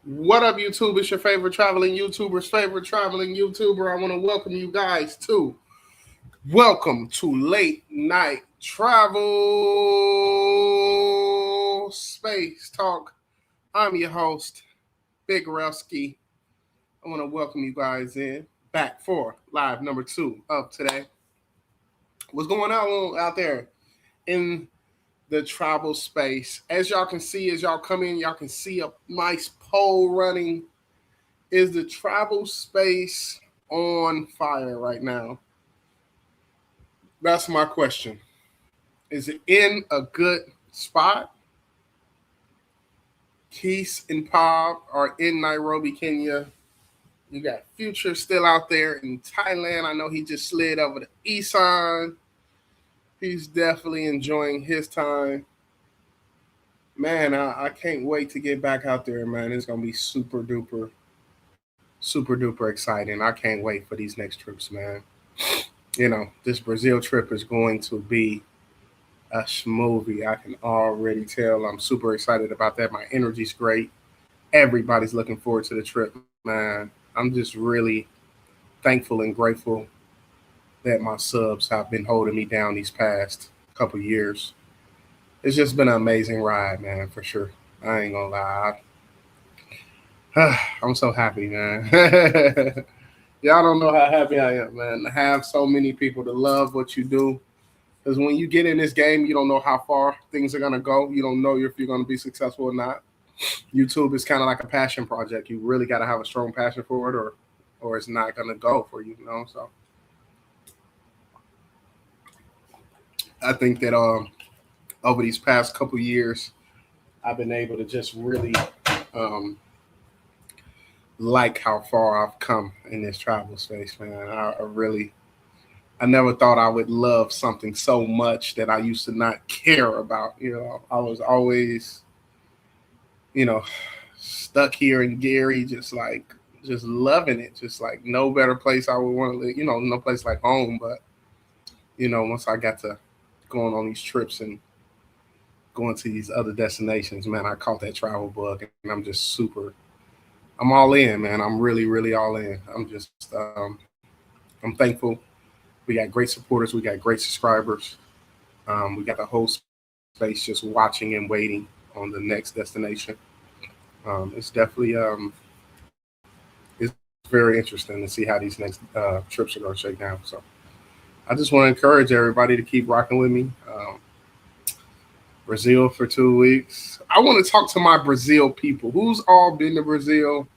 What up, YouTube? It's your favorite traveling YouTuber's favorite traveling YouTuber. I want to welcome you guys to Welcome to Late Night Travel Space Talk. I'm your host, Big Rusky. I want to welcome you guys in back for live number 2 of today. What's going on out there in the travel space? As y'all can see, as y'all come in, y'all can see a nice poll running. Is the travel space on fire right now? That's my question. Is it in a good spot? Keith and Pop are in Nairobi, Kenya. You got Future still out there in Thailand. I know he just slid over to Isan. He's definitely enjoying his time. Man, I can't wait to get back out there, man. It's going to be super duper exciting. I can't wait for these next trips, man. This Brazil trip is going to be a smoothie. I can already tell. I'm super excited about that. My energy's great. Everybody's looking forward to the trip, man. I'm just really thankful and grateful that my subs have been holding me down these past couple years. It's just been an amazing ride, man, for sure. I ain't gonna lie. I'm so happy, man. Y'all don't know how happy I am, man. To have so many people to love what you do. Because when you get in this game, you don't know how far things are gonna go. You don't know if you're gonna be successful or not. YouTube is kind of like a passion project. You really got to have a strong passion for it, or it's not gonna go for you. So I think that over these past couple years, I've been able to just really um, like how far I've come in this travel space, man. I never thought I would love something so much that I used to not care about. I was always, you know, stuck here in Gary, just loving it. Just like no better place I would want to live. No place like home. But once I got to going on these trips and going to these other destinations, man, I caught that travel bug, and I'm all in, man. I'm really all in. I'm thankful. We got great supporters. We got great subscribers. We got the whole space just watching and waiting on the next destination. It's very interesting to see how these next trips are going to shake down. So I just want to encourage everybody to keep rocking with me. Brazil for 2 weeks. I want to talk to my Brazil people. Who's all been to Brazil?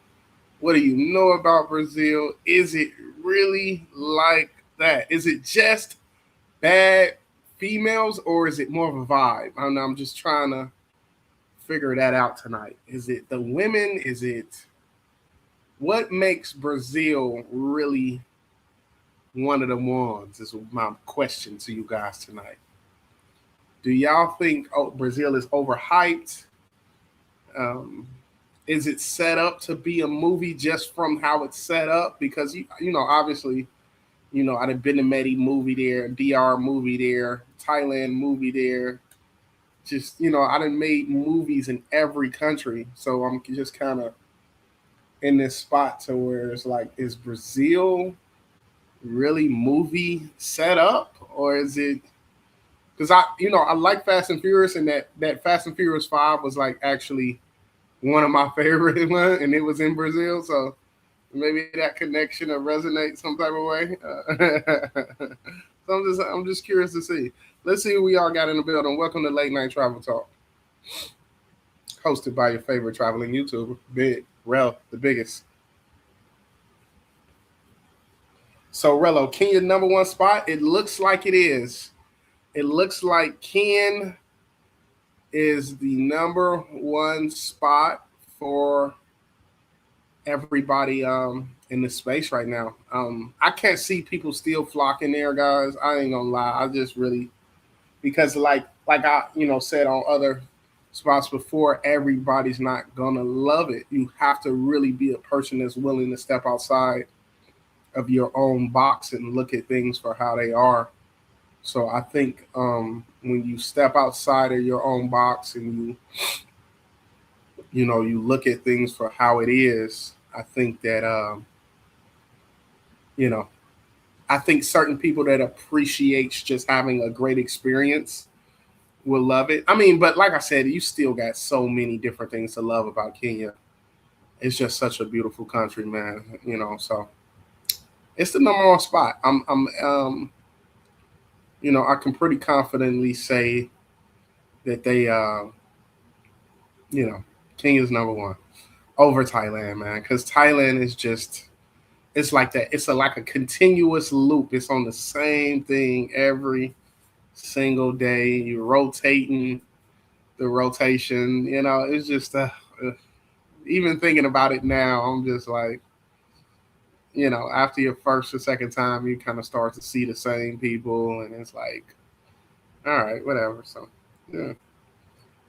What do you know about Brazil? Is it really like that? Is it just bad females, or is it more of a vibe? I don't know. I'm just trying to figure that out tonight. Is it the women? Is it what makes Brazil really one of the ones? Is my question to you guys tonight. Do y'all think Brazil is overhyped? Um, is it set up to be a movie just from how it's set up? Because obviously, I've been to Medi movie there, DR movie there, Thailand movie there. Just I done made movies in every country, so I'm just kind of in this spot to where it's like, is Brazil really movie set up, or is it? Because I like Fast and Furious, and that Fast and Furious 5 was like actually one of my favorite ones, and it was in Brazil, so maybe that connection will resonate some type of way. So I'm just curious to see. Let's see who we all got in the building. Welcome to Late Night Travel Talk, hosted by your favorite traveling YouTuber, Big Rel, the biggest. So Rello, Kenya number one spot. It looks like it is. It looks like Ken is the number one spot for everybody in the space right now. I can't see people still flocking there, guys. I ain't gonna lie. I just really because like I said on other spots before, everybody's not gonna love it. You have to really be a person that's willing to step outside of your own box and look at things for how they are. So I think when you step outside of your own box and you look at things for how it is. I think that you know, I think certain people that appreciates just having a great experience will love it. I mean, but like I said, you still got so many different things to love about Kenya. It's just such a beautiful country, man. So it's the number one spot. I can pretty confidently say that they, you know, Kenya's number one over Thailand, man. Because Thailand is just, it's like that. It's like a continuous loop. It's on the same thing every single day. You're rotating the rotation. It's just, even thinking about it now, I'm just like, after your first or second time, you kind of start to see the same people, and it's like, all right, whatever. So, yeah.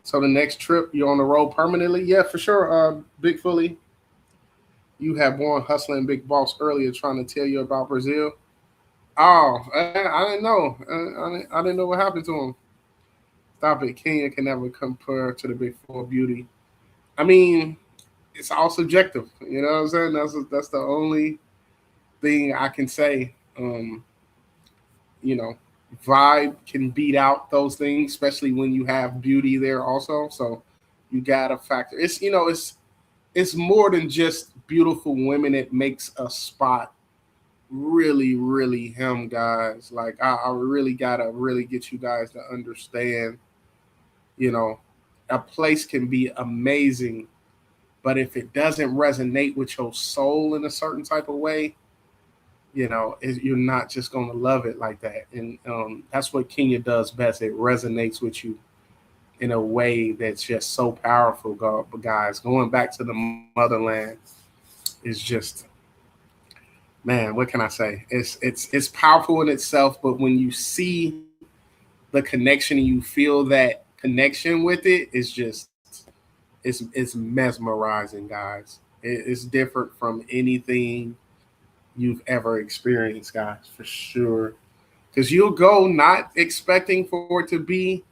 So the next trip, you're on the road permanently? Yeah, for sure. Big Fully, you had one hustling big boss earlier trying to tell you about Brazil. Oh, I didn't know. I didn't know what happened to him. Stop it. Kenya can never compare to the Big Four beauty. I mean, it's all subjective. You know what I'm saying? That's the only thing I can say. You know, vibe can beat out those things, especially when you have beauty there also. So you gotta factor. It's more than just beautiful women. It makes a spot really, really him, guys. Like I really gotta really get you guys to understand. You know, a place can be amazing, but if it doesn't resonate with your soul in a certain type of way, you're not just going to love it like that. And that's what Kenya does best. It resonates with you in a way that's just so powerful, guys. Going back to the motherland is just, man, what can I say? It's powerful in itself, but when you see the connection and you feel that connection with it, it's mesmerizing, guys. It's different from anything you've ever experienced, guys, for sure. Because you'll go not expecting for it to be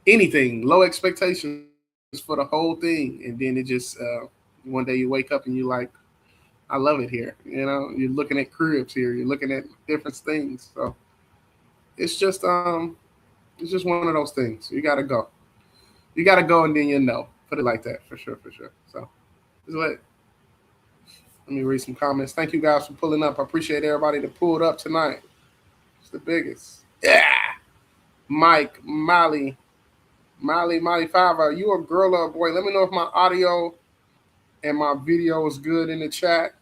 anything, low expectations for the whole thing, and then it just one day you wake up and you're like, I love it here. You're looking at cribs here, you're looking at different things. So it's just it's just one of those things. You gotta go. You gotta go, and then put it like that, for sure, for sure. So just let me read some comments. Thank you guys for pulling up. I appreciate everybody that pulled up tonight. It's the biggest. Yeah. Mike, Molly 5. Are you a girl or a boy? Let me know if my audio and my video is good in the chat.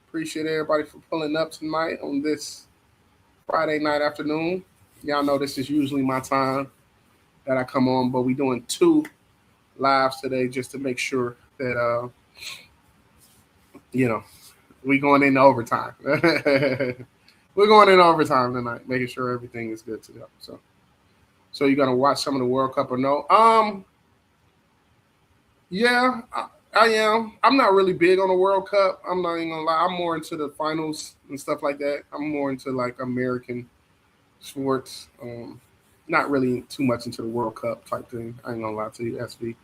Appreciate everybody for pulling up tonight on this Friday night afternoon. Y'all know this is usually my time that I come on, but we're doing 2 lives today just to make sure that we're going into overtime. We're going in overtime tonight, making sure everything is good to go. So you're gonna watch some of the World Cup or no? Yeah, I am. I'm not really big on the World Cup. I'm not even gonna lie. I'm more into the finals and stuff like that. I'm more into like American sports. Not really too much into the World Cup type thing. I ain't gonna lie to you, SV.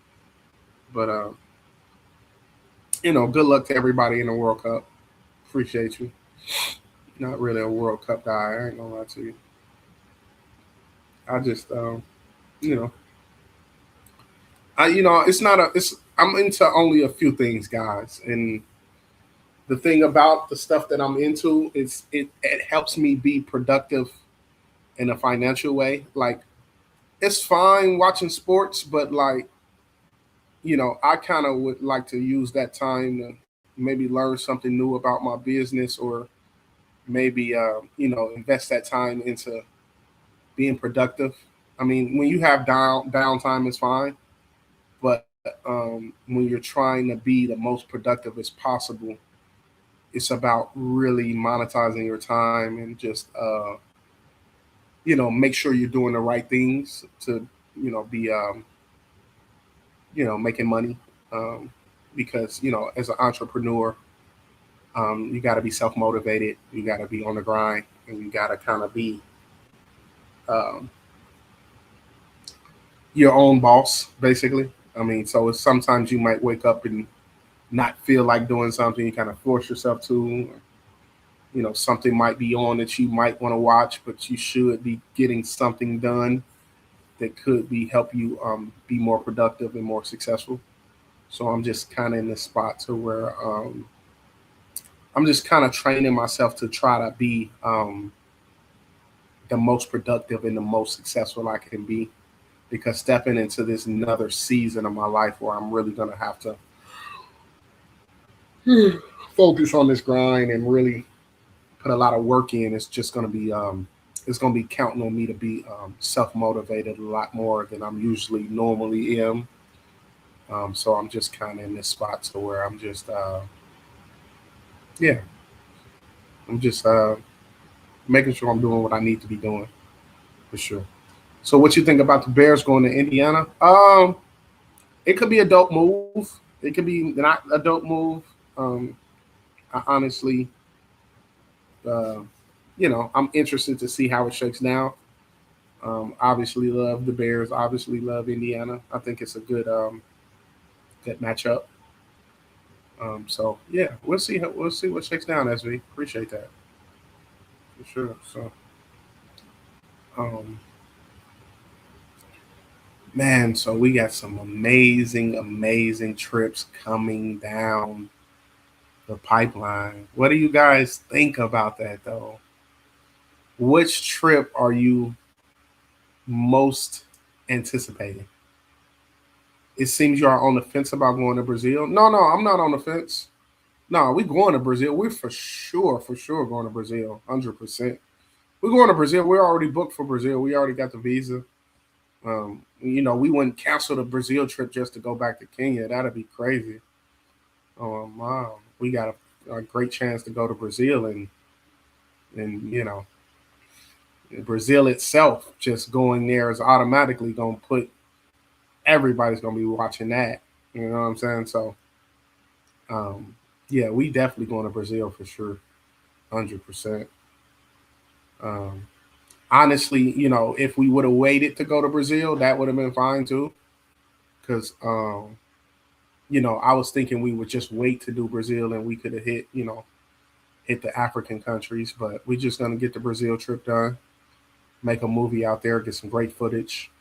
But good luck to everybody in the World Cup. Appreciate you. Not really a World Cup guy. I ain't gonna lie to you. I just, you know, it's not a. It's I'm into only a few things, guys, and the thing about the stuff that I'm into is it helps me be productive in a financial way. Like it's fine watching sports, but like I kind of would like to use that time to maybe learn something new about my business, or maybe invest that time into being productive. I mean, when you have downtime, it's fine, but when you're trying to be the most productive as possible, it's about really monetizing your time and just make sure you're doing the right things to be making money, because as an entrepreneur, you got to be self motivated, you got to be on the grind, and you got to kind of be um, your own boss, basically. I mean, so it's sometimes you might wake up and not feel like doing something. You kind of force yourself to. Something might be on that you might want to watch, but you should be getting something done that could be help you be more productive and more successful. So I'm just kind of in this spot to where I'm just kind of training myself to try to be the most productive and the most successful I can be. Because stepping into this another season of my life where I'm really gonna have to focus on this grind and really put a lot of work in, it's gonna be counting on me to be self motivated a lot more than I'm usually normally am. So I'm just kind of in this spot to where I'm just yeah, I'm just making sure I'm doing what I need to be doing for sure. So what you think about the Bears going to Indiana? It could be a dope move. It could be not a dope move. Um, I honestly, uh, I'm interested to see how it shakes down. Obviously, love the Bears. Obviously, love Indiana. I think it's a good matchup. So yeah, we'll see what shakes down as we appreciate that for sure. So um, man, so we got some amazing trips coming down the pipeline. What do you guys think about that though? Which trip are you most anticipating? It seems you are on the fence about going to Brazil. No, I'm not on the fence. No, we going to Brazil. We're for sure going to Brazil, 100%. We're going to Brazil. We're already booked for Brazil. We already got the visa. We wouldn't cancel the Brazil trip just to go back to Kenya. That'd be crazy. Wow, we got a great chance to go to Brazil and Brazil itself just going there is automatically going to put everybody's going to be watching that. You know what I'm saying? So, um, yeah, we definitely going to Brazil for sure, 100%. Um, Honestly, if we would have waited to go to Brazil, that would have been fine too. Because, I was thinking we would just wait to do Brazil and we could have hit the African countries, but we're just gonna get the Brazil trip done, make a movie out there, get some great footage,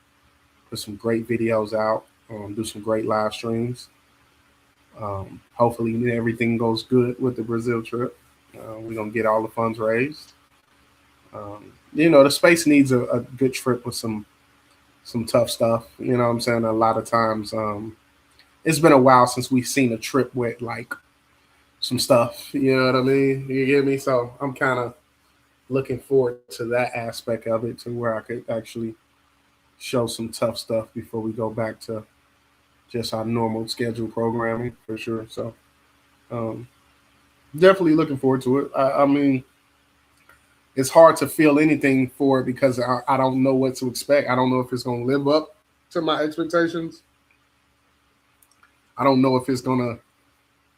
put some great videos out, do some great live streams. Hopefully everything goes good with the Brazil trip. We're gonna get all the funds raised. The space needs a good trip with some tough stuff. You know what I'm saying? A lot of times, it's been a while since we've seen a trip with like some stuff. You know what I mean? You get me? So I'm kind of looking forward to that aspect of it, to where I could actually show some tough stuff before we go back to just our normal scheduled programming for sure. So um, definitely looking forward to it. I mean, it's hard to feel anything for it because I don't know what to expect. I don't know if it's going to live up to my expectations. I don't know if it's going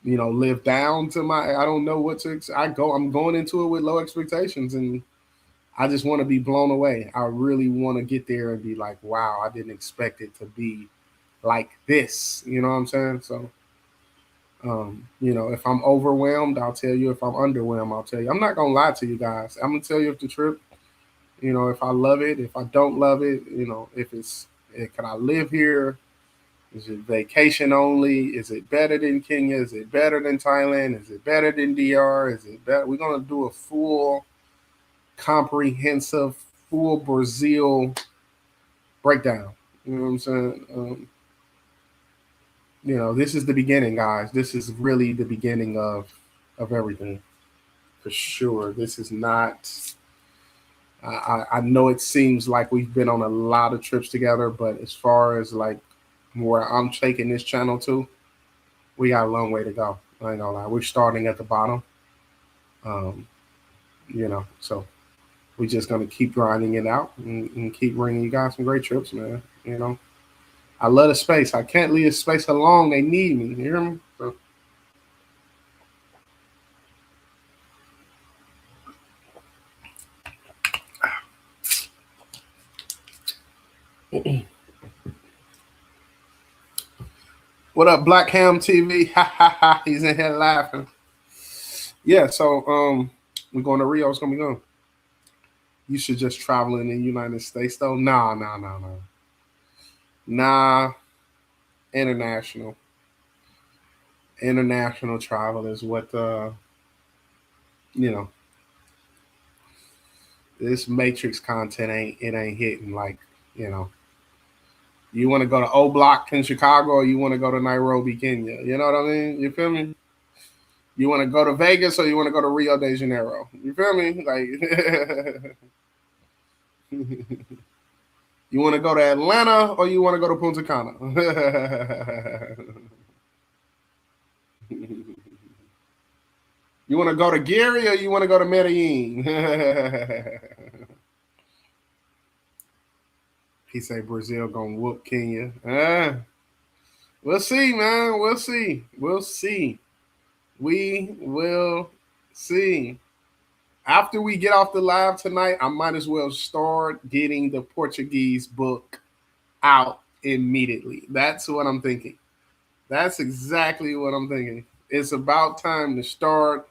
to live down to my. I don't know what to. I'm going into it with low expectations, and I just want to be blown away. I really want to get there and be like, wow, I didn't expect it to be like this. You know what I'm saying? So, if I'm overwhelmed, I'll tell you. If I'm underwhelmed, I'll tell you. I'm not gonna lie to you guys. I'm gonna tell you if the trip. If I love it, if I don't love it. If can I live here? Is it vacation only? Is it better than Kenya? Is it better than Thailand? Is it better than DR? Is it better? We're gonna do a full, comprehensive, full Brazil breakdown. You know what I'm saying? This is the beginning, guys. This is really the beginning of everything for sure. This is not. I know it seems like we've been on a lot of trips together, but as far as like where I'm taking this channel to, we got a long way to go. I ain't gonna lie. We're starting at the bottom. Um, so we're just gonna keep grinding it out and keep bringing you guys some great trips, man. I love the space. I can't leave the space alone. They need me. You hear me? So, What up, Black Ham TV? Ha ha ha! He's in here laughing. Yeah, so we're going to Rio. It's gonna be good. You should just travel in the United States though. Nah. International. International travel is what you know. This Matrix content ain't hitting like you know. You want to go to O Block in Chicago, or you want to go to Nairobi, Kenya? You know what I mean? You feel me? You want to go to Vegas, or you want to go to Rio de Janeiro? You feel me? Like. You want to go to Atlanta or you want to go to Punta Cana? You want to go to Gary or you want to go to Medellin? He said Brazil gonna whoop Kenya. We'll see, man. We'll see. We'll see. We will see. After we get off the live tonight, I might as well start getting the Portuguese book out immediately. That's what I'm thinking. That's exactly what I'm thinking. It's about time to start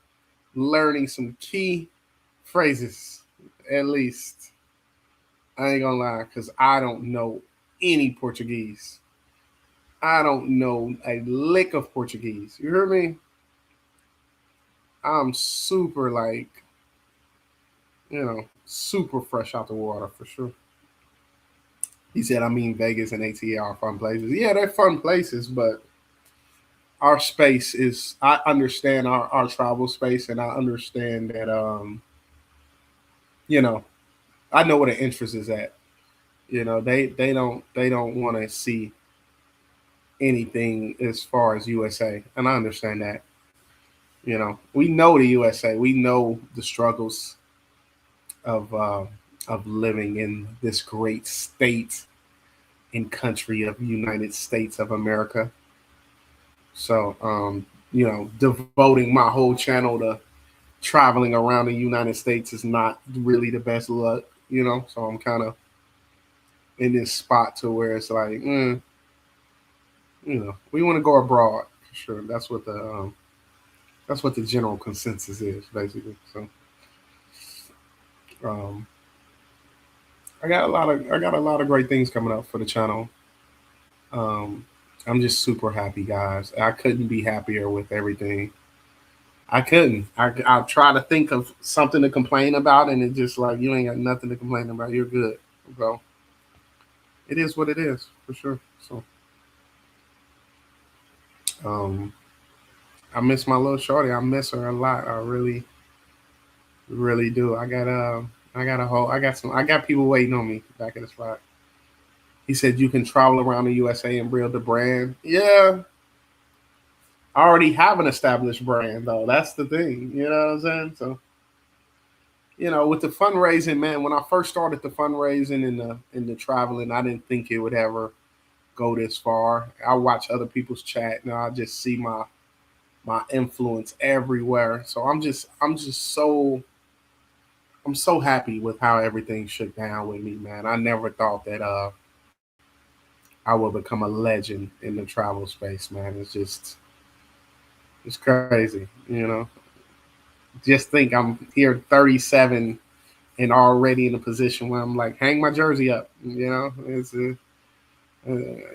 learning some key phrases, at least. I ain't gonna lie, because I don't know any Portuguese. I don't know a lick of Portuguese. You hear me? I'm super super fresh out the water for sure. He said, I mean, Vegas and ATL are fun places. Yeah, they're fun places, but our space is, I understand our travel space, and I understand that, I know where the interest is at. They don't want to see anything as far as USA, and I understand that. We know the USA. We know the struggles of living in this great state and country of United States of America. So, devoting my whole channel to traveling around the United States is not really the best luck, So I'm kind of in this spot to where it's like, we want to go abroad for sure. That's what the general consensus is, basically. So, I got a lot of great things coming up for the channel. I'm just super happy, guys. I couldn't be happier with everything. I couldn't. I try to think of something to complain about, and it's just like you ain't got nothing to complain about. You're good, bro. It is what it is, for sure. So, I miss my little shorty. I miss her a lot. I really, really do. I got people waiting on me back at the spot. He said you can travel around the USA and build the brand. Yeah, I already have an established brand though. That's the thing. You know what I'm saying? So, with the fundraising, man, when I first started the fundraising and the traveling, I didn't think it would ever go this far. I watch other people's chat and I just see my influence everywhere. So I'm so happy with how everything shook down with me, man. I never thought that I will become a legend in the travel space, man. It's crazy, Just think I'm here 37 and already in a position where I'm like, hang my jersey up, It's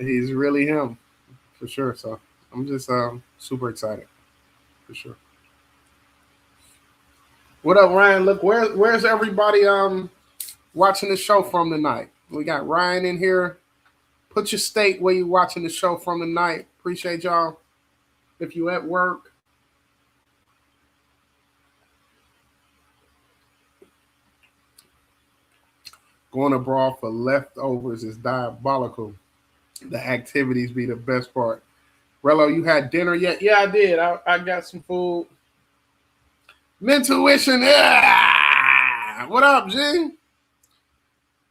he's really him for sure. So I'm just super excited for sure. What up, Ryan? Look, where's everybody watching the show from tonight? We got Ryan in here. Put your state where you're watching the show from tonight. Appreciate y'all. If you at work, going abroad for leftovers is diabolical. The activities be the best part. Rello, you had dinner yet? Yeah, I did. I got some food. Mentuition. Yeah. What up, G?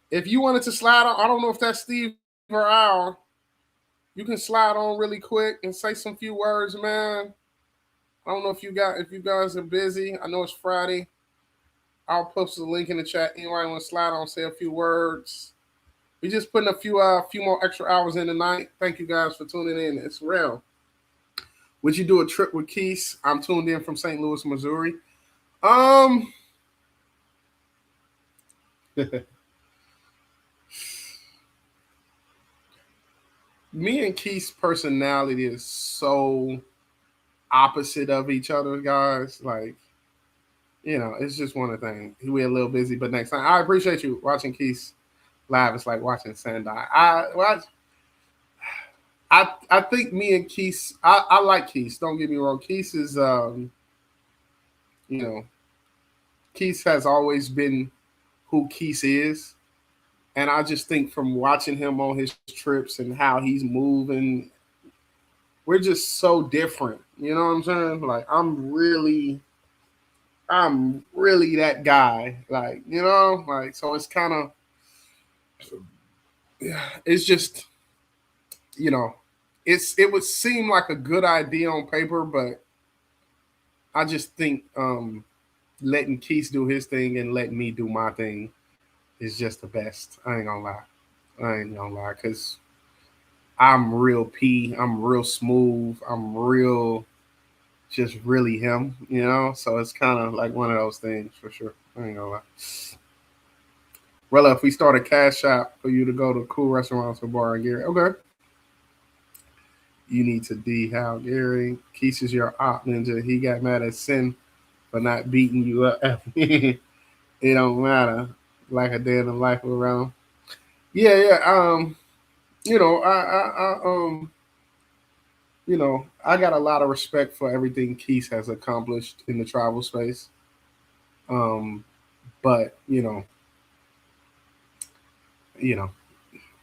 If you wanted to slide on, I don't know if that's Steve or Al. You can slide on really quick and say some few words, man. I don't know if you guys are busy. I know it's Friday. I'll post the link in the chat. Anybody want to slide on, say a few words. We just putting a few more extra hours in tonight. Thank you guys for tuning in. It's real. Would you do a trip with Keith? I'm tuned in from St. Louis, Missouri. Um, Me and Keith's personality is so opposite of each other, guys. Like, it's just one of the things. We're a little busy, but next time. I appreciate you watching Keith's live. It's like watching Sandai. I think me and Keith. I like Keith. Don't get me wrong. Keith is you know Keith has always been who Keith is. And I just think from watching him on his trips and how he's moving, we're just so different. You know what I'm saying? Like I'm really that guy. Like, like so it's kind of it's just, you know, it would seem like a good idea on paper, but I just think letting Keith do his thing and letting me do my thing is just the best. I ain't gonna lie, because I'm real P. I'm real smooth. I'm real, just really him. So it's kind of like one of those things for sure. I ain't gonna lie. Well, if we start a cash app for you to go to cool restaurants or bar and Gary, okay. You need to how Gary. Keith is your op ninja. He got mad at Sin for not beating you up. It don't matter. Like a day in the life around. Yeah. I got a lot of respect for everything Keith has accomplished in the travel space. But I'm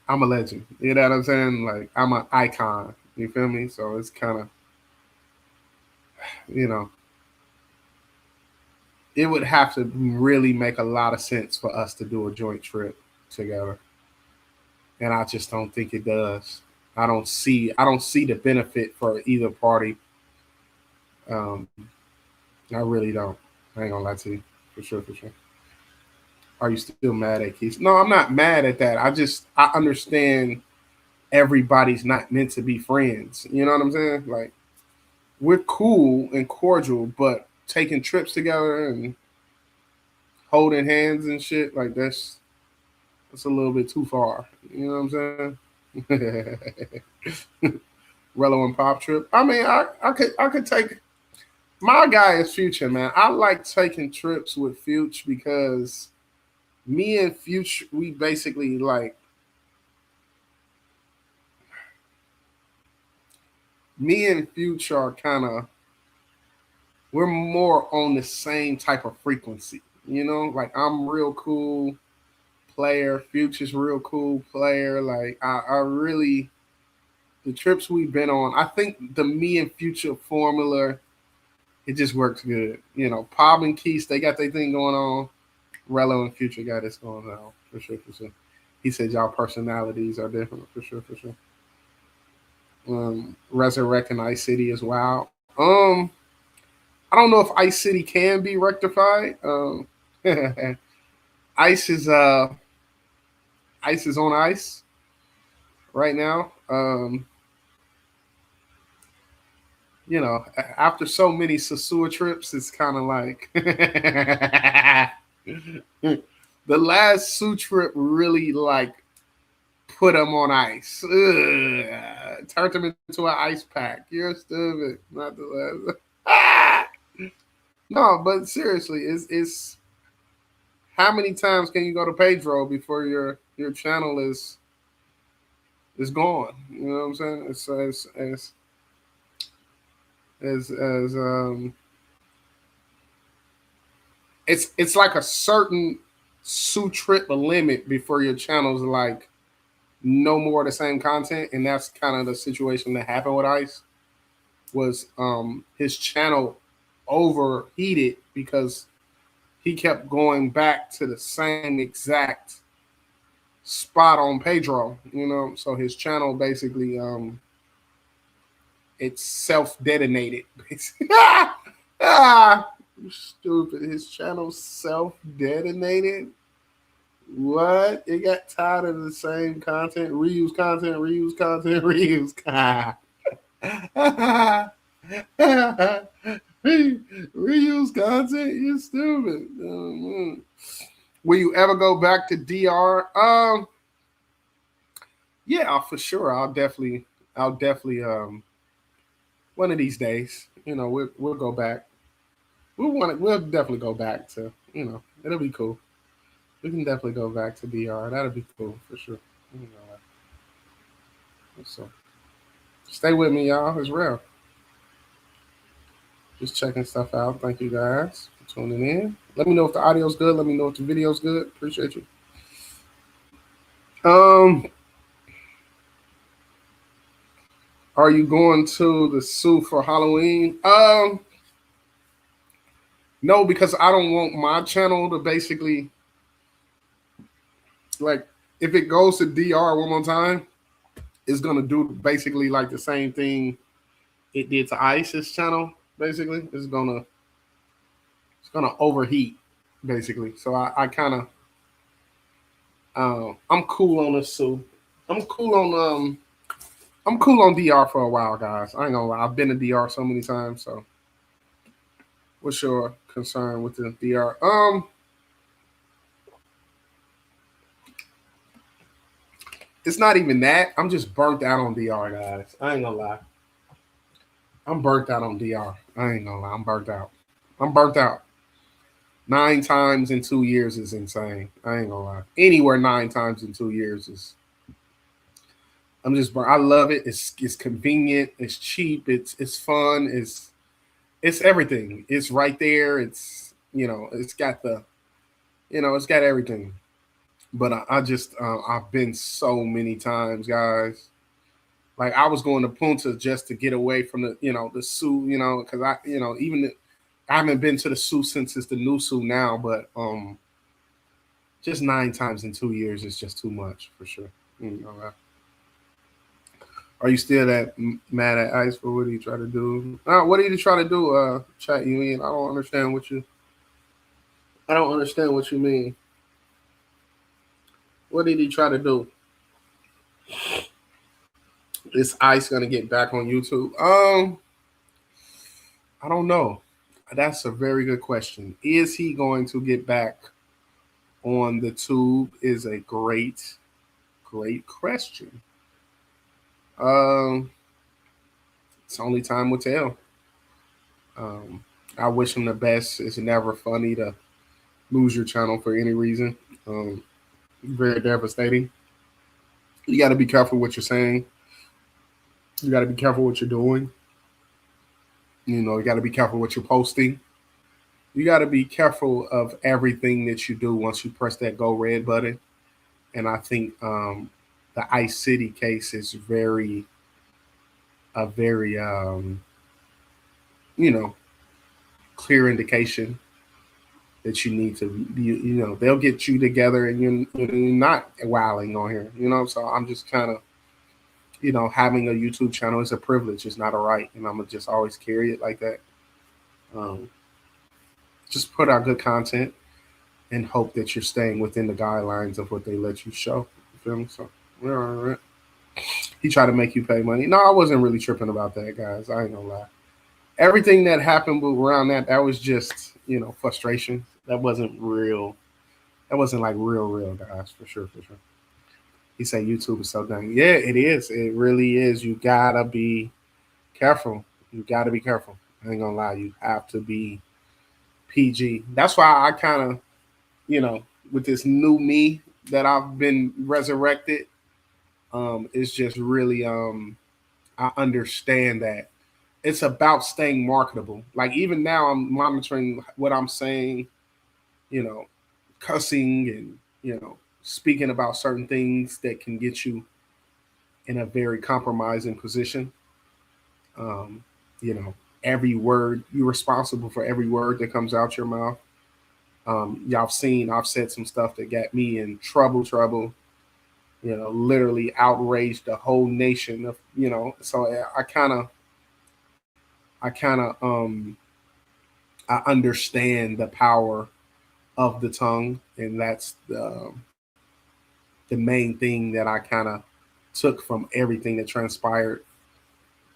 a legend. You know what I'm saying? Like I'm an icon. You feel me? So it's kind of, it would have to really make a lot of sense for us to do a joint trip together. And I just don't think it does. I don't see the benefit for either party. Um, I really don't. I ain't gonna lie to you. For sure. Are you still mad at Keith? No, I'm not mad at that. I understand everybody's not meant to be friends. You know what I'm saying? Like we're cool and cordial, but taking trips together and holding hands and shit, like that's a little bit too far. You know what I'm saying? Rello and Pop trip. I mean, I could take my guy is Future, man. I like taking trips with Future because me and Future, we basically like me and Future are kind of we're more on the same type of frequency. Like I'm real cool player, Future's real cool player. Like I really the trips we've been on, I think the me and Future formula, it just works good. Pop and Keith, they got their thing going on. Rello and Future got this going on for sure. He said y'all personalities are different for sure. Resurrecting Ice City as well. I don't know if Ice City can be rectified. Ice is on ice right now. After so many Sasua trips, it's kind of like the last Sue trip really like put him on ice. Turned him into an ice pack. You're stupid. Not the last. No, but seriously, it's how many times can you go to Pedro before your channel is gone? You know what I'm saying? It's like a certain Sue trip limit before your channel's like no more of the same content, and that's kind of the situation that happened with Ice. Was his channel overheated because he kept going back to the same exact spot on Pedro, so his channel basically it's self-detonated. Stupid. His channel self-detonated. What? It got tired of the same content, reuse content. Reuse content? You're stupid. Will you ever go back to DR? Yeah, for sure. I'll definitely one of these days, we'll go back. We'll definitely go back to, it'll be cool. We can definitely go back to DR. That'll be cool for sure. So stay with me, y'all. It's real. Just checking stuff out. Thank you guys for tuning in. Let me know if the audio's good. Let me know if the video's good. Appreciate you. Are you going to the zoo for Halloween? No, because I don't want my channel to basically, like, if it goes to DR one more time, it's gonna do basically like the same thing it did to Ice's channel. Basically, it's gonna overheat. Basically, so I kind of I'm cool on the zoo. I'm cool on I'm cool on DR for a while, guys. I ain't gonna lie. I've been to DR so many times. So, what's your concern with the DR? It's not even that. I'm just burnt out on DR, guys. I ain't gonna lie. I'm burnt out on DR. I ain't gonna lie. I'm burnt out. I'm burnt out. 9 times in 2 years is insane. I ain't gonna lie. Anywhere 9 times in 2 years is. I'm just. I love it. It's convenient. It's cheap. It's fun. It's everything. It's right there. It's got it's got everything. But I just I've been so many times, guys. Like I was going to Punta just to get away from the zoo, because I haven't been to the zoo since it's the new zoo now, but just 9 times in 2 years is just too much for sure. Are you still that mad at Ice for what did he try to do? What did he try to do? Chat you in? I don't understand what you mean. What did he try to do? Is Ice gonna get back on YouTube? I don't know. That's a very good question. Is he going to get back on the tube? Is a great, great question. It's only time will tell. I wish him the best. It's never funny to lose your channel for any reason. Very devastating. You got to be careful what you're saying. You got to be careful what you're doing. You got to be careful what you're posting. You got to be careful of everything that you do once you press that go red button. And I think the Ice City case is a very clear indication that you need to they'll get you together and you're not wilding on here. So I'm just kind of having a YouTube channel is a privilege. It's not a right, and I'm gonna just always carry it like that. Just put out good content and hope that you're staying within the guidelines of what they let you show. You feel me? So we're all right. He tried to make you pay money. No, I wasn't really tripping about that, guys. I ain't gonna lie. Everything that happened around that was just frustration. That wasn't real. That wasn't like real, guys. For sure. He said YouTube is so dang. Yeah, it is. It really is. You gotta be careful. You gotta be careful. I ain't gonna lie. You have to be PG. That's why I kind of, with this new me that I've been resurrected, it's just really, I understand that it's about staying marketable. Like even now, I'm monitoring what I'm saying, cussing and speaking about certain things that can get you in a very compromising position. Um, you know, every word you're responsible for every word that comes out your mouth. Y'all seen I've said some stuff that got me in trouble. Literally outraged the whole nation of So I kind of I understand the power of the tongue, and that's the main thing that I kind of took from everything that transpired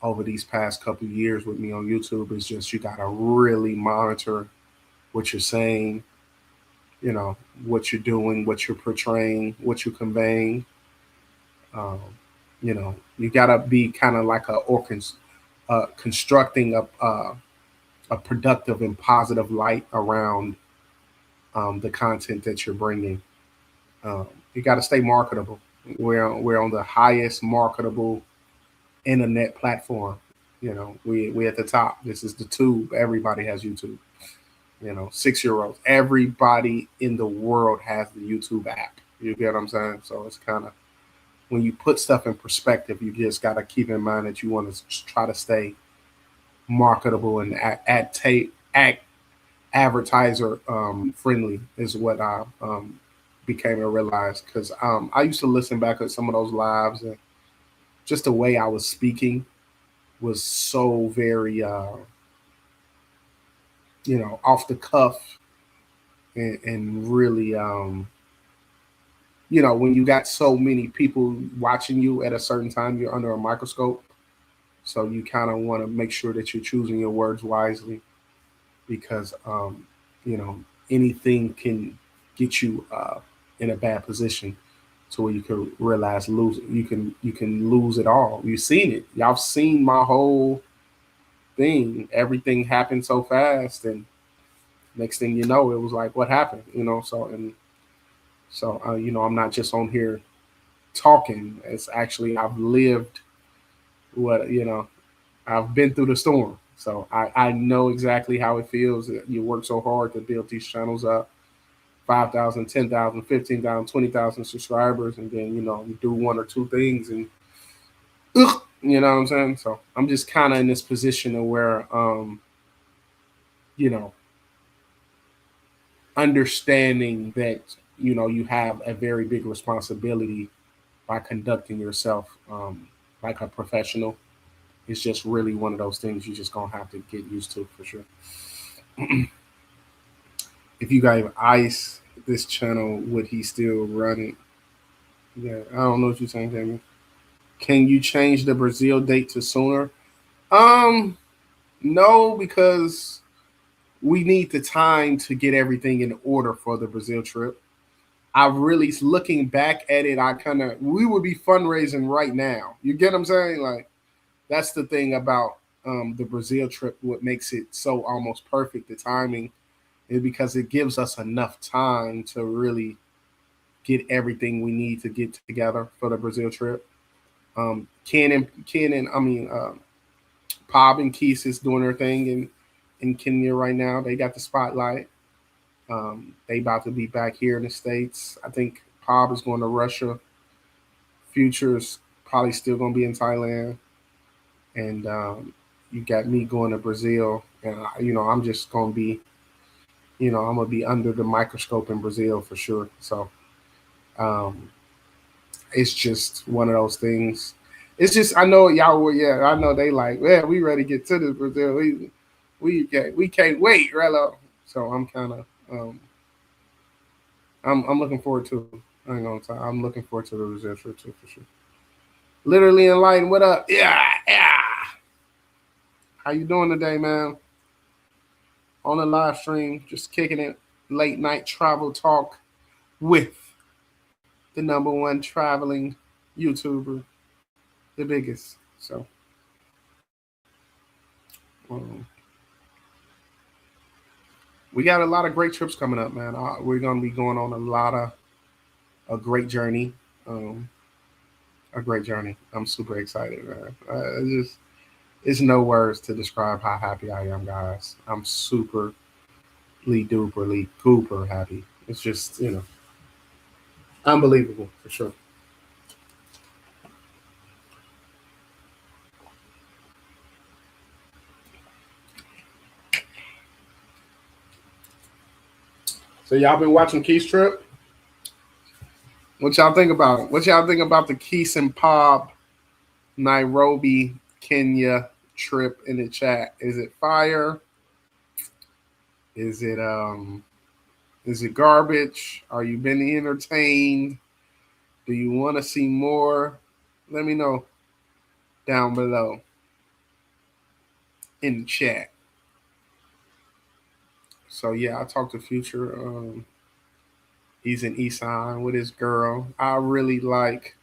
over these past couple of years with me on YouTube is just you gotta really monitor what you're saying, you know, what you're doing, what you're portraying, what you're conveying. Um, you know, you gotta be kind of like constructing a productive and positive light around the content that you're bringing. Um, you got to stay marketable. We're on the highest marketable internet platform. You know, we at the top. This is the tube. Everybody has YouTube. You know, 6 year olds. Everybody in the world has the YouTube app. You get what I'm saying? So it's kind of when you put stuff in perspective, you just got to keep in mind that you want to try to stay marketable and act advertiser friendly is what I became to realize because I used to listen back at some of those lives and just the way I was speaking was so very off the cuff and really when you got so many people watching you at a certain time, you're under a microscope, so you kind of want to make sure that you're choosing your words wisely because you know anything can get you in a bad position to where you can realize you can lose it all. You've seen it. Y'all seen my whole thing. Everything happened so fast, and next thing you know, it was like, what happened? I'm not just on here talking. It's actually I've lived what I've been through the storm. So I know exactly how it feels. You work so hard to build these channels up 5,000, 10,000, 15,000, 20,000 subscribers, and then you do one or two things, and you know what I'm saying. So I'm just kind of in this position of where you know understanding that you have a very big responsibility by conducting yourself like a professional. It's just really one of those things you just gonna have to get used to for sure. If you gave Ice this channel, would he still run it? Yeah, I don't know what you're saying, Jamie. Can you change the Brazil date to sooner? No, because we need the time to get everything in order for the Brazil trip. I really, looking back at it, we would be fundraising right now. You get what I'm saying? Like, that's the thing about the Brazil trip. What makes it so almost perfect, the timing, is because it gives us enough time to really get everything we need to get together for the Brazil trip. Pob and Keith is doing their thing in Kenya right now. They got the spotlight. They about to be back here in the States. I think Pob is going to Russia. Future's probably still going to be in Thailand. And you got me going to Brazil. And, I'm just going to be, I'm going to be under the microscope in Brazil for sure. So it's just one of those things. It's just, I know y'all were, yeah, I know they like, yeah, we ready to get to this Brazil. We can't wait, Rello. So I'm kind of, I'm looking forward to. I ain't gonna tell. I'm looking forward to the Brazil trip too for sure. Literally enlightened. What up? Yeah. How you doing today, man? On the live stream, just kicking it. Late night travel talk with the number one traveling YouTuber, the biggest. So, we got a lot of great trips coming up, man. We're gonna be going on a great journey. A great journey. I'm super excited, man. It's no words to describe how happy I am, guys. I'm super duperly cooper happy. It's just unbelievable for sure. So y'all been watching Keith's trip? What y'all think about it? What y'all think about the Keith and Pob Nairobi, Kenya trip in the chat? Is it fire? Is it garbage? Are you been entertained? Do you want to see more? Let me know down below. in the chat. So yeah, I talked to Future. He's in Eastside with his girl. I really like,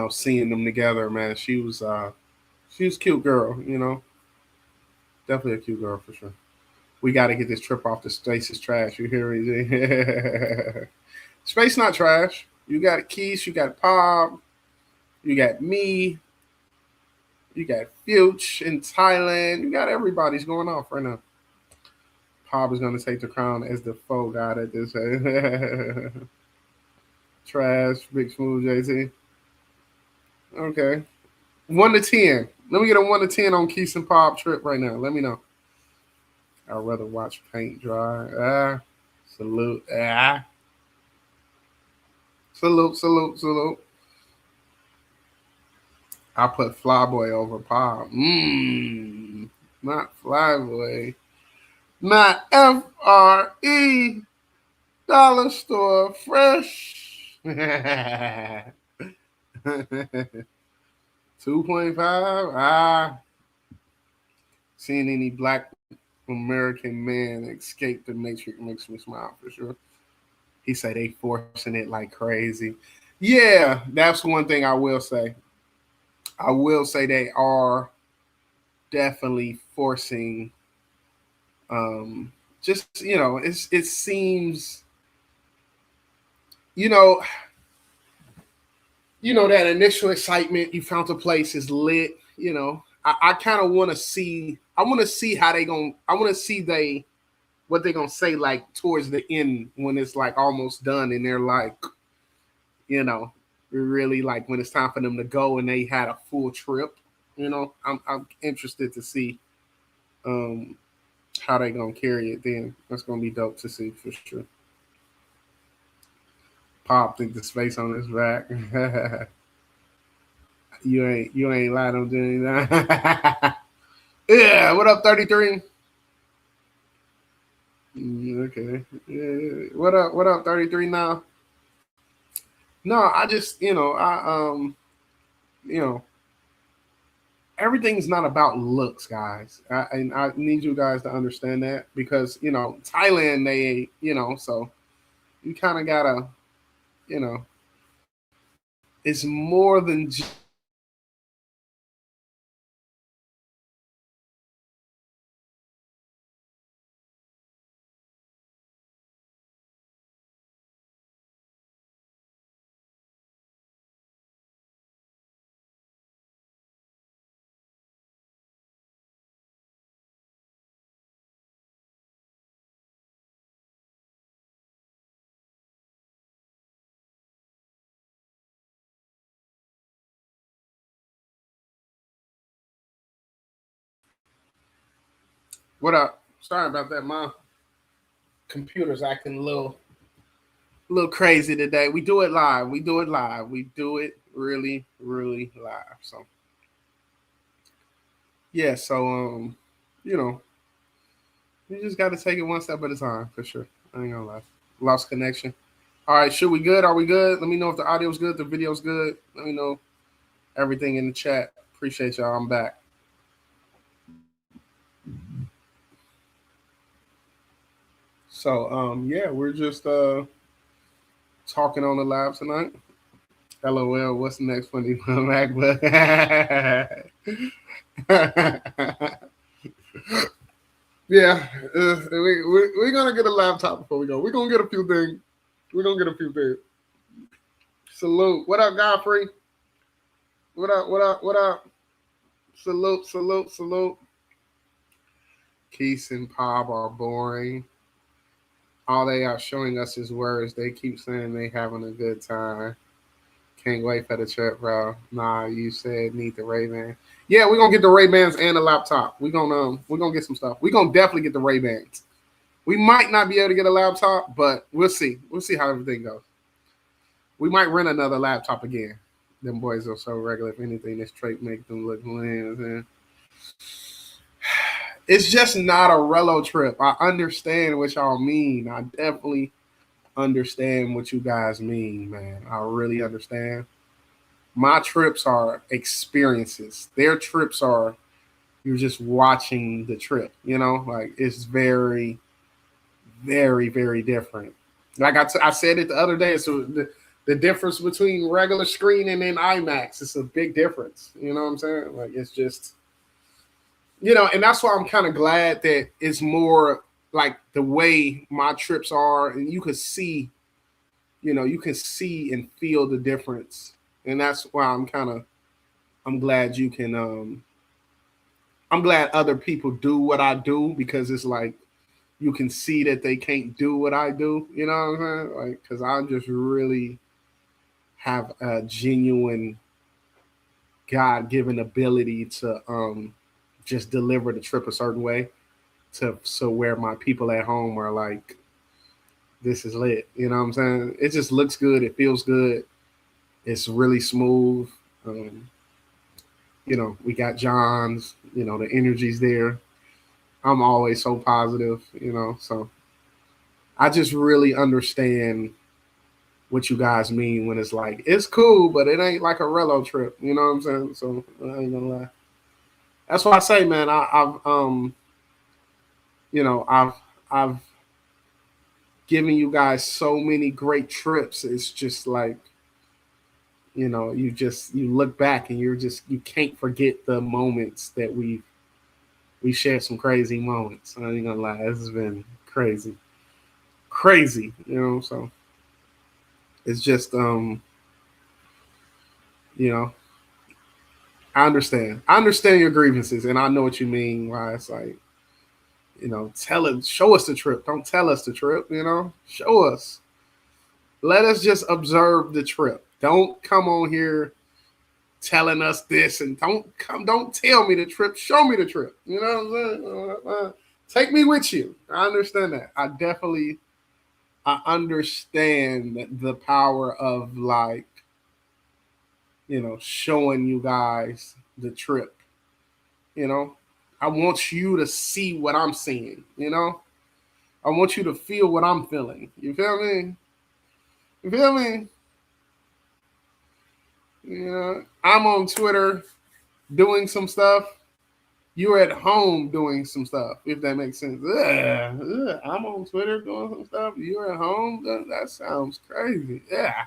seeing them together, man. She was a cute girl, definitely a cute girl for sure. We got to get this trip off. The space is trash. You hear me? Space not trash. You got Keith, you got Pop, you got me, you got Fuchs in Thailand. You got everybody's going off right now. Pop is going to take the crown as the faux god at this. Trash, Big Smooth, JT. Okay. 1 to 10. Let me get a 1 to 10 on Keith and Pop trip right now. Let me know. I'd rather watch paint dry. Salute. Salute. I put Flyboy over Pop. Not Flyboy. Not FRE. Dollar store fresh. 2.5. Seeing any black American man escape the Matrix makes me smile for sure. He said they forcing it like crazy. Yeah, that's one thing I will say. I will say they are definitely forcing. Just it seems, you know, that initial excitement. You found a place is lit. I kind of want to see. I want to see how they going. I want to see what they're gonna say like towards the end when it's like almost done and they're like, really like when it's time for them to go and they had a full trip. I'm interested to see how they gonna carry it then. That's gonna be dope to see for sure. Pop think the space on his back. you ain't lied on doing that. Yeah, what up, 33? Okay. Yeah. What up, 33 now? No, I just, you know, everything's not about looks, guys. And I need you guys to understand that because, Thailand, they, so you kind of gotta, it's more than just what up? Sorry about that. My computer's acting a little crazy today. We do it live. We do it really, really live. So yeah, so you know, you just gotta take it one step at a time for sure. I ain't gonna lie. Lost connection. All right, should we good? Are we good? Let me know if the audio's good, the video's good. Let me know everything in the chat. Appreciate y'all. I'm back. So yeah, we're just talking on the live tonight. LOL, what's next for the MacBook? Yeah, we're gonna get a laptop before we go. We're gonna get a few things. We're gonna get a few things. Salute. What up, Godfrey? What up? What up? What up? Salute. Keith and Pop are boring. All they are showing us is words. They keep saying they having a good time. Can't wait for the trip, bro. Nah, you said need the Ray-Ban. Yeah, we're gonna get the Ray-Bans and the laptop. We're gonna get some stuff. We're gonna definitely get the Ray-Bans. We might not be able to get a laptop, but we'll see. We'll see how everything goes. We might rent another laptop again. Them boys are so regular. If anything, this trait make them look bland. It's just not a Rello trip. I understand what y'all mean. I definitely understand what you guys mean, man. I really understand. My trips are experiences. Their trips are you're just watching the trip. You know, like it's very, very, very different. Like I said it the other day. So the difference between regular screening and IMAX is a big difference. You know what I'm saying? Like it's just, you know, and that's why I'm kind of glad that it's more like the way my trips are, and you can see, you know, you can see and feel the difference, and that's why I'm glad you can I'm glad other people do what I do, because it's like you can see that they can't do what I do. You know what I'm saying? Like, because I just really have a genuine God given ability to just deliver the trip a certain way, to so where my people at home are like, this is lit. You know what I'm saying? It just looks good. It feels good. It's really smooth. You know, we got John's, you know, the energy's there. I'm always so positive, you know, so I just really understand what you guys mean when it's like, it's cool, but it ain't like a Rello trip, you know what I'm saying? So I ain't gonna lie. That's why I say, man, I've you know, I've given you guys so many great trips. It's just like, you know, you look back and you can't forget the moments that we shared, some crazy moments. I ain't gonna lie, this has been crazy. Crazy, you know, so it's just you know, I understand. I understand your grievances, and I know what you mean. Why it's like, you know, show us the trip. Don't tell us the trip. You know, show us. Let us just observe the trip. Don't come on here telling us this, and don't tell me the trip. Show me the trip. You know what I'm saying? Take me with you. I understand that. I understand the power of, like, you know, showing you guys the trip. You know, I want you to see what I'm seeing. You know, I want you to feel what I'm feeling. You feel me? You feel me? You know, I'm on Twitter doing some stuff. You're at home doing some stuff, if that makes sense. I'm on Twitter doing some stuff. You're at home? That sounds crazy. Yeah.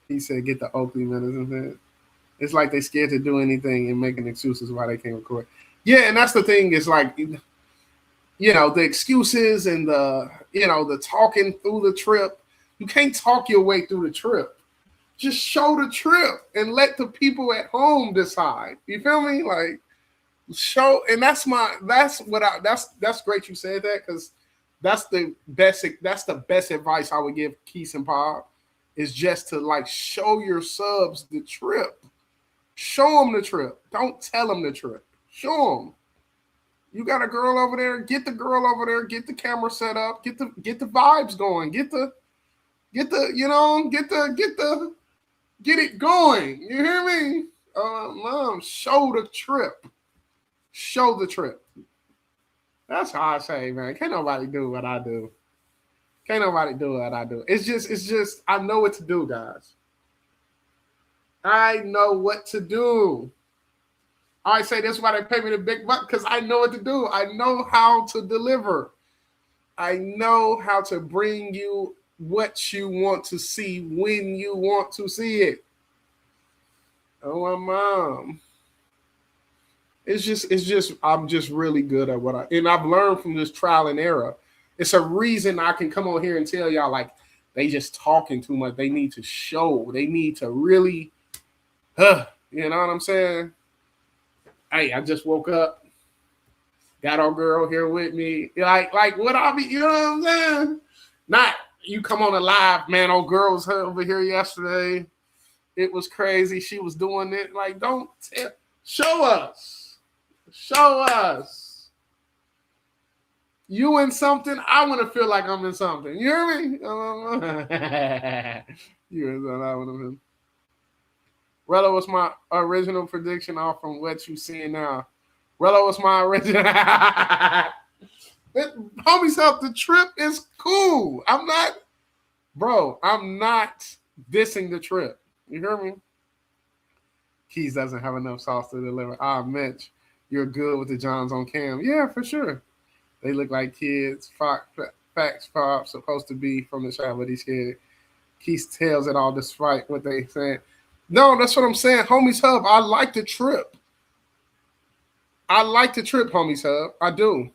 He said, get the Oakley medicine. It's like they scared to do anything and making excuses why they can't record. Yeah, and that's the thing. Is like, you know, the excuses and you know, the talking through the trip. You can't talk your way through the trip. Just show the trip and let the people at home decide. You feel me? Like, show, and that's great you said that, because that's the best advice I would give Keith and Pop, is just to, like, show your subs the trip. Show them the trip. Don't tell them the trip. Show them. You got a girl over there. Get the girl over there. Get the camera set up. Get the vibes going. Get you know, get it going. You hear me? Mom, show the trip. Show the trip. That's how I say, man. Can't nobody do what I do. Can't nobody do what I do. It's just I know what to do, guys. I know what to do. I say that's why they pay me the big buck, because I know what to do. I know how to deliver. I know how to bring you what you want to see when you want to see it. Oh, my mom. It's just I'm just really good at and I've learned from this trial and error. It's a reason I can come on here and tell y'all, like, they just talking too much. They need to show. They need to really, you know what I'm saying? Hey, I just woke up, got our girl here with me. Like what I be, you know what I'm saying? Not you come on a live, man. Old girl was over here yesterday. It was crazy. She was doing it. Like, don't tell. Show us. Show us. You in something, I want to feel like I'm in something. You hear me? You in something, I want to feel. Rello was my original prediction off from what you seeing now. Rello was my original. Homie self, the trip is cool. I'm not dissing the trip. You hear me? Keys doesn't have enough sauce to deliver. Mitch. You're good with the Johns on cam. Yeah, for sure. They look like kids. Facts Pop supposed to be from the shop, but he's scared. Keith tells it all despite what they saying. No, that's what I'm saying. Homies Hub, I like the trip. I like the trip, Homies Hub. I do.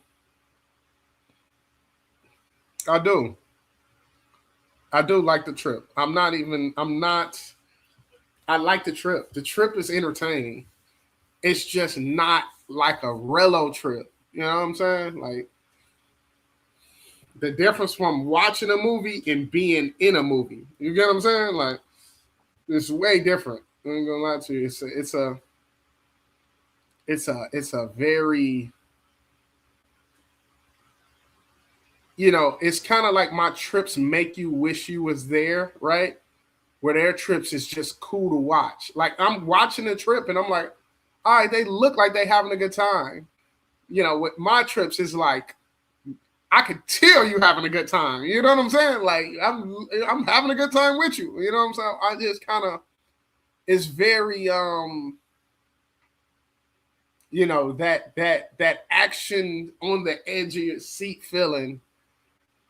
I do. I do like the trip. I'm not, I like the trip. The trip is entertaining. It's just not like a Rello trip. You know what I'm saying? Like, the difference from watching a movie and being in a movie. You get what I'm saying? Like, it's way different. I ain't gonna lie to you. It's a very, it's kind of like my trips make you wish you was there, right? Where their trips is just cool to watch. Like, I'm watching a trip and I'm like, all right, they look like they having a good time. With my trips is like, I could tell you having a good time. You know what I'm saying? Like, I'm having a good time with you. You know what I'm saying? I just kind of, it's very that action on the edge of your seat feeling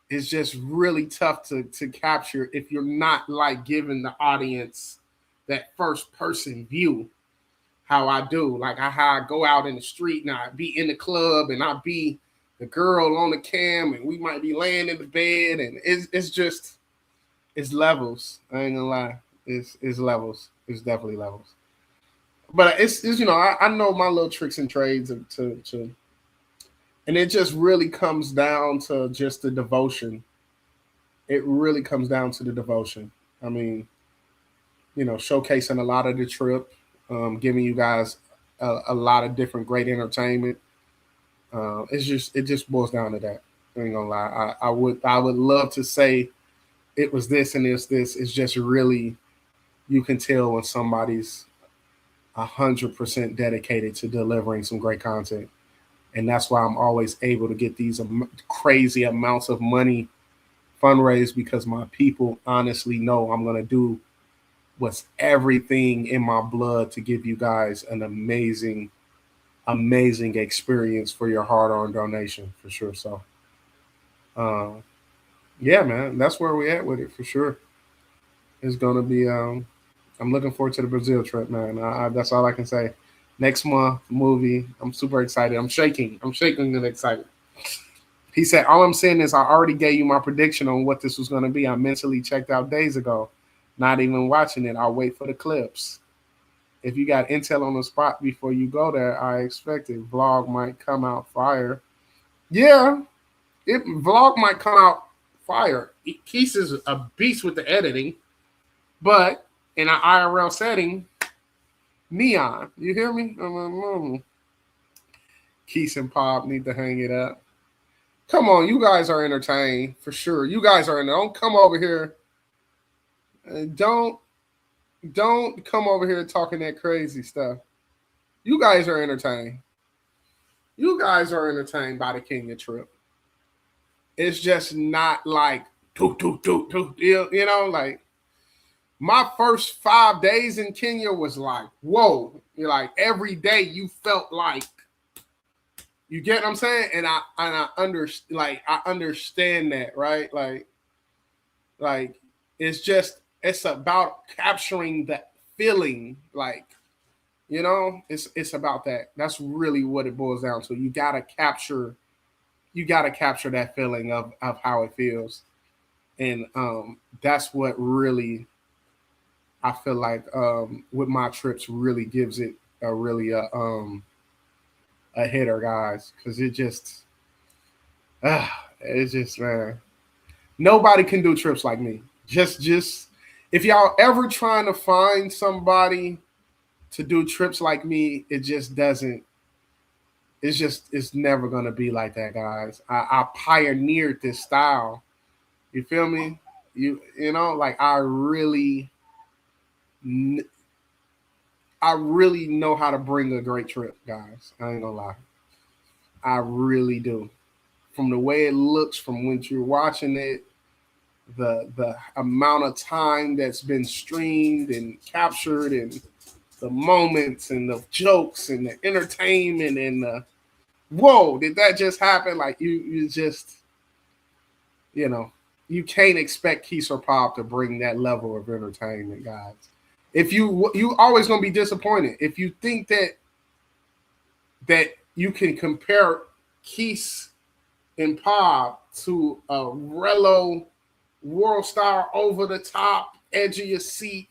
is just really tough to capture if you're not like giving the audience that first person view. How I do, like how I go out in the street and I be in the club and I be the girl on the cam and we might be laying in the bed and it's levels. I ain't gonna lie, it's levels. It's definitely levels. But it's I know my little tricks and trades to and it just really comes down to just the devotion. It really comes down to the devotion. I mean, showcasing a lot of the trip, giving you guys a lot of different great entertainment. It just boils down to that. I ain't gonna lie. I would love to say it was this and this. It's just really, you can tell when somebody's 100% dedicated to delivering some great content, and that's why I'm always able to get these crazy amounts of money fundraised, because my people honestly know I'm gonna do what's everything in my blood to give you guys an amazing, amazing experience for your hard-earned donation, for sure. So, yeah, man, that's where we at with it, for sure. It's gonna be. I'm looking forward to the Brazil trip, man. That's all I can say. Next month, movie. I'm super excited. I'm shaking. I'm shaking and excited. He said, all I'm saying is I already gave you my prediction on what this was going to be. I mentally checked out days ago. Not even watching it. I'll wait for the clips. If you got intel on the spot before you go there, I expect it. Vlog might come out fire. Yeah, vlog might come out fire. Keith is a beast with the editing, but in an IRL setting, neon. You hear me? Keith and Pop need to hang it up. Come on, you guys are entertained for sure. You guys are in. Don't come over here. Don't come over here talking that crazy stuff. You guys are entertained. You guys are entertained by the Kenya trip. It's just not like like my first 5 days in Kenya was like, whoa. You're like every day you felt like, you get what I'm saying? And I understand that, right? Like it's about capturing that feeling, like, it's about that. That's really what it boils down to. You gotta capture that feeling of how it feels. And that's what really, I feel like, with my trips really gives it a hitter, guys, because it's just, man, nobody can do trips like me. Just if y'all ever trying to find somebody to do trips like me, it just doesn't. It's never gonna be like that, guys. I pioneered this style. You feel me? Like I really know how to bring a great trip, guys. I ain't gonna lie. I really do. From the way it looks, from when you're watching it, the amount of time that's been streamed and captured, and the moments and the jokes and the entertainment and the whoa, did that just happen? Like you just, you know, you can't expect Keith or Pop to bring that level of entertainment, guys. If you always gonna be disappointed if you think that you can compare Keith and Pop to a Rello world star, over the top, edge of your seat.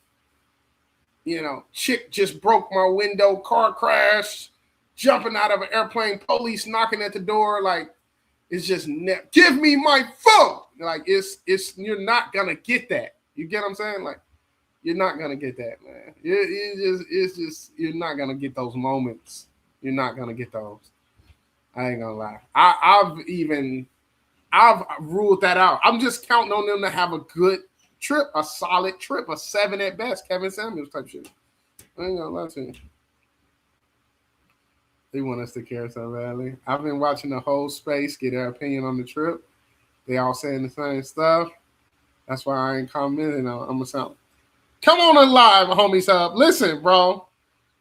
You know, chick just broke my window, car crash, jumping out of an airplane, police knocking at the door. Like, it's just give me my phone. Like, it's you're not gonna get that. You get what I'm saying? Like, you're not gonna get that, man. It's just you're not gonna get those moments. You're not gonna get those. I ain't gonna lie. I've ruled that out. I'm just counting on them to have a good trip, a solid trip, a 7 at best, Kevin Samuels type shit. I ain't gonna lie to you. They want us to care so badly. I've been watching the whole space get their opinion on the trip. They all saying the same stuff. That's why I ain't commenting on them. Come on the live, homies hub. Listen, bro.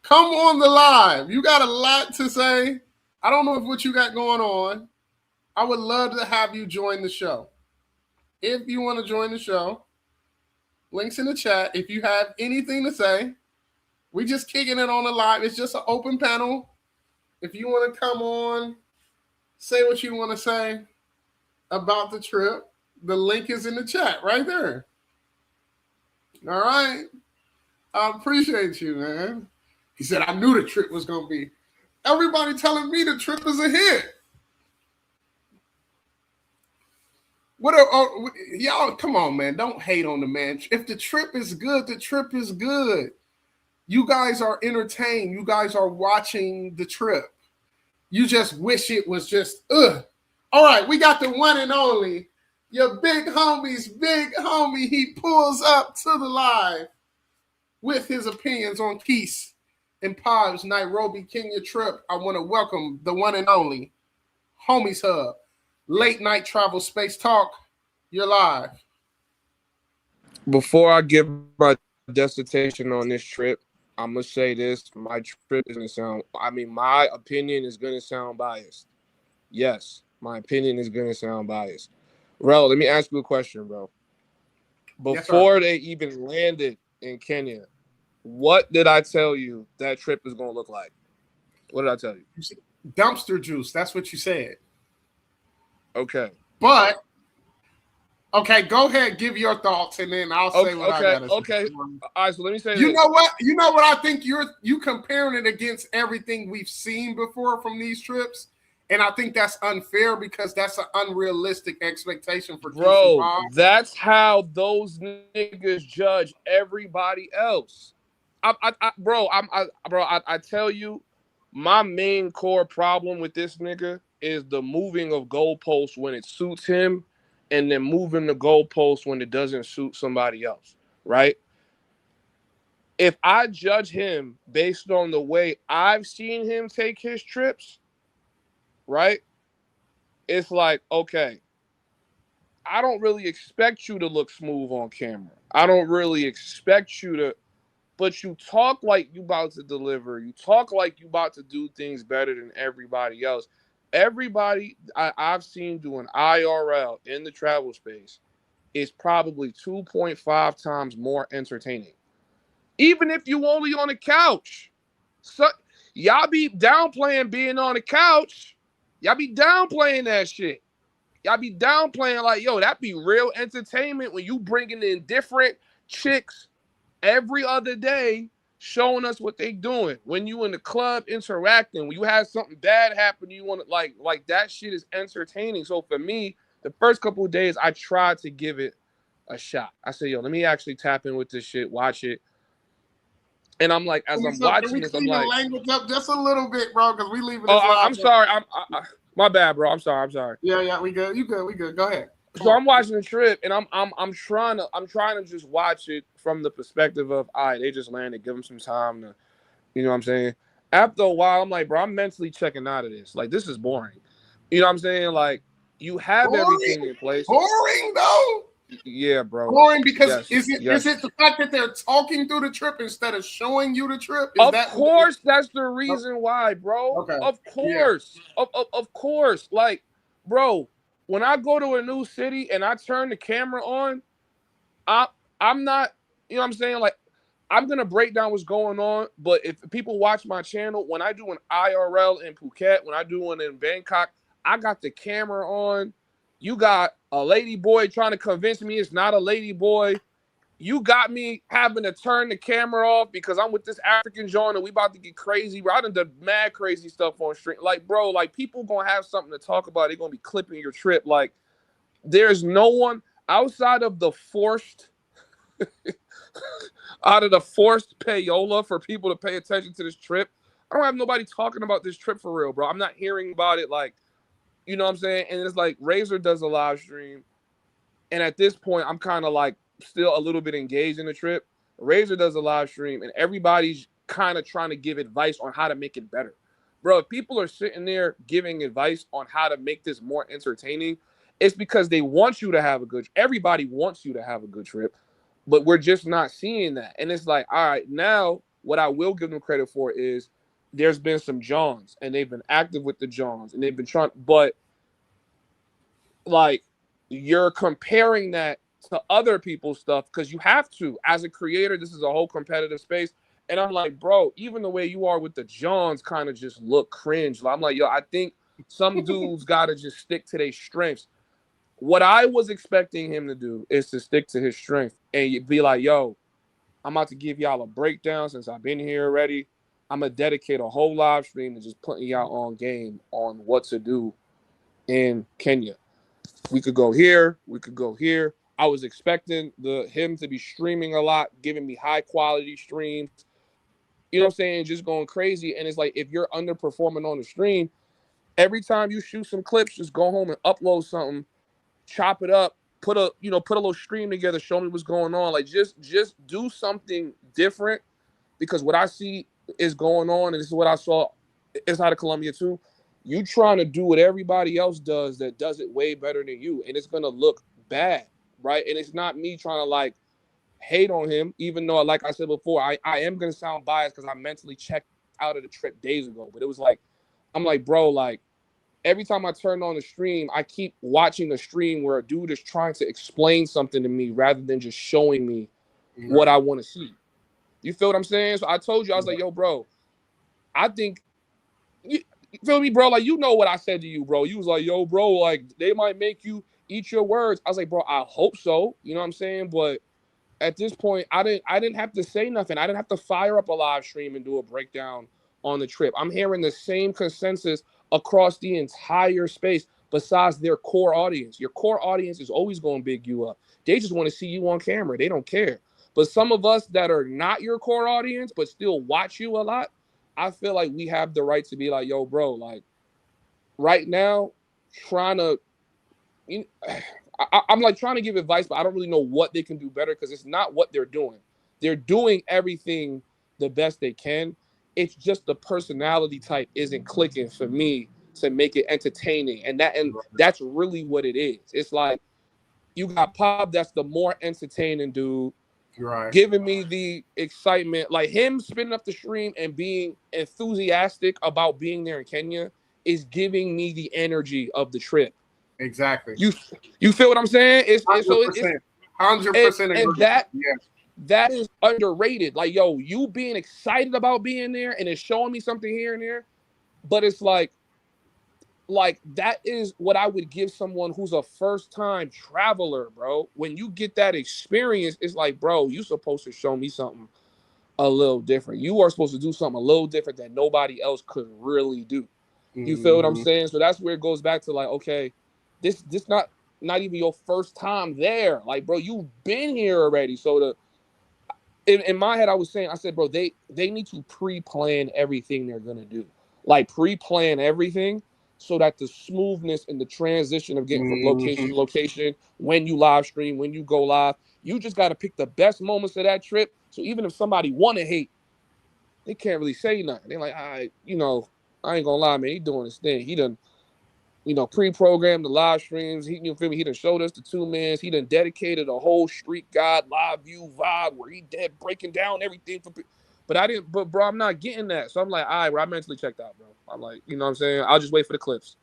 Come on the live. You got a lot to say. I don't know what you got going on. I would love to have you join the show. If you want to join the show, links in the chat. If you have anything to say, we just kicking it on the live. It's just an open panel. If you want to come on, say what you want to say about the trip, the link is in the chat right there. All right. I appreciate you, man. He said, I knew the trip was going to be. Everybody telling me the trip is a hit. Y'all, come on, man. Don't hate on the man. If the trip is good, the trip is good. You guys are entertained. You guys are watching the trip. You just wish it was just, ugh. All right, we got the one and only. Your big homie. He pulls up to the live with his opinions on Keith and Pop's Nairobi, Kenya trip. I want to welcome the one and only Homies Hub. Late night travel space talk. You're live. Before I give my dissertation on this trip, I'm gonna say this: my trip is gonna sound. I mean, my opinion is gonna sound biased. Yes, my opinion is gonna sound biased. Rel, let me ask you a question, bro. Before they even landed in Kenya, what did I tell you that trip is gonna look like? What did I tell you? Dumpster juice. That's what you said. Okay. But okay, go ahead, give your thoughts, and then I'll say what I gotta say. Okay. All right, so let me say You know what? You know what I think you comparing it against everything we've seen before from these trips, and I think that's unfair because that's an unrealistic expectation for bro. That's how those niggas judge everybody else. I tell you, my main core problem with this nigga is the moving of goalposts when it suits him and then moving the goalposts when it doesn't suit somebody else, right? If I judge him based on the way I've seen him take his trips, right? It's like, okay, I don't really expect you to look smooth on camera. I don't really expect you to, but you talk like you about to deliver. You talk like you about to do things better than everybody else. Everybody I've seen doing IRL in the travel space is probably 2.5 times more entertaining. Even if you only on the couch. So, y'all be downplaying being on the couch. Y'all be downplaying that shit. Y'all be downplaying like, yo, that be real entertainment when you bringing in different chicks every other day showing us what they doing. When you in the club interacting, when you have something bad happen, you want to like that shit is entertaining. So for me, the first couple of days, I tried to give it a shot. I said, yo, let me actually tap in with this shit, watch it. And I'm like, as I'm watching this, I'm like, language up just a little bit, bro, because we leaving this. Oh, I'm sorry. My bad, bro. I'm sorry. Yeah, we good. You good? We good. Go ahead. So I'm watching the trip, and I'm trying to just watch it from the perspective of, all right, they just landed, give them some time to, you know what I'm saying? After a while, I'm like, bro, I'm mentally checking out of this. Like, this is boring. You know what I'm saying? Like, you have everything in place. Boring though. Yeah, bro. Boring because Yes. is Yes. it the fact that they're talking through the trip instead of showing you the trip? Is Of that what it is? course, that's the reason why, bro. Okay. Of Yeah. course. Of course. Like, bro, when I go to a new city and I turn the camera on, I I'm not, you know what I'm saying? Like, I'm gonna break down what's going on, but if people watch my channel, when I do an IRL in Phuket, when I do one in Bangkok, I got the camera on. You got a lady boy trying to convince me it's not a lady boy. You got me having to turn the camera off because I'm with this African John and we about to get crazy. Bro, I done done mad crazy stuff on stream. Like, bro, like people gonna have something to talk about. They're gonna be clipping your trip. Like, there's no one outside of the forced out of the forced payola for people to pay attention to this trip. I don't have nobody talking about this trip for real, bro. I'm not hearing about it. Like, you know what I'm saying? And it's like Razor does a live stream. And at this point, I'm kind of like still a little bit engaged in the trip. Razor does a live stream, and everybody's kind of trying to give advice on how to make it better. Bro, if people are sitting there giving advice on how to make this more entertaining, it's because they want you to have a good. Everybody wants you to have a good trip, but we're just not seeing that. And it's like, all right, now what I will give them credit for is there's been some Johns, and they've been active with the Johns, and they've been trying, but like you're comparing that to other people's stuff because you have to. As a creator, this is a whole competitive space. And I'm like, bro, even the way you are with the Johns kind of just look cringe. I'm like, yo, I think some dudes got to just stick to their strengths. What I was expecting him to do is to stick to his strength and be like, yo, I'm about to give y'all a breakdown since I've been here already. I'm going to dedicate a whole live stream to just putting y'all on game on what to do in Kenya. We could go here. We could go here. I was expecting him to be streaming a lot, giving me high quality streams. You know what I'm saying? Just going crazy. And it's like if you're underperforming on the stream, every time you shoot some clips, just go home and upload something, chop it up, put a little stream together, show me what's going on. Like just do something different because what I see is going on, and this is what I saw inside of Colombia too. You trying to do what everybody else does that does it way better than you, and it's gonna look bad, right? And it's not me trying to like hate on him, even though, like I said before, I am gonna sound biased because I mentally checked out of the trip days ago. But it was like, I'm like, bro, like every time I turn on the stream, I keep watching a stream where a dude is trying to explain something to me rather than just showing me what I want to see. You feel what I'm saying? So I told you, I was like, yo, bro, I think you feel me, bro? Like, you know what I said to you, bro. You was like, yo, bro, like they might make you eat your words. I was like, bro, I hope so. You know what I'm saying? But at this point, I didn't have to say nothing. I didn't have to fire up a live stream and do a breakdown on the trip. I'm hearing the same consensus across the entire space besides their core audience. Your core audience is always going to big you up. They just want to see you on camera. They don't care. But some of us that are not your core audience but still watch you a lot, I feel like we have the right to be like, yo, bro, like right now, trying to you I'm like trying to give advice, but I don't really know what they can do better because it's not what they're doing. They're doing everything the best they can. It's just the personality type isn't clicking for me to make it entertaining, and that's really what it is. It's like you got Pop, that's the more entertaining dude, Right. giving me the excitement, like him spinning up the stream and being enthusiastic about being there in Kenya is giving me the energy of the trip. Exactly. You you feel what I'm saying? It's Hundred so it's percent. 100% and agree. that Yeah. that is underrated. Like, yo, you being excited about being there and it's showing me something here and there, but it's like that is what I would give someone who's a first time traveler, bro. When you get that experience, it's like, bro, you supposed to show me something a little different. You are supposed to do something a little different that nobody else could really do. You feel what I'm Mm-hmm. saying? So that's where it goes back to like, okay, this not even your first time there. Like, bro, you've been here already. So in my head, I said, bro, they need to pre-plan everything they're gonna do. Like pre-plan everything so that the smoothness and the transition of getting from location Mm-hmm. to location, when you live stream, when you go live, you just gotta pick the best moments of that trip. So even if somebody wanna hate, they can't really say nothing. They're like, I ain't gonna lie, man, he doing his thing. He done pre-programmed the live streams. You feel me? He done showed us the 2 minutes. He done dedicated a whole Street God live view vibe where he dead breaking down everything for. But I didn't. But bro, I'm not getting that. So I'm like, all right, bro, I mentally checked out, bro. I'm like, you know what I'm saying? I'll just wait for the clips.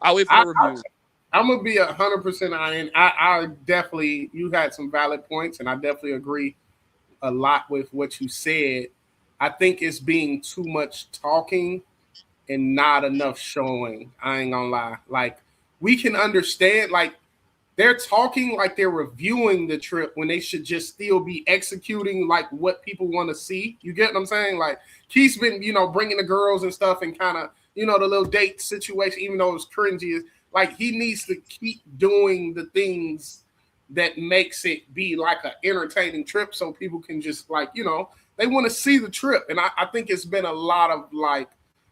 I'll wait for the review. I'm gonna be 100% honest. I definitely, you had some valid points, and I definitely agree a lot with what you said. I think it's being too much talking and not enough showing. I ain't gonna lie. Like, we can understand, like, they're talking like they're reviewing the trip when they should just still be executing like what people want to see. You get what I'm saying? Like, Keith's been, bringing the girls and stuff and kind of, the little date situation, even though it's cringy, like, he needs to keep doing the things that makes it be like an entertaining trip so people can just, like, they want to see the trip. And I think it's been a lot of, like,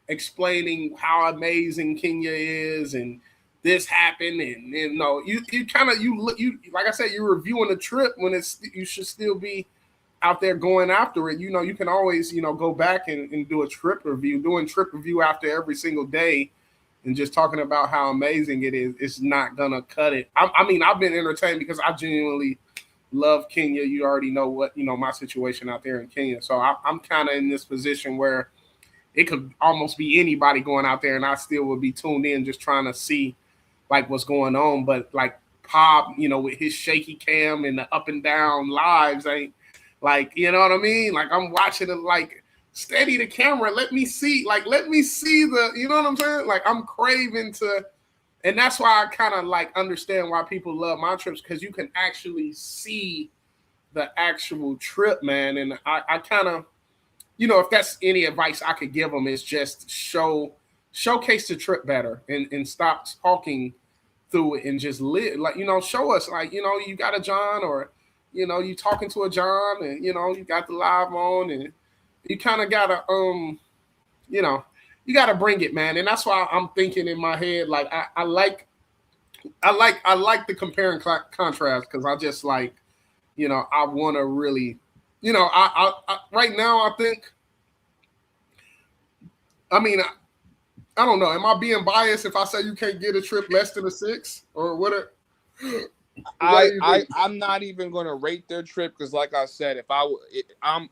explaining how amazing Kenya is and this happened, and you kind of you like I said, you're reviewing the trip when you should still be out there going after it. You can always go back and do a trip review. Doing trip review after every single day and just talking about how amazing it is, it's not gonna cut it. I mean, I've been entertained because I genuinely love Kenya. You already know what my situation out there in Kenya, so I'm kind of in this position where it could almost be anybody going out there, and I still would be tuned in just trying to see like what's going on. But like Pop, with his shaky cam and the up and down lives ain't like, you know what I mean? Like, I'm watching it like, steady the camera. Let me see the, you know what I'm saying? Like, I'm craving to, and that's why I kind of like understand why people love my trips, because you can actually see the actual trip, man. And I kind of, if that's any advice I could give them, is just showcase the trip better and stop talking through it and just live, like, show us, like, you got a John, or you talking to a John, and you got the live on, and you kind of gotta you gotta bring it, man. And that's why I'm thinking in my head, like, I like the compare and contrast, because I just like, I want to really, I right now I think, I mean, I don't know. Am I being biased if I say you can't get a trip less than a 6 or what? I'm not even gonna rate their trip, because, like I said, I'm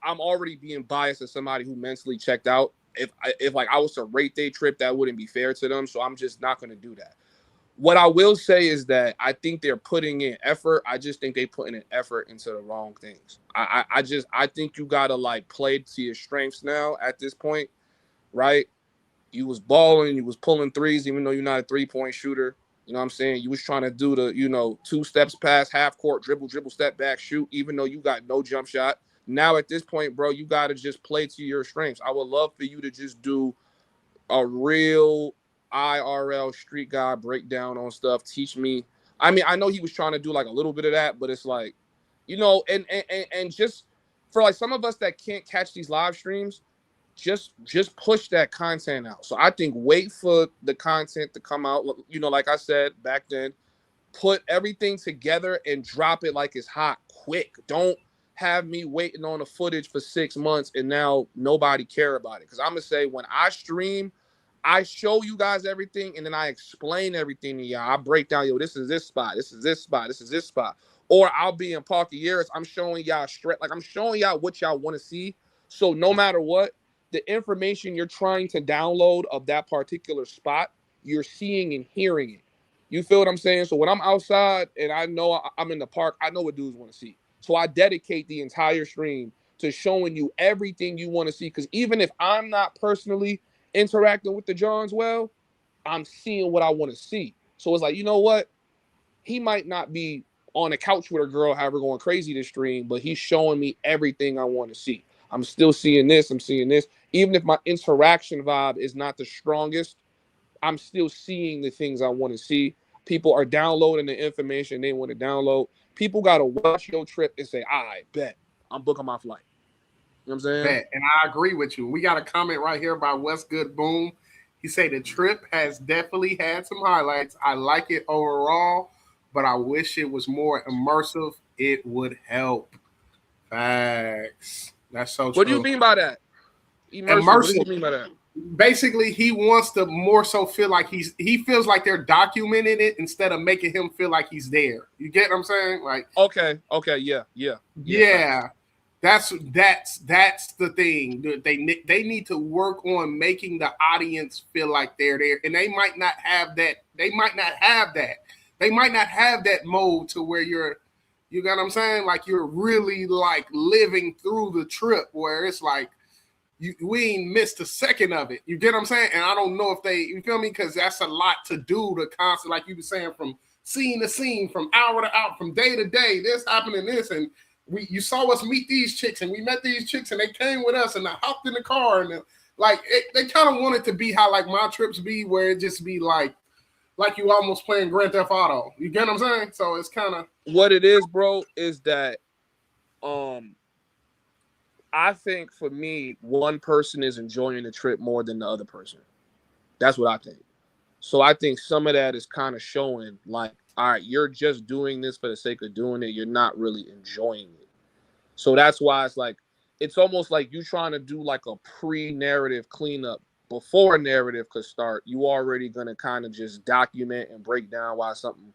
already being biased as somebody who mentally checked out. If like I was to rate their trip, that wouldn't be fair to them. So I'm just not gonna do that. What I will say is that I think they're putting in effort. I just think they putting in effort into the wrong things. I think you gotta like play to your strengths now at this point, right? You was balling, you was pulling threes, even though you're not a 3-point shooter. You know what I'm saying? You was trying to do the, 2 steps past half court, dribble, step back, shoot, even though you got no jump shot. Now at this point, bro, you got to just play to your strengths. I would love for you to just do a real IRL street guy breakdown on stuff. Teach me. I mean, I know he was trying to do like a little bit of that, but it's like, and just for like some of us that can't catch these live streams, just push that content out. So I think wait for the content to come out. Like I said back then, put everything together and drop it like it's hot, quick. Don't have me waiting on the footage for 6 months and now nobody care about it. Because I'm gonna say, when I stream, I show you guys everything and then I explain everything to y'all. I break down, this is this spot, this is this spot, this is this spot. Or I'll be in Parkieres, I'm showing y'all I'm showing y'all what y'all want to see. So no matter what, the information you're trying to download of that particular spot, you're seeing and hearing it. You feel what I'm saying? So when I'm outside and I know I'm in the park, I know what dudes want to see. So I dedicate the entire stream to showing you everything you want to see. Because even if I'm not personally interacting with the Johns well, I'm seeing what I want to see. So it's like, you know what? He might not be on the couch with a girl, however, going crazy this stream, but he's showing me everything I want to see. I'm still seeing this. I'm seeing this. Even if my interaction vibe is not the strongest, I'm still seeing the things I want to see. People are downloading the information they want to download. People got to watch your trip and say, all right, bet. I'm booking my flight. You know what I'm saying? Bet. And I agree with you. We got a comment right here by West Good Boom. He said the trip has definitely had some highlights. I like it overall, but I wish it was more immersive. It would help. Facts. That's so true. What do you mean by that? Immersive. What do you mean by that? basically he wants to more so feel like he feels like they're documenting it instead of making him feel like he's there. You get what I'm saying? Like, Okay, yeah, facts. yeah, that's the thing. They need to work on making the audience feel like they're there, and they might not have that. They might not have that. They might not have that mode to where you got what I'm saying? Like you're really like living through the trip where it's like we ain't missed a second of it. You get what I'm saying? And I don't know if they, you feel me? Because that's a lot to do to constant, like you were saying, from scene to scene, from hour to hour, from day to day. This happening, this, and you saw us meet these chicks, and we met these chicks, and they came with us, and I hopped in the car, and they kind of want it to be how like my trips be, where it just be like you almost playing Grand Theft Auto. You get what I'm saying? So it's kind of what it is, bro, is that I think for me, one person is enjoying the trip more than the other person. That's what I think. So I think some of that is kind of showing like, all right, you're just doing this for the sake of doing it. You're not really enjoying it. So that's why it's like, it's almost like you trying to do like a pre-narrative cleanup before a narrative could start. You already going to kind of just document and break down why something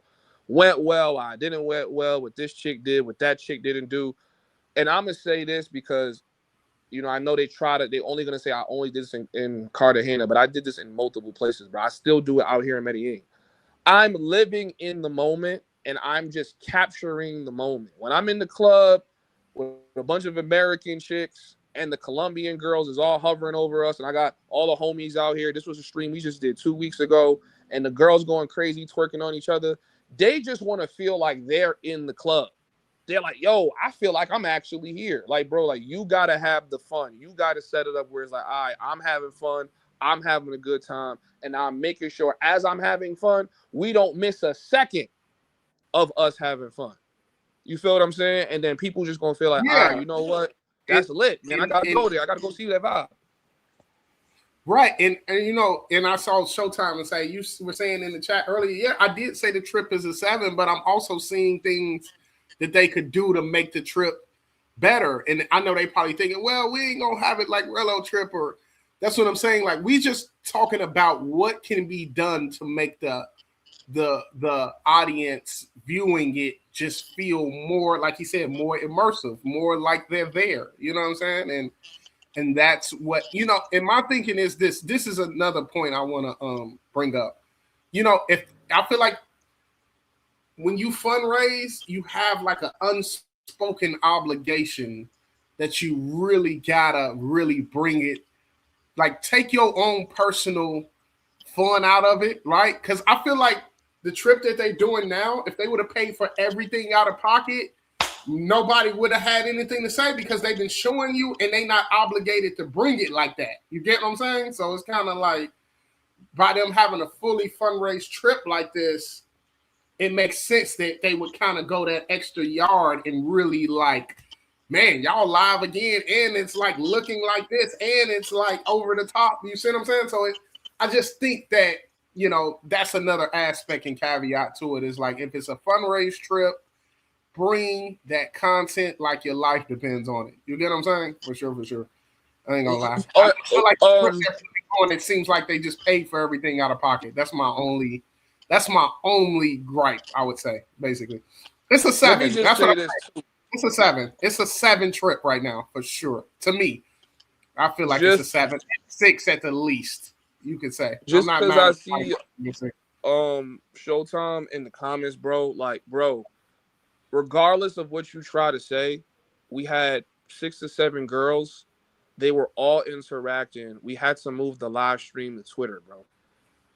went well, why it didn't went well, what this chick did, what that chick didn't do. And I'm going to say this because, you know, I know they only going to say I only did this in Cartagena, but I did this in multiple places, but I still do it out here in Medellin. I'm living in the moment and I'm just capturing the moment. When I'm in the club with a bunch of American chicks and the Colombian girls is all hovering over us, and I got all the homies out here. This was a stream we just did 2 weeks ago, and the girls going crazy, twerking on each other. They just want to feel like they're in the club. They're like, yo, I feel like I'm actually here. Like, bro, like you got to have the fun. You got to set it up where it's like, all right, I'm having fun. I'm having a good time. And I'm making sure as I'm having fun, we don't miss a second of us having fun. You feel what I'm saying? And then people just going to feel like, all right, yeah. you know what? That's lit, man. I got to go there. I got to go see that vibe. Right, and you know, and I saw Showtime and say you were saying in the chat earlier, yeah, I did say the trip is a 7, but I'm also seeing things that they could do to make the trip better. And I know they probably thinking, well, we ain't gonna have it like Rello trip, or that's what I'm saying. Like we just talking about what can be done to make the audience viewing it just feel more, like he said, more immersive, more like they're there. You know what I'm saying? And that's what, you know, and my thinking is this is another point I want to bring up. You know, if I feel like when you fundraise, you have like an unspoken obligation that you really gotta really bring it, like take your own personal fun out of it, right? Because I feel like the trip that they're doing now, if they would have paid for everything out of pocket, nobody would have had anything to say because they've been showing you and they not obligated to bring it like that. You get what I'm saying? So it's kind of like by them having a fully fundraised trip like this, it makes sense that they would kind of go that extra yard and really like, man, y'all live again, and it's like looking like this, and it's like over the top. You see what I'm saying? So I just think that, you know, that's another aspect and caveat to it is like if it's a fundraised trip, bring that content like your life depends on it. You get what I'm saying? For sure, for sure. I ain't gonna lie. I feel like it seems like they just paid for everything out of pocket. That's my only gripe, I would say, basically. It's a 7. That's what I'm saying. It's a 7. It's a 7 trip right now, for sure. To me, I feel like it's a 7, 6 at the least. You could say. Just because I see Showtime in the comments, bro. Like, bro, regardless of what you try to say, we had 6 to 7 girls. They were all interacting. We had to move the live stream to Twitter, bro.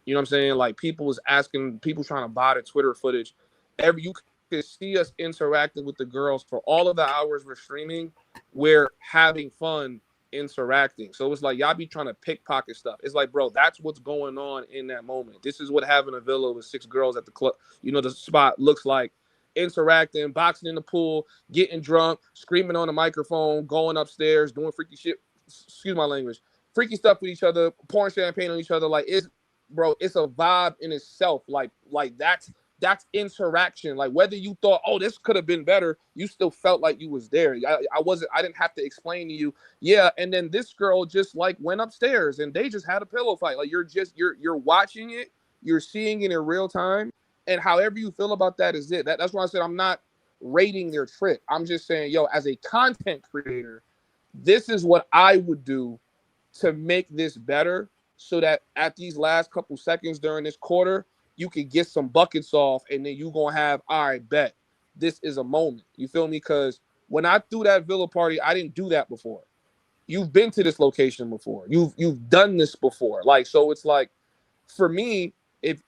You know what I'm saying? Like people was asking, people trying to buy the Twitter footage. You could see us interacting with the girls for all of the hours we're streaming. We're having fun interacting. So it's like y'all be trying to pickpocket stuff. It's like, bro, that's what's going on in that moment. This is what having a villa with 6 girls at the club, you know, the spot looks like. Interacting, boxing in the pool, getting drunk, screaming on the microphone, going upstairs, doing freaky shit. Excuse my language. Freaky stuff with each other, pouring champagne on each other. Like it's, bro, it's a vibe in itself. Like That's interaction. Like whether you thought, oh, this could have been better, you still felt like you was there. I didn't have to explain to you. Yeah, and then this girl just like went upstairs and they just had a pillow fight. Like you're watching it, you're seeing it in real time, and however you feel about that is it. That's why I said I'm not rating their trip. I'm just saying, yo, as a content creator, this is what I would do to make this better so that at these last couple seconds during this quarter, you can get some buckets off and then you're going to have, all right, bet. This is a moment. You feel me? Because when I threw that Villa party, I didn't do that before. You've been to this location before. You've done this before. Like, so it's like, for me, if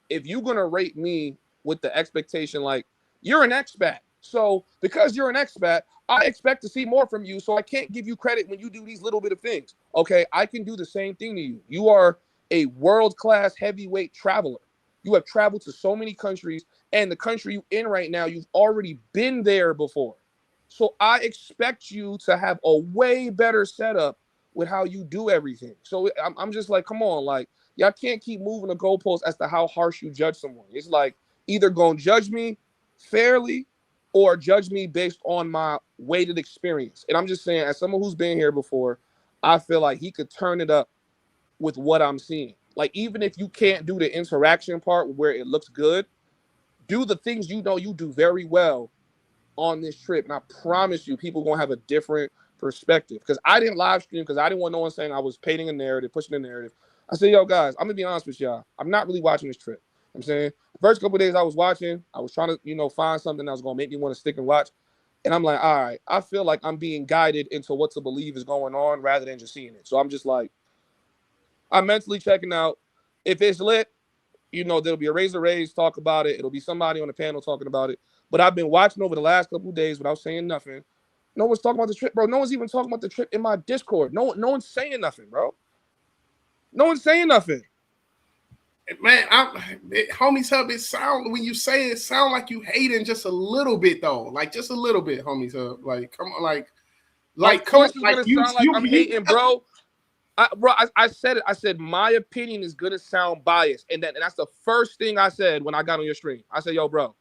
you're gonna rate me with the expectation, like you're an expat, so because you're an expat, I expect to see more from you. So I can't give you credit when you do these little bit of things. Okay, I can do the same thing to you. You are a world-class heavyweight traveler. You have traveled to so many countries, and the country you're in right now, you've already been there before. So I expect you to have a way better setup with how you do everything. So I'm just like, come on, like y'all can't keep moving the goalposts as to how harsh you judge someone. It's like either gonna judge me fairly or judge me based on my weighted experience. And I'm just saying, as someone who's been here before, I feel like he could turn it up with what I'm seeing. Like even if you can't do the interaction part where it looks good, do the things you know you do very well on this trip. And I promise you, people are gonna have a different perspective. Because I didn't live stream because I didn't want no one saying I was painting a narrative, pushing a narrative. I said, yo, guys, I'm gonna be honest with y'all. I'm not really watching this trip. I'm saying the first couple of days I was watching, I was trying to, find something that was gonna make me want to stick and watch. And I'm like, all right, I feel like I'm being guided into what to believe is going on rather than just seeing it. So I'm just like, I'm mentally checking out. If it's lit, there'll be a Razor Rays talk about it. It'll be somebody on the panel talking about it. But I've been watching over the last couple of days without saying nothing. No one's talking about the trip, bro. No one's even talking about the trip in my Discord. No one's saying nothing, bro. No one's saying nothing. Man, homies hub, it sound when you say it sound like you hating just a little bit though, like just a little bit, homies hub. Like come on, like come on, like you sound like I'm hating, bro. I said it. I said my opinion is gonna sound biased, and that's the first thing I said when I got on your stream. I said, yo, bro,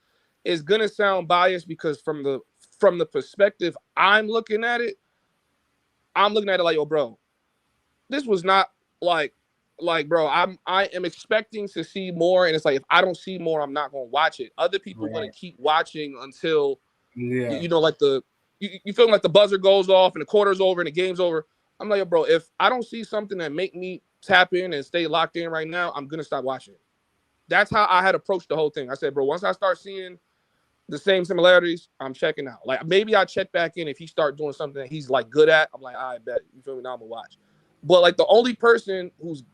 it's gonna sound biased because from the perspective I'm looking at it like, yo, bro, this was not like, bro, I am expecting to see more, and it's like if I don't see more, I'm not gonna watch it. Other people are gonna keep watching until like you feel like the buzzer goes off and the quarter's over and the game's over. I'm like, yo, bro, if I don't see something that make me tap in and stay locked in right now, I'm gonna stop watching it. That's how I had approached the whole thing. I said, bro, once I start seeing the same similarities, I'm checking out. Like maybe I check back in if he start doing something that he's like good at. I'm like, I bet. You feel me? Now I'm gonna watch. But like the only person who's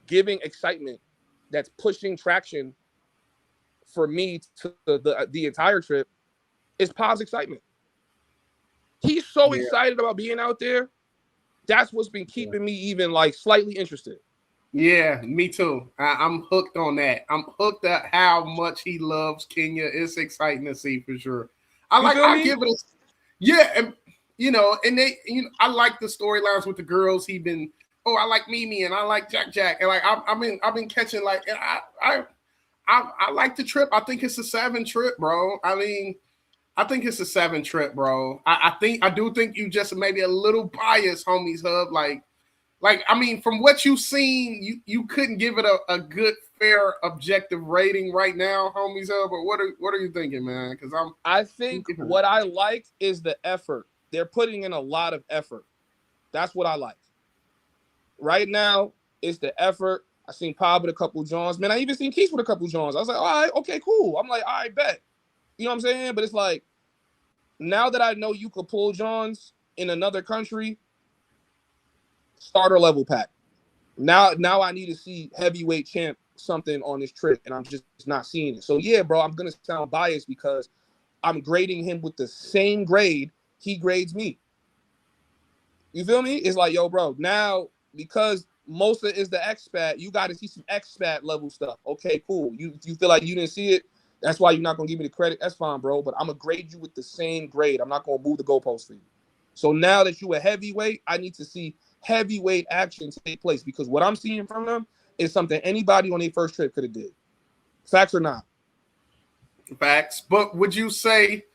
giving excitement that's pushing traction for me to the entire trip is Pop's excitement. He's so excited about being out there. That's what's been keeping me even like slightly interested. Yeah, me too. I'm hooked on that. I'm hooked at how much he loves Kenya. It's exciting to see for sure. I give it a and I like the storylines with the girls. I like Mimi and I like Jack and like I've been catching like I like the trip. I think it's a 7 trip, bro. I mean, I think it's a 7 trip, bro. I do think you just maybe a little biased, homies hub. Like I mean, from what you've seen, you couldn't give it a good, fair, objective rating right now, homies hub. But what are you thinking, man? Because I think what I like is the effort. They're putting in a lot of effort. That's what I like. Right now, it's the effort. I seen Pop with a couple Johns. Man, I even seen Keith with a couple Johns. I was like, all right, okay, cool. I'm like, all right, bet. You know what I'm saying? But it's like, now that I know you could pull Johns in another country, starter level pack. Now I need to see heavyweight champ something on this trip, and I'm just not seeing it. So yeah, bro, I'm gonna sound biased because I'm grading him with the same grade he grades me. You feel me? It's like, yo, bro, now because Mosa is the expat, you got to see some expat level stuff. Okay, cool. You feel like you didn't see it? That's why you're not gonna give me the credit. That's fine, bro. But I'm gonna grade you with the same grade. I'm not gonna move the goalpost for you. So now that you a heavyweight, I need to see heavyweight action take place because what I'm seeing from them is something anybody on their first trip could have did. Facts or not? Facts. But would you say,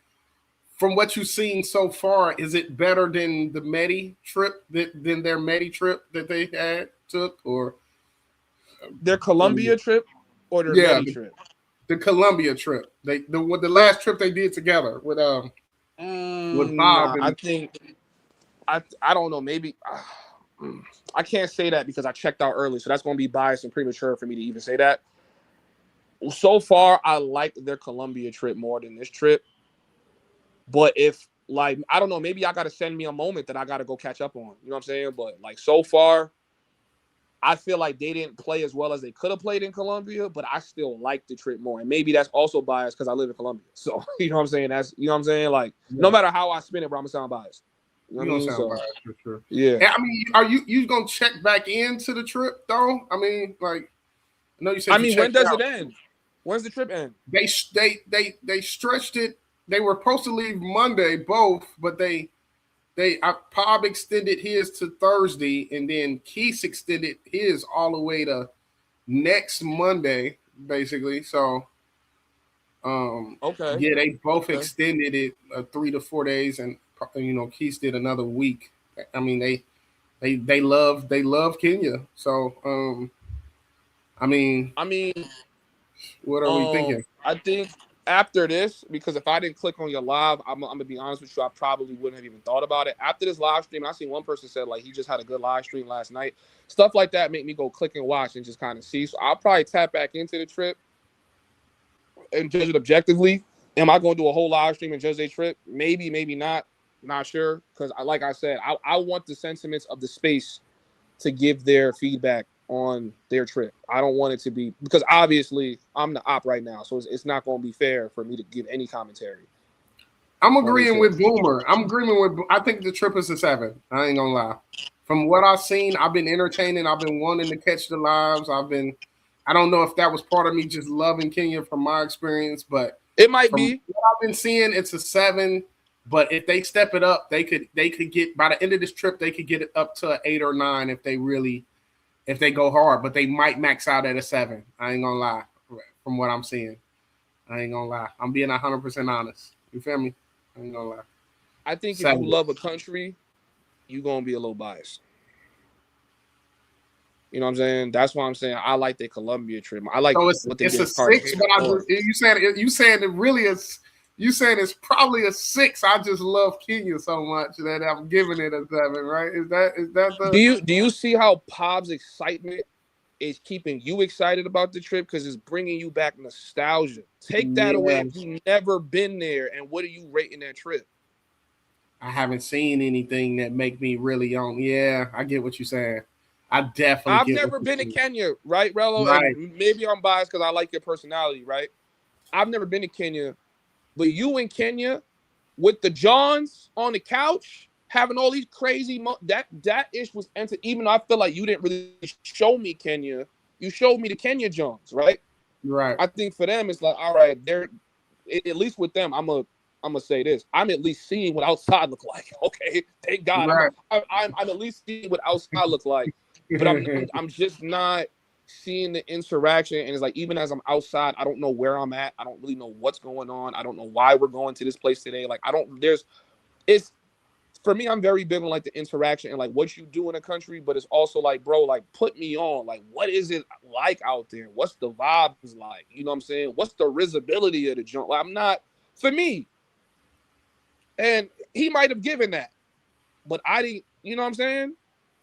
from what you've seen so far, is it better than the Medi trip than their Medi trip that they took, or Their Colombia trip or their yeah, Medi trip? the Colombia trip? The last trip they did together with Bob Nah, I and think I don't know. Maybe I can't say that because I checked out early, so that's going to be biased and premature for me to even say that. So far, I like their Colombia trip more than this trip. But if like I don't know, maybe I got to send me a moment that I got to go catch up on. You know what I'm saying? But like so far, I feel like they didn't play as well as they could have played in Colombia, but I still like the trip more. And maybe that's also biased because I live in Colombia. So you know what I'm saying? That's you know what I'm saying? Like no matter how I spin it, bro, I'm gonna sound biased. You know you what I don't mean? sound So biased for sure. yeah. And, I mean, are you gonna check back into the trip though? I mean, like I know you said I you mean, when checked does out. it end? When's the trip end? They stretched it. They were supposed to leave Monday, both, but Pob extended his to Thursday, and then Keith extended his all the way to next Monday, basically. So, Okay. yeah, they both Okay. extended it 3 to 4 days, and Keith did another week. I mean, they love Kenya. So, I mean, what are we thinking? I think after this, because if I didn't click on your live, I'm gonna be honest with you, I probably wouldn't have even thought about it. After this live stream, I seen one person said like he just had a good live stream last night. Stuff like that make me go click and watch and just kind of see. So I'll probably tap back into the trip and judge it objectively. Am I going to do a whole live stream and judge a trip? Maybe, maybe not. Not sure. Because like I said, I want the sentiments of the space to give their feedback on their trip. I don't want it to be because obviously I'm the op right now, so it's not going to be fair for me to give any commentary I'm on their agreeing trip. with Boomer. I'm agreeing with. I think the trip is a 7. I ain't gonna lie. From what I've seen, I've been entertaining. I've been wanting to catch the lives. I don't know if that was part of me just loving Kenya from my experience, but It might from be. what I've been seeing, it's a 7. But if they step it up, they could get by the end of this trip, they could get it up to an 8 or 9 if they go hard. But they might max out at a 7. I ain't gonna lie. From what I'm seeing, I ain't gonna lie. I'm being 100% honest. You feel me? I ain't gonna lie. I think if you 7. love a country, you're going to be a little biased. You know what I'm saying? That's why I'm saying I like the Colombia trip. I like So what they it's did a in 6, Cartagena but more. you saying it really is. You saying it's probably a 6. I just love Kenya so much that I'm giving it a 7. Right? Is that the? Do you see how Pob's excitement is keeping you excited about the trip because it's bringing you back nostalgia? Take that away Yeah, if you've never been there, and what are you rating that trip? I haven't seen anything that make me really on. Yeah, I get what you're saying. I definitely I've get what never you're been to saying. Kenya, right, Rello? And Right, maybe I'm biased because I like your personality, right? I've never been to Kenya, but you in Kenya with the Johns on the couch having all these crazy that ish was entered. Even though I feel like you didn't really show me Kenya, you showed me the Kenya Johns, right? right, I think for them it's like, all right, they're at least with them. I'm gonna say this. I'm at least seeing what outside look like. Okay, thank God. right. I'm at least seeing what outside look like, but I'm just not seeing the interaction. And it's like even as I'm outside, I don't know where I'm at. I don't really know what's going on. I don't know why we're going to this place today. Like I don't. It's for me. I'm very big on like the interaction and like what you do in a country, but it's also like, bro, like put me on. Like what is it like out there? What's the vibes like? You know what I'm saying? What's the risibility of the joint? Like, I'm not for me. And he might have given that, but I didn't, you know what I'm saying?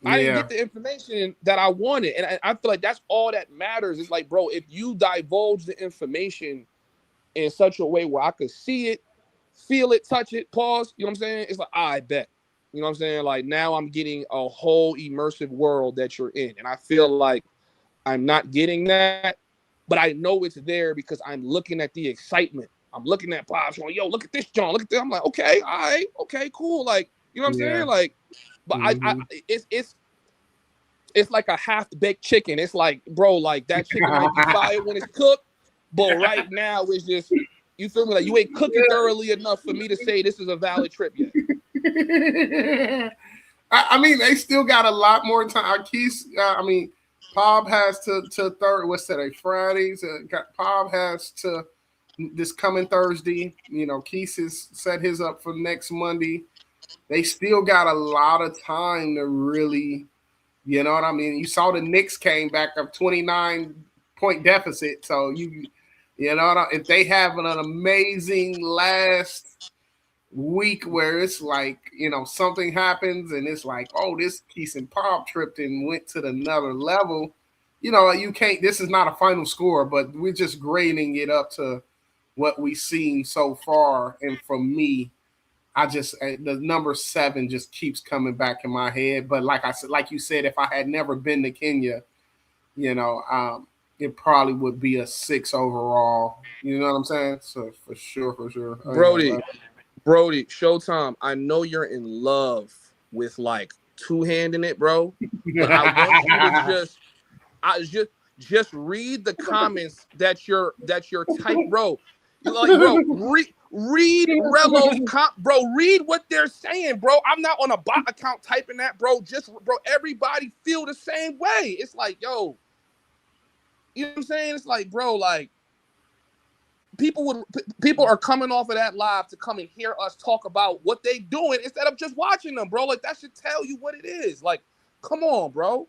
I didn't Yeah, get the information that I wanted. And I feel like that's all that matters. It's like, bro, if you divulge the information in such a way where I could see it, feel it, touch it, pause, you know what I'm saying? It's like, I bet. You know what I'm saying? Like now I'm getting a whole immersive world that you're in. And I feel like I'm not getting that, but I know it's there because I'm looking at the excitement. I'm looking at Pops going, yo, look at this, John. Look at this. I'm like, okay, all right, okay, cool. Like, you know what I'm yeah. saying? Like, but I Mm-hmm. it's like a half baked chicken. It's like, bro, like that chicken might be fire when it's cooked, but right now it's just, you feel me? Like you ain't cook it thoroughly enough for me to say this is a valid trip yet. I mean, they still got a lot more time. Keith, I mean, Pob has to third. What's today? Fridays. Pob has to this coming Thursday. Keith has set his up for next Monday. They still got a lot of time to really, you know what I mean? You saw the Knicks came back up 29-point deficit. So if they have an amazing last week where it's like, something happens and it's like, oh, this Keith and Pop tripped and went to another level. You can't, this is not a final score, but we're just grading it up to what we've seen so far. And for me, the number 7 just keeps coming back in my head. But like you said, if I had never been to Kenya, it probably would be a 6 overall. You know what I'm saying? So for sure. Brody, Showtime, I know you're in love with like two-handing it, bro. But I want you to just read the comments that you're type, bro. Bro, read Rello's bro. Read what they're saying, bro. I'm not on a bot account typing that, bro. Bro, everybody feel the same way. It's like, yo, you know what I'm saying? It's like, bro, like people are coming off of that live to come and hear us talk about what they doing instead of just watching them, bro. Like that should tell you what it is. Like, come on, bro.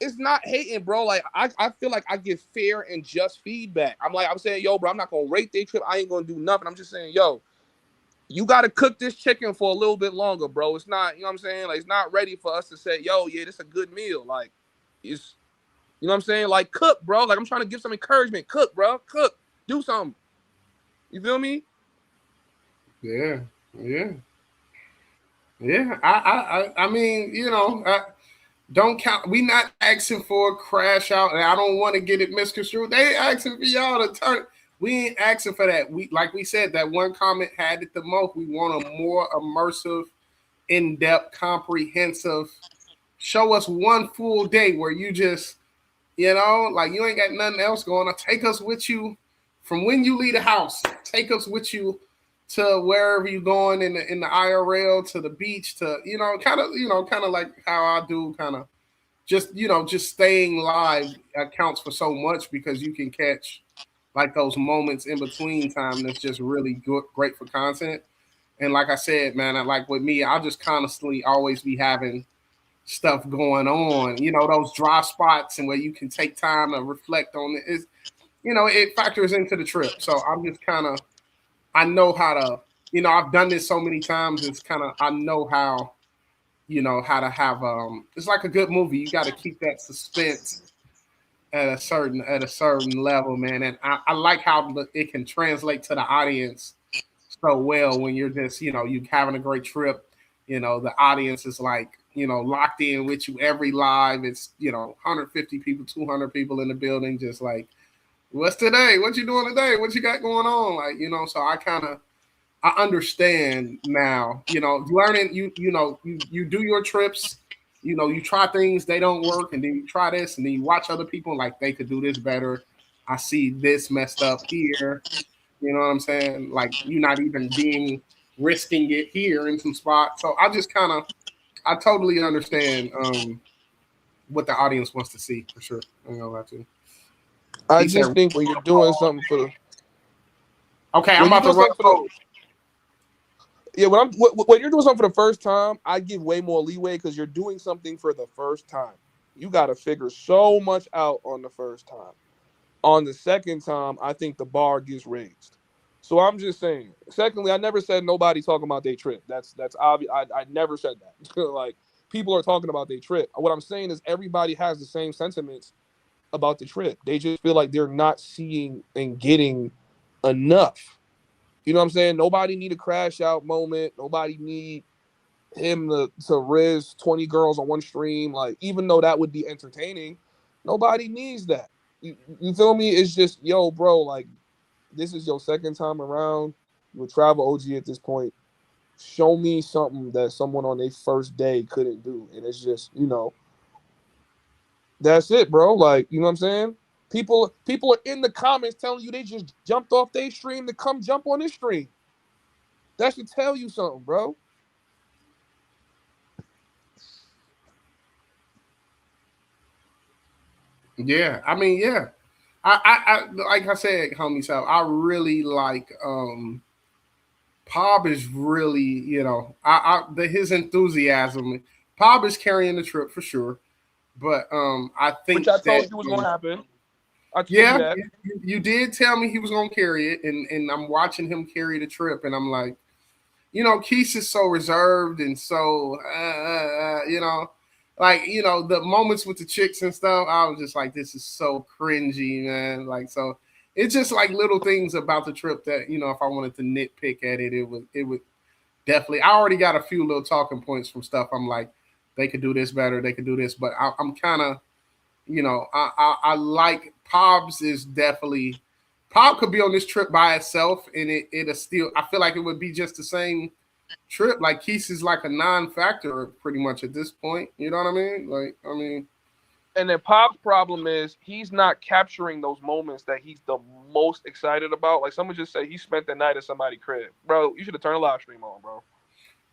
It's not hating, bro. Like I feel like I give fair and just feedback. I'm saying, yo, bro, I'm not gonna rate their trip. I ain't gonna do nothing. I'm just saying, yo, you gotta cook this chicken for a little bit longer, bro. It's not, you know what I'm saying? Like it's not ready for us to say, yo, yeah, this is a good meal. Like it's, you know what I'm saying? Like cook, bro. Like I'm trying to give some encouragement. Cook, bro. Cook. Do something. You feel me? Yeah. I mean, don't count. We not asking for a crash out, and I don't want to get it misconstrued. They asking for y'all to turn. We ain't asking for that. Like we said, that one comment had it the most. We want a more immersive, in-depth, comprehensive. Show us one full day where you just, like you ain't got nothing else going on. Take us with you from when you leave the house. Take us with you to wherever you're going in the IRL, to the beach, to kind of like how I do, kind of just staying live accounts for so much, because you can catch like those moments in between time that's just really good, great for content. And like I said, man, like with me, I'll just constantly always be having stuff going on. Those dry spots and where you can take time to reflect on it is, it factors into the trip. So I'm just kind of, I know how to, I've done this so many times. It's kind of, I know how, how to have, it's like a good movie. You got to keep that suspense at a certain level, man. And I like how it can translate to the audience so well when you're just, you having a great trip. The audience is like, locked in with you every live. It's, 150 people, 200 people in the building, just like, what's today? What you doing today? What you got going on? Like, so I understand now, learning, you do your trips, you try things, they don't work, and then you try this, and then you watch other people like they could do this better. I see this messed up here. You know what I'm saying? Like you're not even risking it here in some spots. So I totally understand what the audience wants to see for sure. I'm gonna lie to you. I He said, just think when you're doing something for the okay, I'm when you're about to doing run something for a the poll. yeah, when you're doing something for the first time, I give way more leeway because you're doing something for the first time. You got to figure so much out on the first time. On the second time, I think the bar gets raised. So I'm just saying. Secondly, I never said nobody talking about their trip. That's obvious. I never said that. Like people are talking about their trip. What I'm saying is everybody has the same sentiments about the trip. They just feel like they're not seeing and getting enough. You know what I'm saying? Nobody need a crash out moment. Nobody need him to riz 20 girls on one stream. Like, even though that would be entertaining, nobody needs that. You feel me? It's just, yo, bro, like, this is your second time around. You're a travel OG at this point. Show me something that someone on their first day couldn't do. And it's just, that's it, bro. Like, you know what I'm saying? People are in the comments telling you they just jumped off their stream to come jump on this stream. That should tell you something, bro. Yeah, I mean, yeah. I like I said, homie, so I really like Pop is really, his enthusiasm. Pop is carrying the trip for sure, but I Which think I that told you was going to happen. I told you yeah, that. you did tell me he was gonna carry it, and I'm watching him carry the trip, and I'm like, Keith is so reserved and so, like, the moments with the chicks and stuff, I was just like, this is so cringy, man. Like, so it's just like little things about the trip that, if I wanted to nitpick at it, it would definitely, I already got a few little talking points from stuff. I'm like, they could do this better. They could do this, but I'm kind of, I like Pobs is definitely, Pop could be on this trip by itself and it'll still, I feel like it would be just the same trip. Like Keith is like a non-factor pretty much at this point. You know what I mean? Like, I mean, And then Pop's problem is he's not capturing those moments that he's the most excited about. Like someone just said, he spent the night at somebody's crib, bro. You should have turned the live stream on, bro.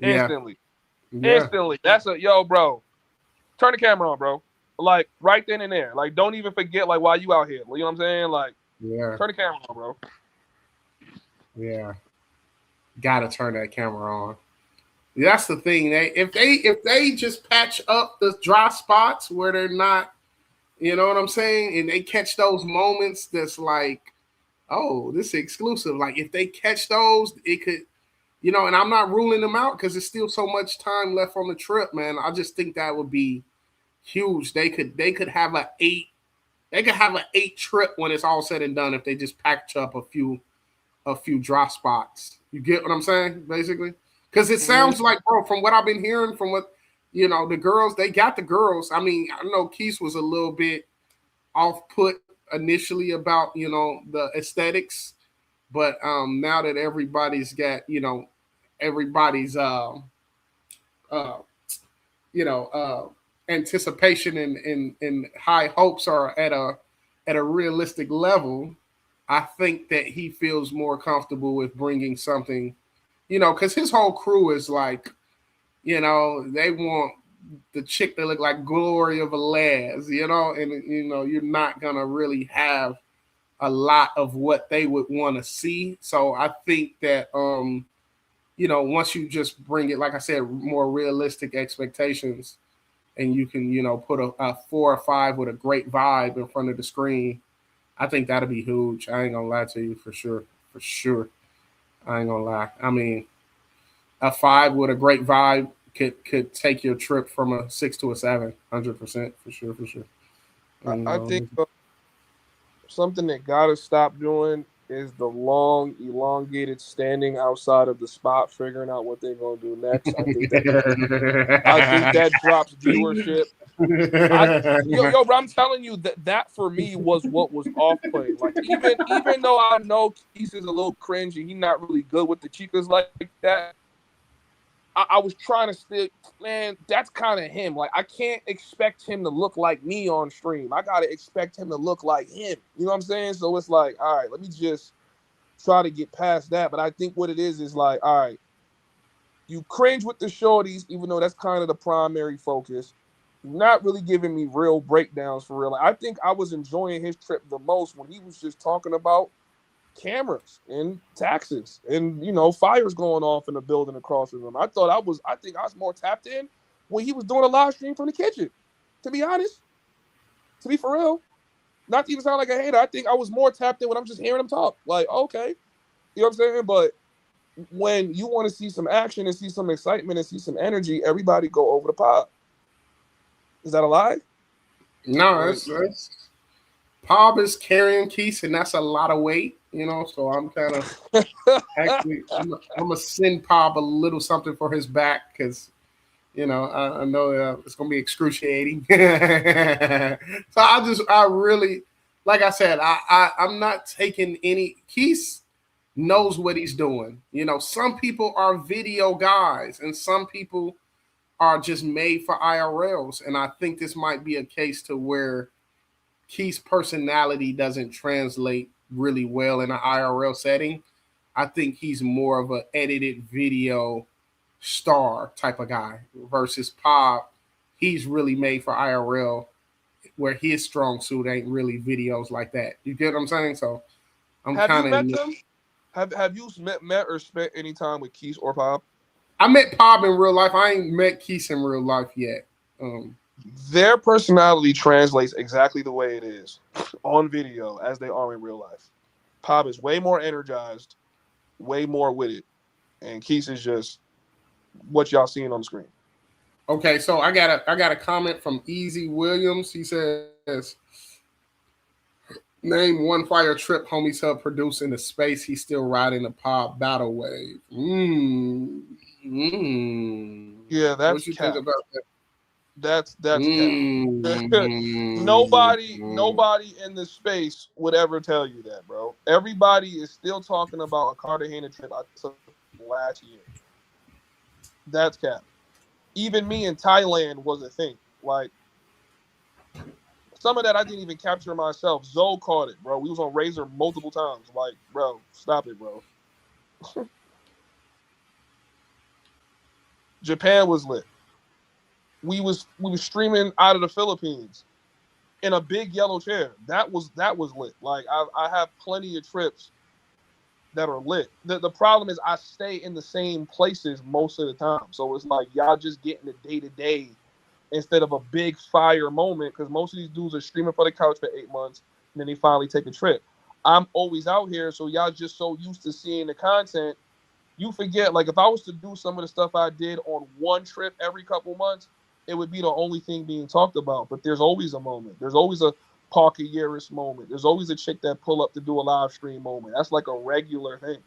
yeah, Instantly, yeah, instantly. That's a yo, bro. Turn the camera on, bro. Like right then and there. Like don't even forget like why you out here. You know what I'm saying? Like yeah, turn the camera on, bro. yeah. Gotta turn that camera on. That's the thing. If they just patch up the dry spots where they're not, you know what I'm saying, and they catch those moments that's like, oh, this is exclusive. Like if they catch those, it could, and I'm not ruling them out because there's still so much time left on the trip, man. I just think that would be huge. They could have an 8 trip when it's all said and done if they just patch up a few dry spots. You get what I'm saying, basically? Because it Mm-hmm. sounds like, bro, from what I've been hearing, from what the girls, they got the girls. I mean, I know Keith was a little bit off put initially about the aesthetics, but now that everybody's got everybody's uh you know anticipation and high hopes are at a realistic level, I think that he feels more comfortable with bringing something, because his whole crew is like, they want the chick that look like Gloria Velez, and you're not gonna really have a lot of what they would want to see. So I think that once you just bring it, like I said, more realistic expectations, and you can, put a 4 or 5 with a great vibe in front of the screen, I think that'll be huge. I ain't gonna lie to you, for sure, for sure. I ain't gonna lie. I mean, a 5 with a great vibe could take your trip from a 6 to a 7, 100%, for sure, for sure. And, I think something that gotta stop doing is the long, elongated standing outside of the spot, figuring out what they're gonna do next. I think that drops viewership. Bro, I'm telling you that for me was what was off putting. Like even though I know Keith is a little cringy, he's not really good with the chicas like that. I was trying to still, man, that's kind of him. Like I can't expect him to look like me on stream. I gotta expect him to look like him. You know what I'm saying? So it's like, all right, let me just try to get past that. But I think what it is like, all right, you cringe with the shorties, even though that's kind of the primary focus. You're not really giving me real breakdowns for real. Like, I think I was enjoying his trip the most when he was just talking about cameras and taxes and fires going off in the building across from him. I think I was more tapped in when he was doing a live stream from the kitchen. To be honest, to be for real, not to even sound like a hater, I think I was more tapped in when I'm just hearing him talk. Like, okay, you know what I'm saying? But when you want to see some action and see some excitement and see some energy, everybody go over the pot. Is that a lie? no, Like, it's Pop is carrying Keith, and that's a lot of weight, So I'm kind of actually, I'm gonna send Pop a little something for his back because I know it's gonna be excruciating. So I really, like I said, I'm not taking any. Keith knows what he's doing. Some people are video guys, and some people are just made for IRLs, and I think this might be a case to where Keith's personality doesn't translate really well in an IRL setting. I think he's more of an edited video star type of guy versus Pop. He's really made for IRL where his strong suit ain't really videos like that. You get what I'm saying? So I'm Have you kind met of. them? Have you met or spent any time with Keith or Pop? I met Pop in real life. I ain't met Keith in real life yet. Their personality translates exactly the way it is on video as they are in real life. Pop is way more energized, way more with it, and Keith is just what y'all seeing on the screen. Okay, so I got a comment from Easy Williams. He says, "Name one fire trip homies helped produce in the space. He's still riding the Pop battle wave." Yeah, What that's you think cap. about that? That's cap. Mm. Nobody in this space would ever tell you that, bro. Everybody is still talking about a Cartagena trip I took last year. That's cap. Even me in Thailand was a thing. Like some of that I didn't even capture myself. Zoe caught it, bro. We was on Razor multiple times. Like, bro, stop it, bro. Japan was lit. We was streaming out of the Philippines in a big yellow chair. That was lit. Like I have plenty of trips that are lit. The problem is I stay in the same places most of the time. So it's like y'all just getting the day to day instead of a big fire moment because most of these dudes are streaming for the couch for 8 months and then they finally take a trip. I'm always out here, so y'all just so used to seeing the content, you forget. Like if I was to do some of the stuff I did on one trip every couple months, it would be the only thing being talked about. But there's always a moment. There's always a Parker Yeris moment. There's always a chick that pull up to do a live stream moment. That's like a regular thing.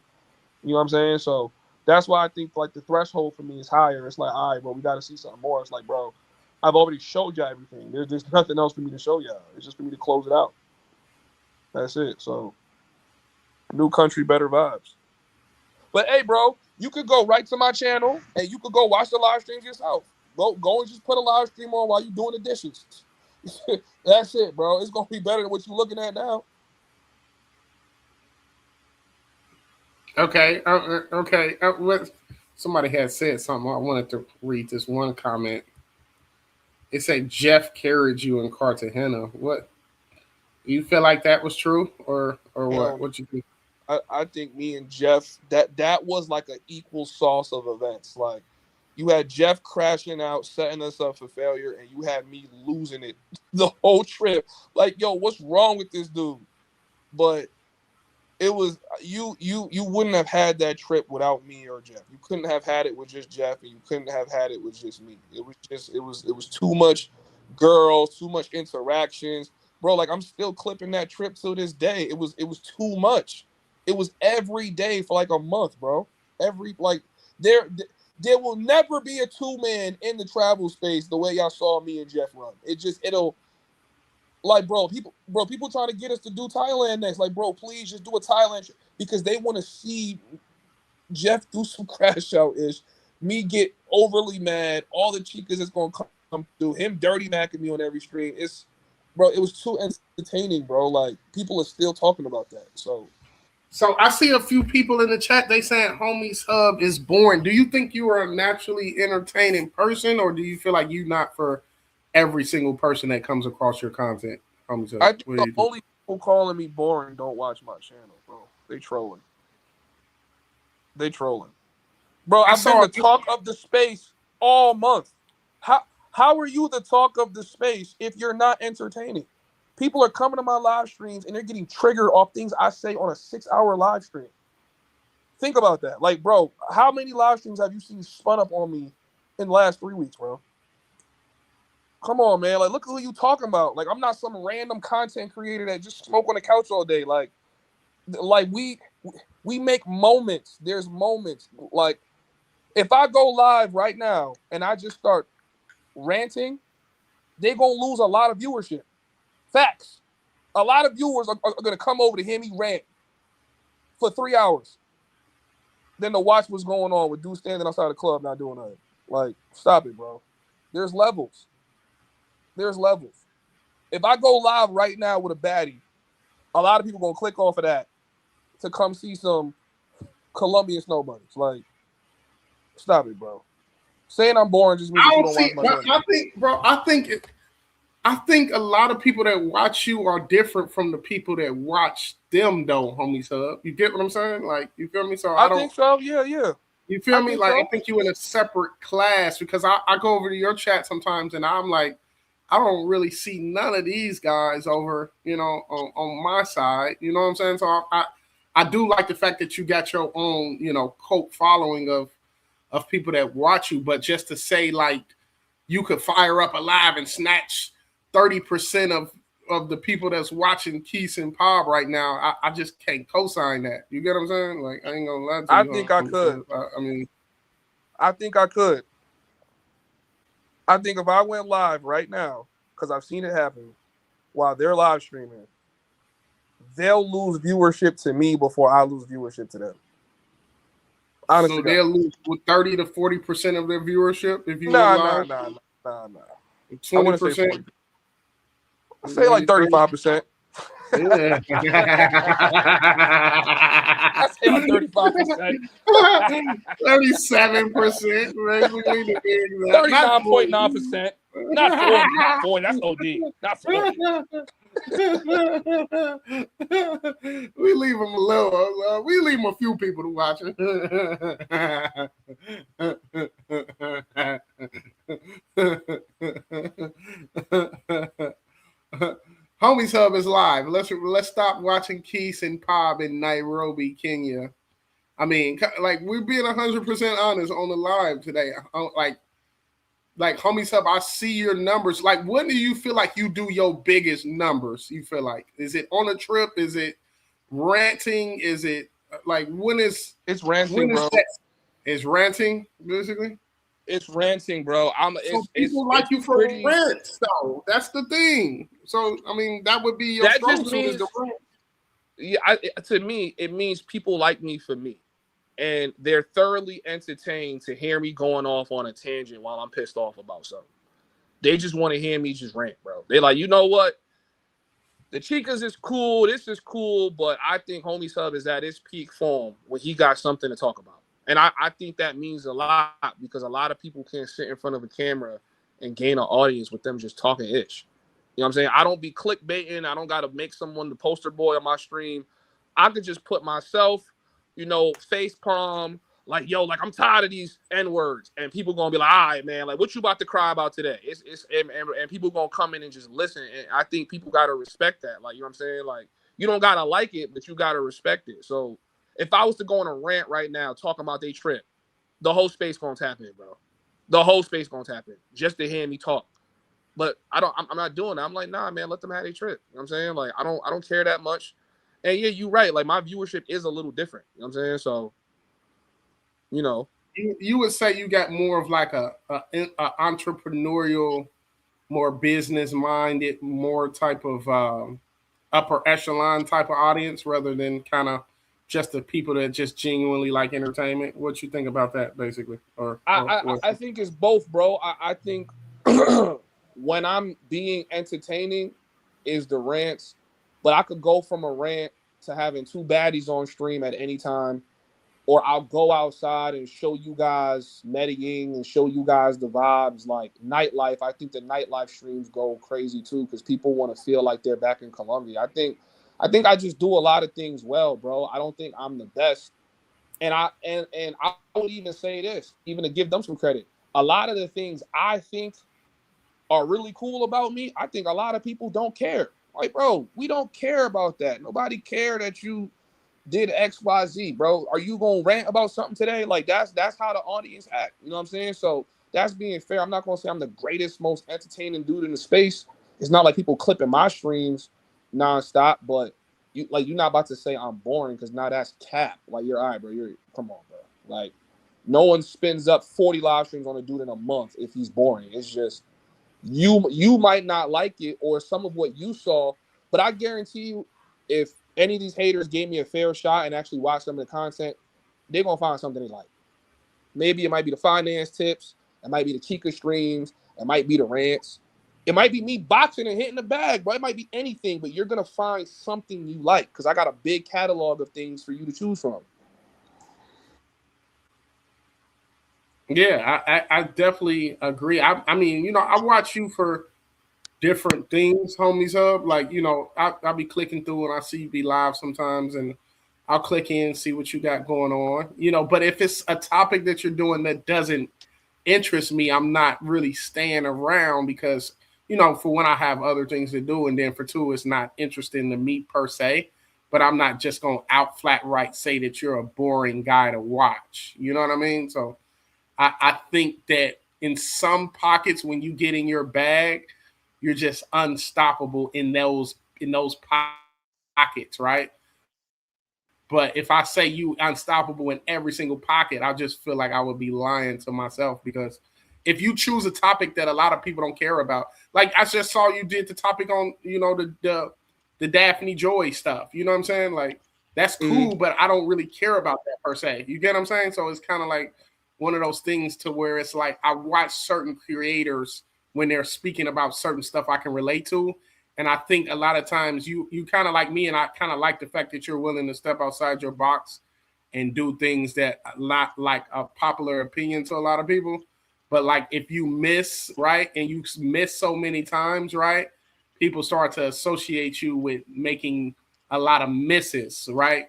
You know what I'm saying? So that's why I think like the threshold for me is higher. It's like, all right, bro, we got to see something more. It's like, bro, I've already showed y'all everything. There's nothing else for me to show y'all. It's just for me to close it out. That's it. So new country, better vibes. But hey, bro, you could go right to my channel and you could go watch the live streams yourself. Go and just put a live stream on while you're doing the dishes. That's it, bro. It's gonna be better than what you're looking at now. Okay, okay. Somebody had said something. I wanted to read this one comment. It said Jeff carried you in Cartagena. What? You feel like that was true, or what? Hell, What you think? I think me and Jeff that was like an equal sauce of events. Like you had Jeff crashing out, setting us up for failure, and you had me losing it the whole trip. Like, yo, what's wrong with this dude? But it was you wouldn't have had that trip without me or Jeff. You couldn't have had it with just Jeff, and you couldn't have had it with just me. It was too much girls, too much interactions, bro. Like I'm still clipping that trip to this day. It was too much. It was every day for like a month, bro. Every like there there will never be a two-man in the travel space the way y'all saw me and Jeff run. It'll like, bro, people trying to get us to do Thailand next. Like, bro, please just do a Thailand trip because they want to see Jeff do some crash out ish. Me get overly mad. All the chicas that's gonna come through. Him dirty macking me on every stream. Bro, it was too entertaining, bro. Like, people are still talking about that. So, So I see a few people in the chat. They saying Homies Hub is boring. Do you think you are a naturally entertaining person, or do you feel like you not for every single person that comes across your content? Homies I Hub. think What do the you think? only people calling me boring don't watch my channel, bro. They trolling. They trolling. Bro, I I've been saw. the talk of the space all month. How are you the talk of the space if you're not entertaining? People are coming to my live streams and they're getting triggered off things I say on a 6 hour live stream. Think about that. Like, bro, how many live streams have you seen spun up on me in the last 3 weeks, bro? Come on, man. Like, look who you talking about. Like, I'm not some random content creator that just smoke on the couch all day. Like we make moments. There's moments. Like, if I go live right now and I just start ranting, they're gonna lose a lot of viewership. Facts. A lot of viewers are gonna come over to hear me rant for 3 hours. Then to watch what's going on with dudes standing outside the club not doing nothing. Like, stop it, bro. There's levels. There's levels. If I go live right now with a baddie, a lot of people gonna click off of that to come see some Colombian snow bunnies. Like, stop it, bro. Saying I'm boring just means I that you don't don't see. watch my channel. I think, bro. I think it. I think a lot of people that watch you are different from the people that watch them, though, homie sub. You get what I'm saying? Like, you feel me? So I I don't. think so. Yeah, yeah. You feel I me? think Like, I so. think you in a separate class because I go over to your chat sometimes and I'm like, I don't really see none of these guys over, on my side. You know what I'm saying? So I do like the fact that you got your own, cult following of people that watch you, but just to say like you could fire up a live and snatch 30% of the people that's watching Keith and Pop right now, I just can't co-sign that. You get what I'm saying? Like I ain't gonna lie to I you. think I could. I mean, I think I could. I think if I went live right now, because I've seen it happen while they're live streaming, they'll lose viewership to me before I lose viewership to them. Honest so to God. they'll lose with 30 to 40% of their viewership if you went Nah, nah, live. nah, nah, nah. I twenty wouldn't say percent. 40. I say like 35%. Yeah. I say like 35%. 37%. We need to be exact. Not 39.9%. Not 40. Not 40. That's OD. Not 40. We leave them a little. We leave them a few people to watch it. Homies Hub is live. Let's stop watching Keith and Pob in Nairobi, Kenya. I mean, like we're being 100% honest on the live today. Like Homies Hub, I see your numbers. Like, when do you feel like you do your biggest numbers? You feel like, is it on a trip? Is it ranting? Is it like It's ranting, when is bro. that? Is ranting basically? It's ranting, bro. So people like It's you for pretty. rants, though. That's the thing. So I mean, that would be your That strong just suit is the means, rant. yeah. To me, it means people like me for me, and they're thoroughly entertained to hear me going off on a tangent while I'm pissed off about something. They just want to hear me just rant, bro. They're like, you know what? The Chicas is cool. This is cool, but I think Homie Sub is at his peak form when he got something to talk about. And I think that means a lot because a lot of people can't sit in front of a camera and gain an audience with them just talking ish. You know what I'm saying? I don't be clickbaiting. I don't got to make someone the poster boy on my stream. I could just put myself, face palm, like, yo, like I'm tired of these N words. And people going to be like, all right, man, like what you about to cry about today? And people going to come in and just listen. And I think people got to respect that. Like, you know what I'm saying? Like, you don't got to like it, but you got to respect it. So if I was to go on a rant right now talking about their trip, the whole space going to tap in, bro. The whole space going to tap in just to hear me talk. But I'm not doing that. I'm like, nah, man, let them have a trip. You know what I'm saying? Like, I don't care that much. And yeah, you're right. Like, my viewership is a little different. You know what I'm saying? So, You would say you got more of like a entrepreneurial, more business minded, more type of upper echelon type of audience rather than kind of just the people that just genuinely like entertainment. What you think about that, basically, or what? I think it's both, bro. I think when I'm being entertaining is the rants, but I could go from a rant to having two baddies on stream at any time, or I'll go outside and show you guys Medellin and show you guys the vibes like nightlife. I think the nightlife streams go crazy too because people want to feel like they're back in Colombia. I think I just do a lot of things well, bro. I don't think I'm the best. And I would even say this, even to give them some credit. A lot of the things I think are really cool about me, I think a lot of people don't care. Like, bro, we don't care about that. Nobody care that you did XYZ, bro. Are you gonna rant about something today? Like that's how the audience act. You know what I'm saying? So that's being fair. I'm not gonna say I'm the greatest, most entertaining dude in the space. It's not like people clipping my streams nonstop, but you're not about to say I'm boring because now that's cap. Like you're all right, bro. Come on, bro. Like no one spins up 40 live streams on a dude in a month if he's boring. It's just you might not like it or some of what you saw, but I guarantee you, if any of these haters gave me a fair shot and actually watched some of the content, they're gonna find something they like. Maybe it might be the finance tips, it might be the Chica streams, it might be the rants, it might be me boxing and hitting the bag, but it might be anything, but you're gonna find something you like because I got a big catalog of things for you to choose from. Yeah, I definitely agree. I mean, I watch you for different things, homies hub. Like, you know, I'll be clicking through and I see you be live sometimes, and I'll click in, see what you got going on. You know, but if it's a topic that you're doing that doesn't interest me, I'm not really staying around because, you know, for one, I have other things to do, and then for two, it's not interesting to me per se. But I'm not just gonna out flat right say that you're a boring guy to watch. You know what I mean? So I think that in some pockets, when you get in your bag, you're just unstoppable in those pockets, right? But if I say you unstoppable in every single pocket, I just feel like I would be lying to myself because if you choose a topic that a lot of people don't care about, like I just saw you did the topic on, you know, the Daphne Joy stuff. You know what I'm saying? Like that's cool, Mm-hmm. but I don't really care about that per se. You get what I'm saying? So it's kind of like one of those things to where it's like I watch certain creators when they're speaking about certain stuff I can relate to. And I think a lot of times you kind of like me, and I kind of like the fact that you're willing to step outside your box and do things that not like a popular opinion to a lot of people. But like if you miss, right, and you miss so many times, right, people start to associate you with making a lot of misses, right?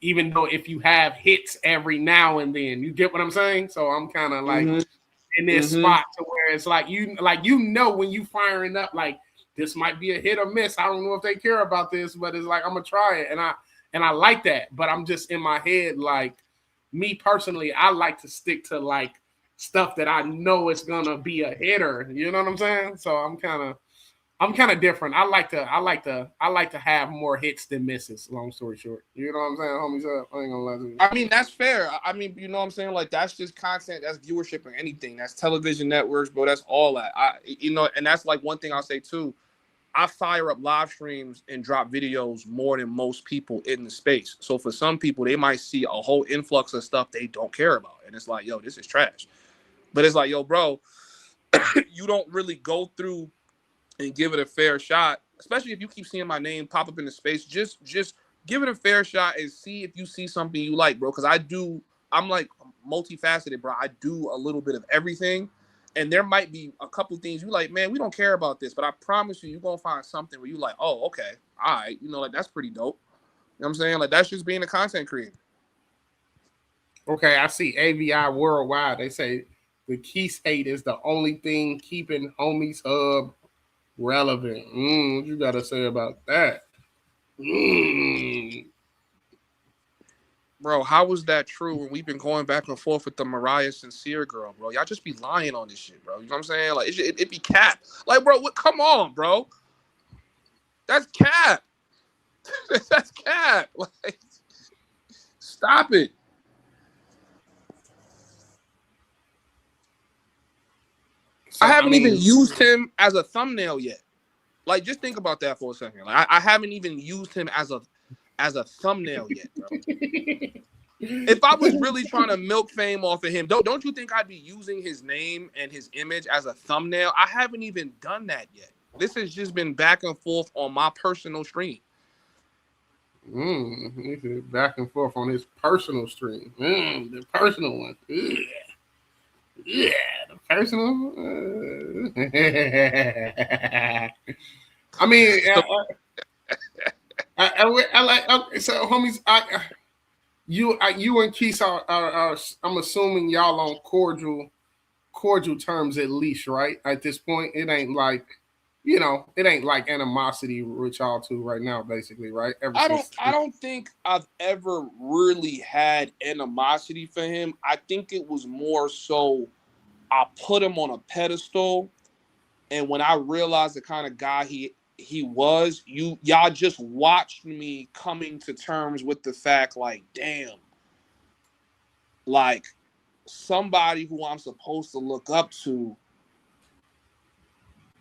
Even though if you have hits every now and then, you get what I'm saying? So I'm kind of like Mm-hmm. in this Mm-hmm. spot to where it's like you know when you firing up, like this might be a hit or miss. I don't know if they care about this, but it's like I'm gonna try it, and I like that. But I'm just in my head like me personally, I like to stick to like stuff that I know it's gonna be a hitter. You know what I'm saying? So I'm kind of different. I like to have more hits than misses. Long story short, you know what I'm saying, homies? I ain't gonna lie to you. I mean, that's fair. I mean, you know what I'm saying? Like, that's just content. That's viewership and anything. That's television networks, bro. That's all that. You know, and that's like one thing I'll say too. I fire up live streams and drop videos more than most people in the space. So for some people, they might see a whole influx of stuff they don't care about. And it's like, yo, this is trash. But it's like, yo, bro, you don't really go through and give it a fair shot, especially if you keep seeing my name pop up in the space. Just give it a fair shot and see if you see something you like, bro. Because I'm like multifaceted, bro. I do a little bit of everything. And there might be a couple things you like, man, we don't care about this, but I promise you're going to find something where you like, oh, okay, all right. You know, like, that's pretty dope. You know what I'm saying? Like, that's just being a content creator. Okay, I see AVI worldwide. They say the Keith hate is the only thing keeping homies hub relevant. What you gotta say about that? Bro, how is that true when we've been going back and forth with the Mariah Sincere girl, bro? Y'all just be lying on this shit, bro. You know what I'm saying? Like, it be cap. Like, bro, come on, bro. That's cap. That's cap. Like, stop it. I So I haven't even mean, used him as a thumbnail yet. Like, just think about that for a second. Like, I haven't even used him as a thumbnail yet, bro. If I was really trying to milk fame off of him, don't you think I'd be using his name and his image as a thumbnail? I haven't even done that yet. This has just been back and forth on my personal stream. he's back and forth on his personal stream. The personal one. Yeah, the personal. I mean, So, I like. Okay, so, homies, you and Keith are. I'm assuming y'all on cordial terms at least, right? At this point, it ain't like, you know, it ain't like animosity with y'all two right now, basically, right? Ever since. I don't think I've ever really had animosity for him. I think it was more so I put him on a pedestal, and when I realized the kind of guy he was, y'all just watched me coming to terms with the fact, like, damn, like, somebody who I'm supposed to look up to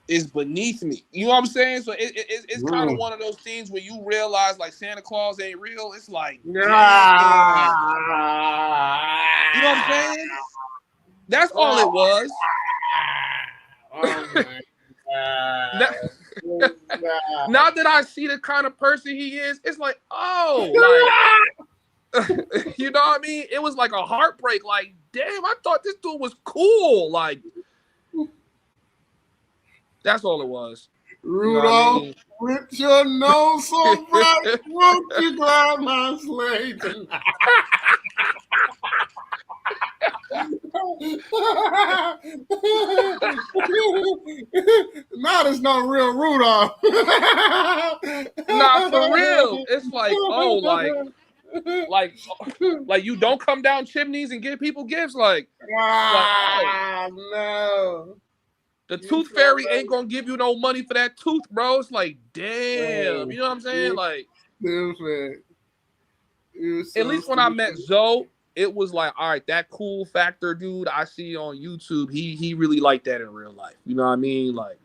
is beneath me. You know what I'm saying? So it's kind of Mm. one of those things where you realize, like, Santa Claus ain't real. It's like, damn. Ah, You know what I'm saying? That's all it was. oh my Now, god. now that I see the kind of person he is, it's like, oh, like, you know what I mean? It was like a heartbreak. Like, damn, I thought this dude was cool. Like, that's all it was. You know what I Rudolph, mean? with your nose so bright, won't you glide my sleigh tonight? Now there's no real Rudolph. Nah, for real. It's like, oh, like you don't come down chimneys and give people gifts. Like, oh, Ah, no. the You tooth so fairy ain't gonna give you no money for that tooth, bro. It's like, damn. You know what I'm saying? You Like, stupid. You at so least when I stupid. met Zoe, it was like, all right, that cool factor dude I see on YouTube, he really liked that in real life. You know what I mean? Like,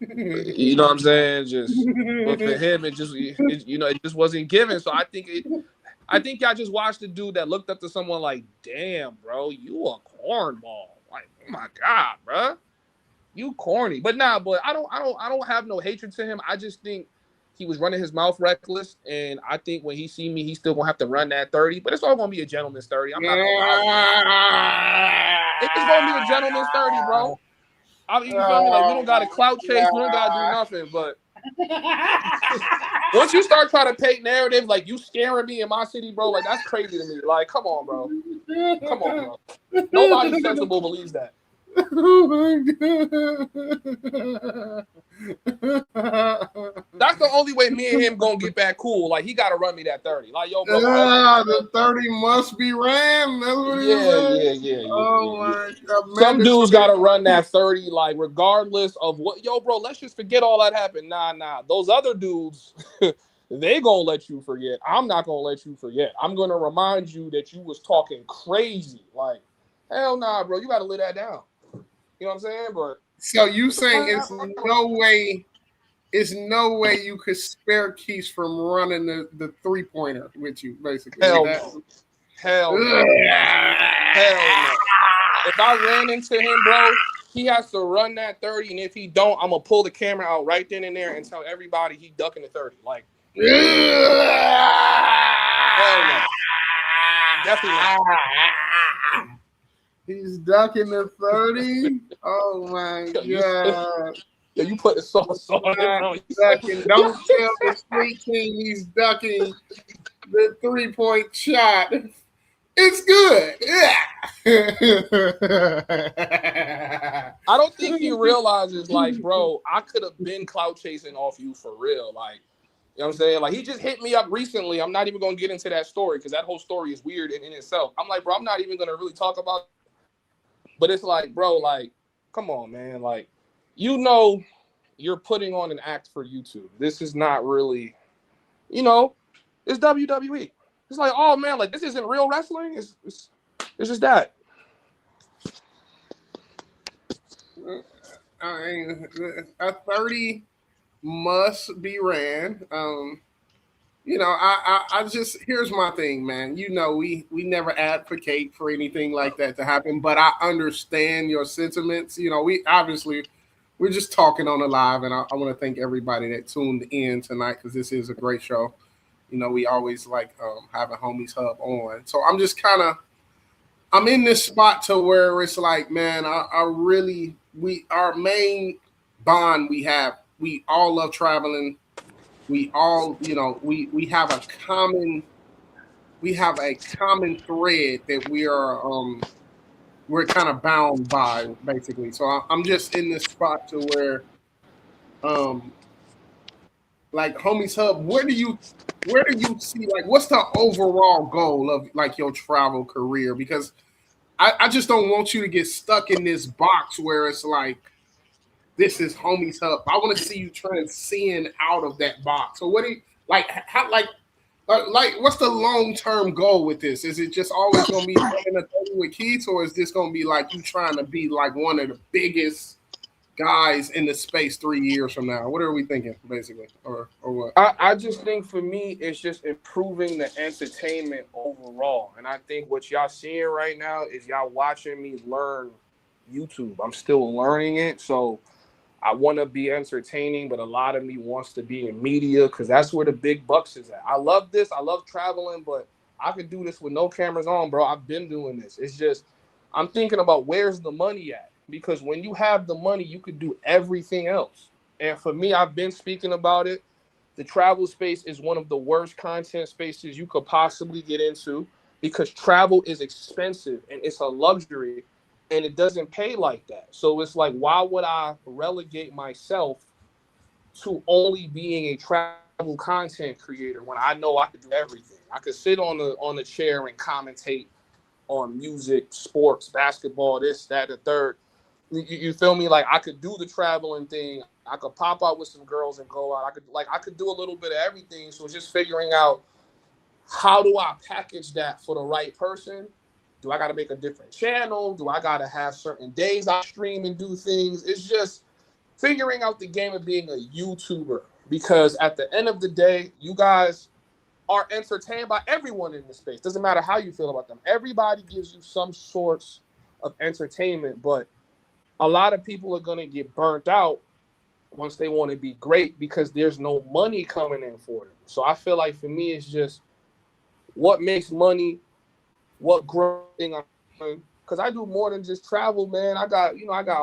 you know what I'm saying? Just, but for him, it just wasn't given. So I think y'all just watched the dude that looked up to someone like, damn, bro, you a cornball. Like, oh my god, bro, you corny. But nah, but I don't have no hatred to him. I just think he was running his mouth reckless, and I think when he see me, he's still gonna have to run that 30. But it's all gonna be a gentleman's 30. I'm not gonna lie to you. It's gonna be a gentleman's 30, bro. You feel me? Like we don't got to clout chase, we don't got to do nothing. But once you start trying to paint narrative like you scaring me in my city, bro, like that's crazy to me. Like, come on, bro. Come on, bro. Nobody sensible believes that. Oh my god. That's the only way me and him gonna get back cool. Like he gotta run me that 30. Like, yo, bro, The 30 must be ran. That's what he said. Oh my god. Some dudes gotta run that 30, like regardless of what. Yo, bro, let's just forget all that happened. Nah. Those other dudes, they gonna let you forget. I'm not gonna let you forget. I'm gonna remind you that you was talking crazy. Like, hell nah, bro. You gotta lay that down. You know what I'm saying? But so you saying it's no way you could spare Keith from running the 3-pointer with you, basically. Hell no. Hell no. If I ran into him, bro, he has to run that 30, and if he don't, I'm gonna pull the camera out right then and there and tell everybody he ducking the 30. Like, hell no. Definitely not. He's ducking the 30. Oh my god. Yeah, you put the sauce on it, bro. Ducking. Don't tell the street king he's ducking the 3-point shot. It's good. Yeah. I don't think he realizes, like, bro, I could have been clout chasing off you for real. Like, you know what I'm saying? Like, he just hit me up recently. I'm not even going to get into that story because that whole story is weird in itself. I'm like, bro, I'm not even going to really talk about it. But it's like, bro, like, come on, man. Like, you know you're putting on an act for YouTube. This is not really, it's WWE. It's like, oh, man, like, this isn't real wrestling. It's just that. I mean, a 30 must be ran. I just, here's my thing, man. We never advocate for anything like that to happen, but I understand your sentiments. We're just talking on the live, and I want to thank everybody that tuned in tonight because this is a great show. We always like having Homies Hub on. So I'm in this spot to where it's like, man, our main bond we all love traveling. We all, we have a common thread that we're kind of bound by, basically. So I'm just in this spot to where, like Homies Hub, where do you see, like, what's the overall goal of like your travel career? Because I just don't want you to get stuck in this box where it's like, this is Homies Hub. I want to see you transcend out of that box. So what do you like? How like what's the long-term goal with this? Is it just always going to be running a 30 with Keith, or is this going to be like you trying to be like one of the biggest guys in the space 3 years from now? What are we thinking, basically, or what? I just think for me, it's just improving the entertainment overall. And I think what y'all seeing right now is y'all watching me learn YouTube. I'm still learning it, so I want to be entertaining, but a lot of me wants to be in media because that's where the big bucks is at. I love this. I love traveling, but I could do this with no cameras on, bro. I've been doing this. It's just I'm thinking about where's the money at, because when you have the money, you could do everything else. And for me, I've been speaking about it. The travel space is one of the worst content spaces you could possibly get into because travel is expensive and it's a luxury and it doesn't pay like that. So it's like, why would I relegate myself to only being a travel content creator when I know I could do everything? I could sit on the chair and commentate on music, sports, basketball, this, that, the third. You feel me? Like I could do the traveling thing. I could pop out with some girls and go out. I could do a little bit of everything. So it's just figuring out how do I package that for the right person. Do I got to make a different channel? Do I got to have certain days I stream and do things? It's just figuring out the game of being a YouTuber because at the end of the day, you guys are entertained by everyone in the space. Doesn't matter how you feel about them. Everybody gives you some sorts of entertainment, but a lot of people are going to get burnt out once they want to be great because there's no money coming in for them. So I feel like for me, it's just what makes money, what growing I'm doing. Because I do more than just travel, man. I got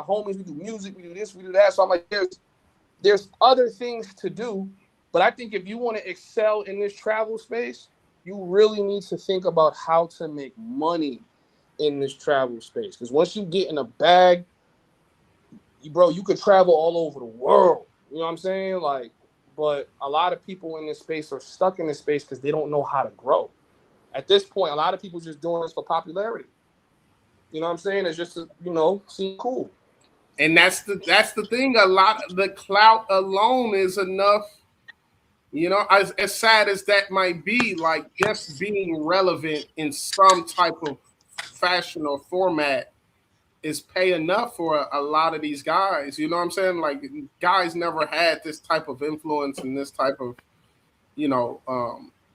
homies. We do music. We do this. We do that. So I'm like, there's other things to do. But I think if you want to excel in this travel space, you really need to think about how to make money in this travel space. Because once you get in a bag, bro, you could travel all over the world. You know what I'm saying? Like, but a lot of people in this space are stuck in this space because they don't know how to grow. At this point, a lot of people just doing this for popularity. You know what I'm saying? It's just to, seem cool. And that's the thing. A lot of the clout alone is enough. As sad as that might be, like just being relevant in some type of fashion or format is pay enough for a lot of these guys. You know what I'm saying? Like guys never had this type of influence and this type of, you know,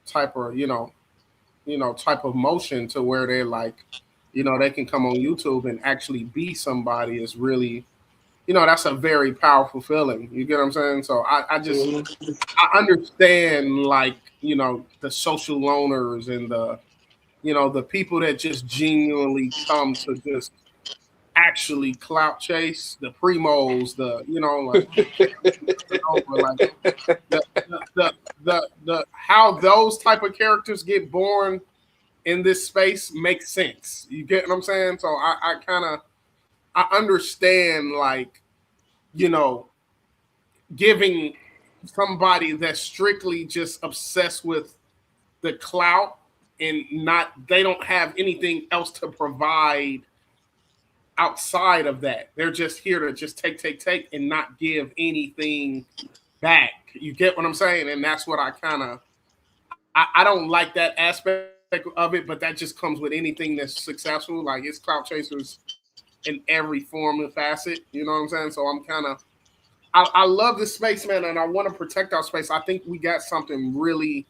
type of, type of motion to where they're like, they can come on YouTube and actually be somebody is really, that's a very powerful feeling. You get what I'm saying? So I understand like, the social loners and the people that just genuinely come to just actually clout chase the primos, like over like the how those type of characters get born in this space makes sense. You get what I'm saying? So I kind of I understand like you know giving somebody that's strictly just obsessed with the clout and not they don't have anything else to provide outside of that. They're just here to just take and not give anything back. You get what I'm saying? And that's what I kind of I don't like that aspect of it, but that just comes with anything that's successful. Like it's clout chasers in every form and facet. You know what I'm saying? So I'm kind of I love this space, man, and I want to protect our space. I think we got something really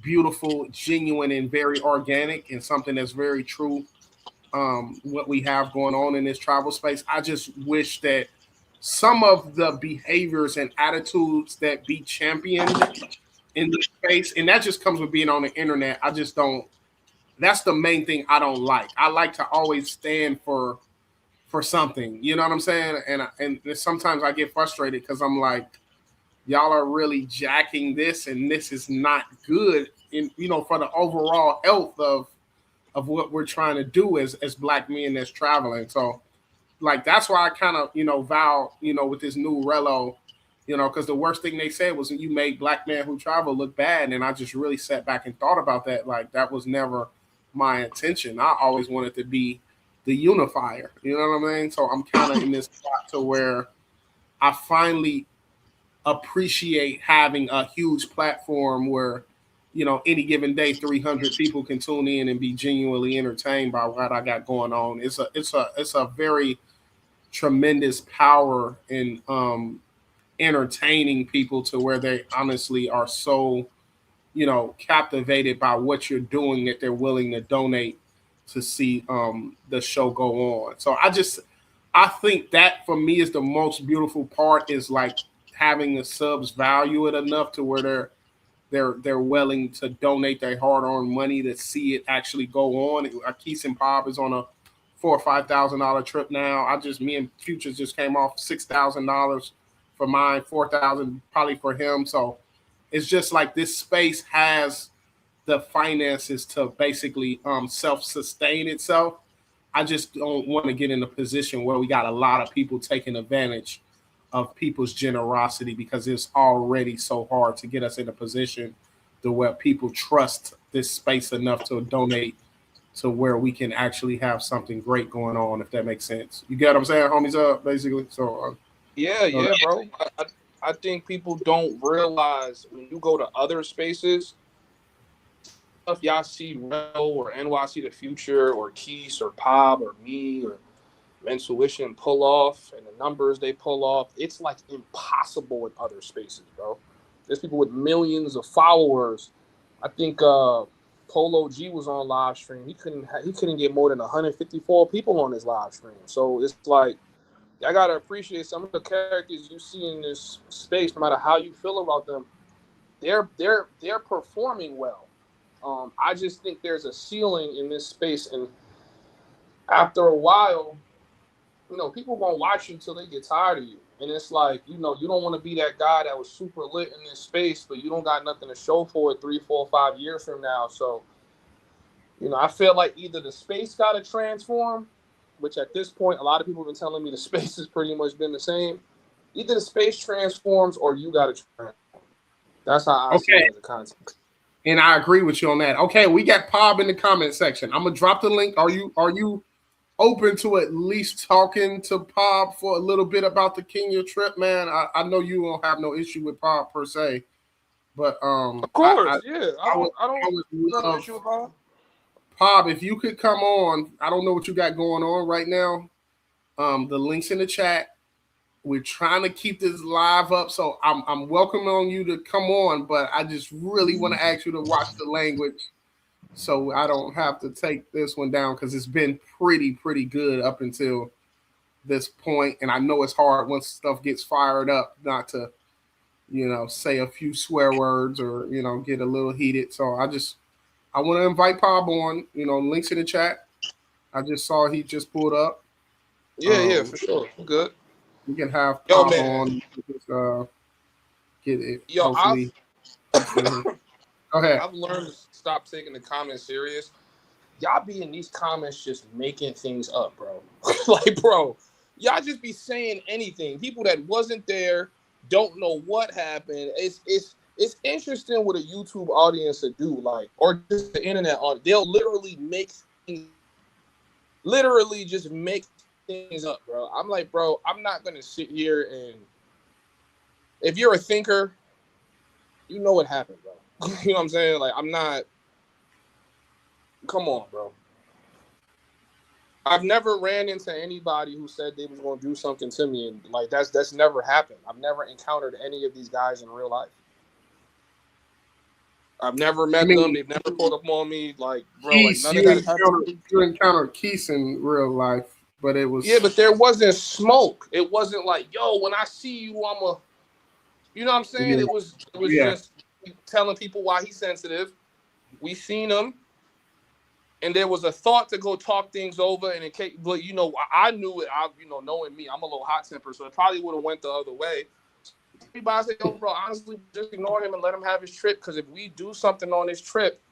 beautiful, genuine, and very organic, and something that's very true what we have going on in this travel space. I just wish that some of the behaviors and attitudes that be championed in this space, and that just comes with being on the internet. I just don't. That's the main thing I don't like. I like to always stand for something. You know what I'm saying? And sometimes I get frustrated because I'm like, y'all are really jacking this, and this is not good. In for the overall health of what we're trying to do as black men that's traveling. So like that's why I kind of vow with this new Rello, because the worst thing they said was you made black men who travel look bad, and I just really sat back and thought about that. Like that was never my intention. I always wanted to be the unifier. You know what I mean? So I'm kind of in this spot to where I finally appreciate having a huge platform where any given day 300 people can tune in and be genuinely entertained by what I got going on. It's a very tremendous power in entertaining people to where they honestly are so captivated by what you're doing that they're willing to donate to see the show go on. So I think that for me is the most beautiful part is like having the subs value it enough to where they're willing to donate their hard-earned money to see it actually go on. Keith and Bob is on a $4,000 or $5,000 trip now. Me and Futures just came off $6,000 for mine, 4,000 probably for him. So it's just like this space has the finances to basically self-sustain itself. I just don't want to get in a position where we got a lot of people taking advantage of people's generosity because it's already so hard to get us in a position to where people trust this space enough to donate to where we can actually have something great going on, if that makes sense. You get what I'm saying, homies? Basically. So, Yeah, bro. I think people don't realize when you go to other spaces, stuff y'all see Rel or NYC the Future or Keys or Pop or me or Mentuition pull off and the numbers they pull off, it's like impossible in other spaces, bro. There's people with millions of followers. I think Polo G was on live stream. He couldn't get more than 154 people on his live stream. So it's like I gotta appreciate some of the characters you see in this space, no matter how you feel about them. They're performing well. I just think there's a ceiling in this space, and after a while, people gonna watch you until they get tired of you. And it's like, you don't want to be that guy that was super lit in this space, but you don't got nothing to show for it 3, 4, 5 years from now. So, I feel like either the space got to transform, which at this point, a lot of people have been telling me the space has pretty much been the same. Either the space transforms or you got to transform. That's how I see it as a concept. And I agree with you on that. Okay, we got Pob in the comment section. I'm gonna drop the link. Are you open to at least talking to Pob for a little bit about the Kenya trip, man? I know you won't have no issue with Pob per se, but Of course, yeah. I would don't have love an issue with Pob. Pob, if you could come on. I don't know what you got going on right now. The links in the chat. We're trying to keep this live up, so I'm welcoming on you to come on, but I just really want to ask you to watch the language so I don't have to take this one down because it's been pretty good up until this point, and I know it's hard once stuff gets fired up not to, say a few swear words or get a little heated. So I want to invite Pob on. Links in the chat. I just saw he just pulled up. Yeah, for sure. Good. We can have Yo, Pob man. on. Get it. Yo, Hopefully. Go ahead. I've learned to stop taking the comments serious. Y'all be in these comments just making things up, bro. Like, bro, y'all just be saying anything. People that wasn't there don't know what happened. It's interesting what a YouTube audience would do, like, or just the internet on. They'll literally just make things up, bro. I'm like, bro, I'm not gonna sit here and if you're a thinker, you know what happened, bro. You know what I'm saying? Like, I'm not. Come on, bro. I've never ran into anybody who said they was going to do something to me, and like that's never happened. I've never encountered any of these guys in real life. I've never met them. They've never pulled up on me. Like, bro, Keith, like none of that happened. You encountered Keith in real life, but it was but there wasn't smoke. It wasn't like, yo, when I see you, I'm a. You know what I'm saying? Yeah. It was just telling people why he's sensitive. We seen him. And there was a thought to go talk things over, and in case, but I knew it. Knowing me, I'm a little hot tempered, so it probably would have went the other way. Everybody say, "Yo, bro, honestly, just ignore him and let him have his trip." Because if we do something on this trip,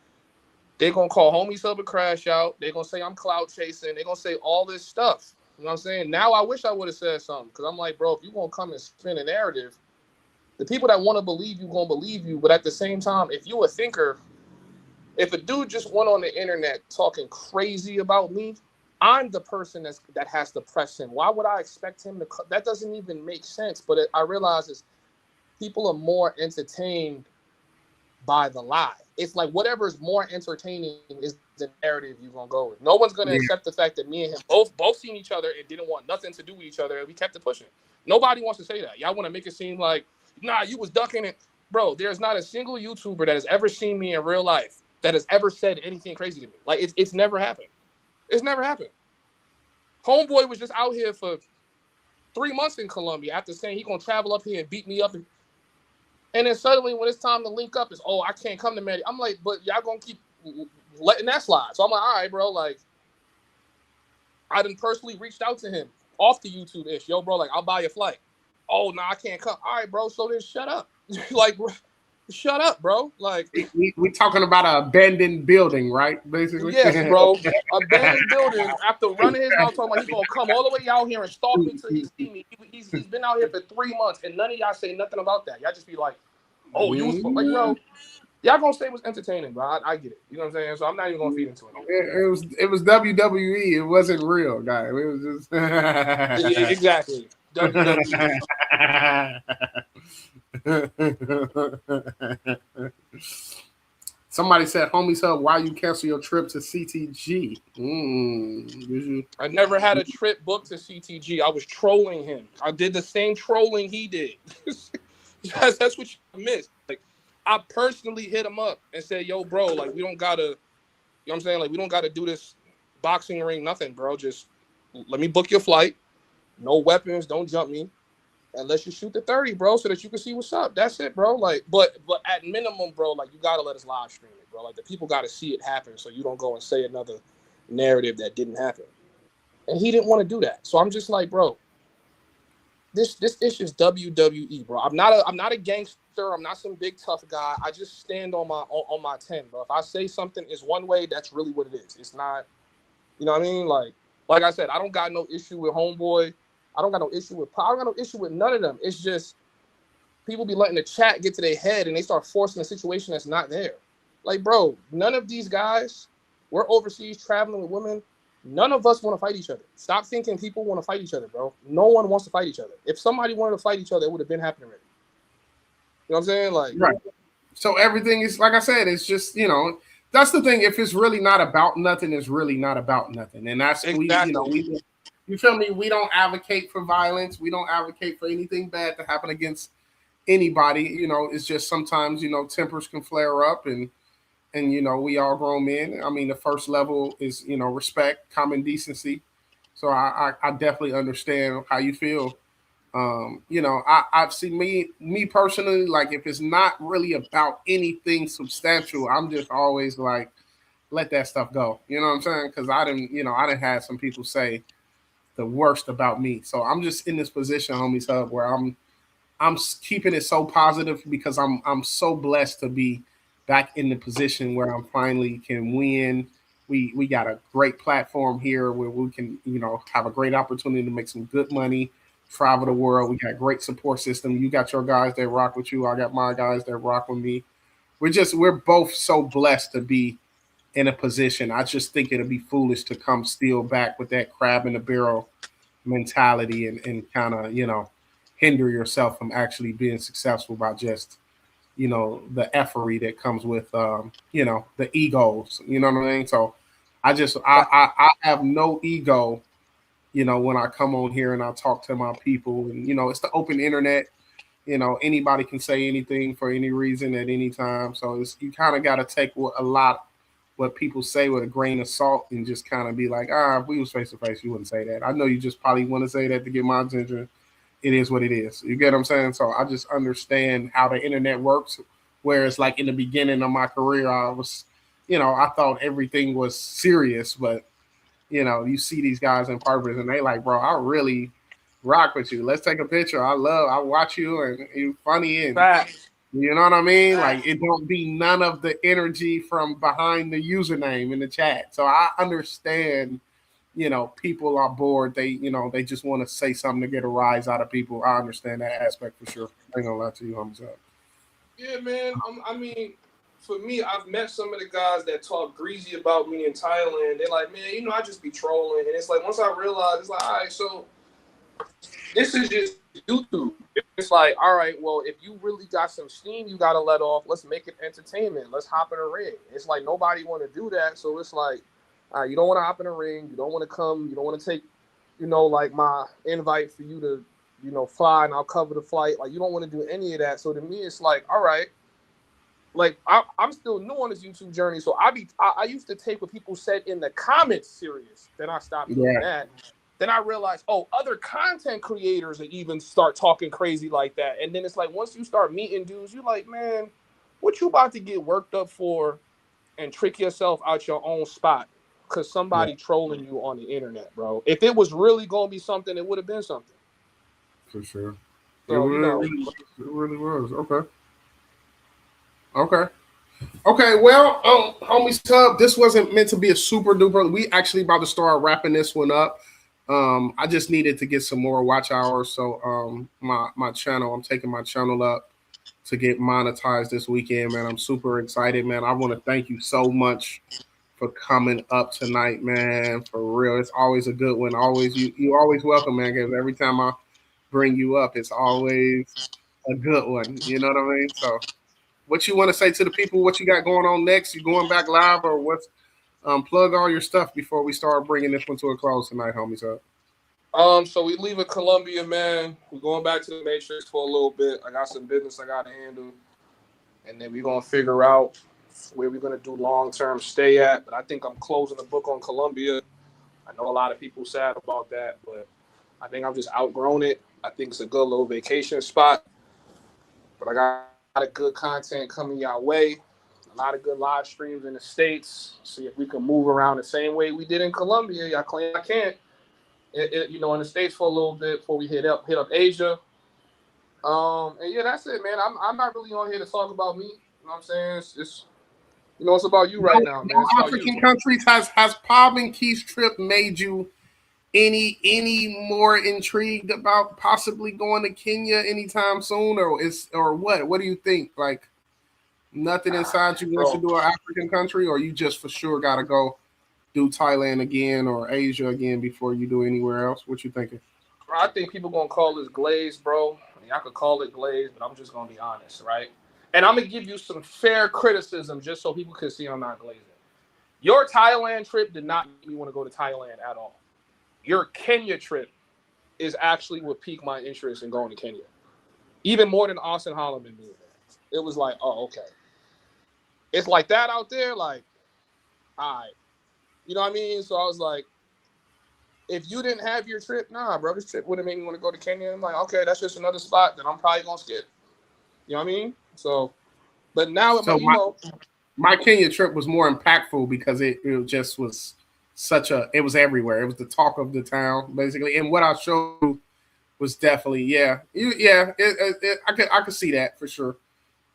they're gonna call homie sub a crash out. They're gonna say I'm clout chasing. They're gonna say all this stuff. You know what I'm saying? Now I wish I would have said something because I'm like, bro, if you gonna come and spin a narrative, the people that want to believe you gonna believe you. But at the same time, if you a thinker. If a dude just went on the internet talking crazy about me, I'm the person that has to press him. Why would I expect him to? That doesn't even make sense. But I realize is people are more entertained by the lie. It's like whatever is more entertaining is the narrative you're gonna go with. No one's gonna accept the fact that me and him both seen each other and didn't want nothing to do with each other, and we kept it pushing. Nobody wants to say that. Y'all want to make it seem like, nah, you was ducking it, bro. There's not a single YouTuber that has ever seen me in real life that has ever said anything crazy to me. Like, it's never happened. It's never happened. Homeboy was just out here for 3 months in Colombia after saying he gonna travel up here and beat me up. And then suddenly when it's time to link up, it's, I can't come to Maddie. I'm like, but y'all gonna keep letting that slide. So I'm like, all right, bro. Like, I done personally reached out to him off the YouTube-ish. Yo, bro, like, I'll buy your flight. oh no, I can't come. All right, bro. So then shut up. Like, shut up, bro. Like, We talking about an abandoned building, right? Basically. yes, bro. Abandoned building. After running his mouth talking about he's gonna come all the way out here and stalk me till he see me. He's been out here for 3 months and none of y'all say nothing about that. Y'all just be like, oh, you was like, bro. Y'all gonna say it was entertaining, bro. I get it. You know what I'm saying? So I'm not even gonna feed into it. It was WWE. It wasn't real, guy. It was just Yeah, exactly. WWE. Somebody said, "Homies Hub, why you cancel your trip to CTG?" I never had a trip booked to CTG. I was trolling him. I did the same trolling he did. That's what you missed. Like, I personally hit him up and said, "Yo, bro, like we don't gotta, you know what I'm saying? Like we don't gotta do this boxing ring, nothing, bro. Just let me book your flight. No weapons, don't jump me, and let's just shoot the 30, bro, so that you can see what's up. That's it, bro. Like, but at minimum, bro, like you gotta let us live stream it, bro. Like the people gotta see it happen, so you don't go and say another narrative that didn't happen." And he didn't want to do that. So I'm just like, bro, this is just WWE, bro. I'm not a gangster. I'm not some big tough guy. I just stand on my 10, bro. If I say something is one way, that's really what it is. It's not, you know what I mean? Like I said, I don't got no issue with Homeboy. I don't got no issue with Pop. I don't got no issue with none of them. It's just people be letting the chat get to their head and they start forcing a situation that's not there. Like, bro, none of these guys, we're overseas traveling with women. None of us want to fight each other. Stop thinking people want to fight each other, bro. No one wants to fight each other. If somebody wanted to fight each other, it would have been happening already. You know what I'm saying? Like, right. So everything is, like I said, it's just, that's the thing. If it's really not about nothing, it's really not about nothing. And that's, exactly. You feel me? We don't advocate for violence. We don't advocate for anything bad to happen against anybody. It's just sometimes, tempers can flare up and we all grown men. I mean, the first level is, respect, common decency. So I definitely understand how you feel. I've seen me personally, like if it's not really about anything substantial, I'm just always like, let that stuff go. You know what I'm saying? Because I didn't have some people say the worst about me. So I'm just in this position, homies hub, where I'm keeping it so positive because I'm so blessed to be back in the position where I'm finally can win. We got a great platform here where we can, have a great opportunity to make some good money, travel the world. We got a great support system. You got your guys that rock with you. I got my guys that rock with me. We're both so blessed to be in a position. I just think it'll be foolish to come steal back with that crab in the barrel mentality and kind of, hinder yourself from actually being successful by just, the effery that comes with, the egos. You know what I mean? So I have no ego, when I come on here and I talk to my people. And, it's the open internet. Anybody can say anything for any reason at any time. So you kind of got to take what people say with a grain of salt and just kind of be like, if we was face to face, you wouldn't say that. I know you just probably want to say that to get my attention. It is what it is. You get what I'm saying? So I just understand how the internet works. Whereas like in the beginning of my career, I was, I thought everything was serious, but you see these guys in purpose and they like, bro, I really rock with you. Let's take a picture. I watch you and you're funny and facts. You know what I mean? Like it don't be none of the energy from behind the username in the chat. So I understand, people are bored. They just want to say something to get a rise out of people. I understand that aspect for sure. I ain't gonna lie to you, homies up. Yeah, man. I mean, for me, I've met some of the guys that talk greasy about me in Thailand. They're like, man, I just be trolling. And it's like, once I realized, it's like, all right, so this is just YouTube. It's like, all right, well, if you really got some steam you got to let off, let's make it entertainment. Let's hop in a ring. It's like nobody want to do that. So it's like, all right, you don't want to hop in a ring. You don't want to come. You don't want to take, like my invite for you to, fly and I'll cover the flight. Like, you don't want to do any of that. So to me, it's like, all right, like I'm still new on this YouTube journey. So I used to take what people said in the comments serious. Then I stopped doing that. Then I realized, other content creators that even start talking crazy like that. And then it's like, once you start meeting dudes, you're like, man, what you about to get worked up for and trick yourself out your own spot because somebody trolling you on the internet, bro. If it was really going to be something, it would have been something. For sure. It So, you know, really, it really was. Okay. Okay. Okay, well, homie sub, this wasn't meant to be a super duper. We actually about to start wrapping this one up. I just needed to get some more watch hours, so my channel, I'm taking my channel up to get monetized this weekend, man. I'm super excited, man. I want to thank you so much for coming up tonight, man. For real, it's always a good one. Always you always welcome, man. Because every time I bring you up, it's always a good one. You know what I mean? So what you want to say to the people? What you got going on next? You going back live or what's? Plug all your stuff before we start bringing this one to a close tonight, homies. Up. so we leaving Colombia, man. We're going back to the Matrix for a little bit. I got some business I got to handle, and then we're gonna figure out where we're gonna do long term stay at. But I think I'm closing the book on Colombia. I know a lot of people sad about that, but I think I've just outgrown it. I think it's a good little vacation spot. But I got a lot of good content coming your way. A lot of good live streams in the States. See if we can move around the same way we did in Colombia. Y'all claim I can't. In the States for a little bit before we hit up Asia. And yeah, that's it, man. I'm not really on here to talk about me. You know what I'm saying? It's about you right No, now, man. no It's about you. African countries has Pob and Keith's trip made you any more intrigued about possibly going to Kenya anytime soon, or what? What do you think? Like nothing inside you wants to Bro, do an African country, or you just for sure got to go do Thailand again or Asia again before you do anywhere else? What you thinking? I think people gonna call this glaze, bro. I mean, I could call it glaze, but I'm just gonna be honest, right? And I'm gonna give you some fair criticism just so people can see I'm not glazing. Your Thailand trip did not make me want to go to Thailand at all. Your Kenya trip is actually what piqued my interest in going to Kenya, even more than Austin Holloman being there. It was like, oh, okay, it's like that out there, like, all right, you know what I mean? So I was like, if you didn't have your trip, nah, bro, this trip wouldn't make me want to go to Kenya. I'm like, okay, that's just another spot that I'm probably gonna skip. You know what I mean? So, but now, So my Kenya trip was more impactful because it just was it was everywhere. It was the talk of the town basically, and what I showed you was definitely I could see that for sure.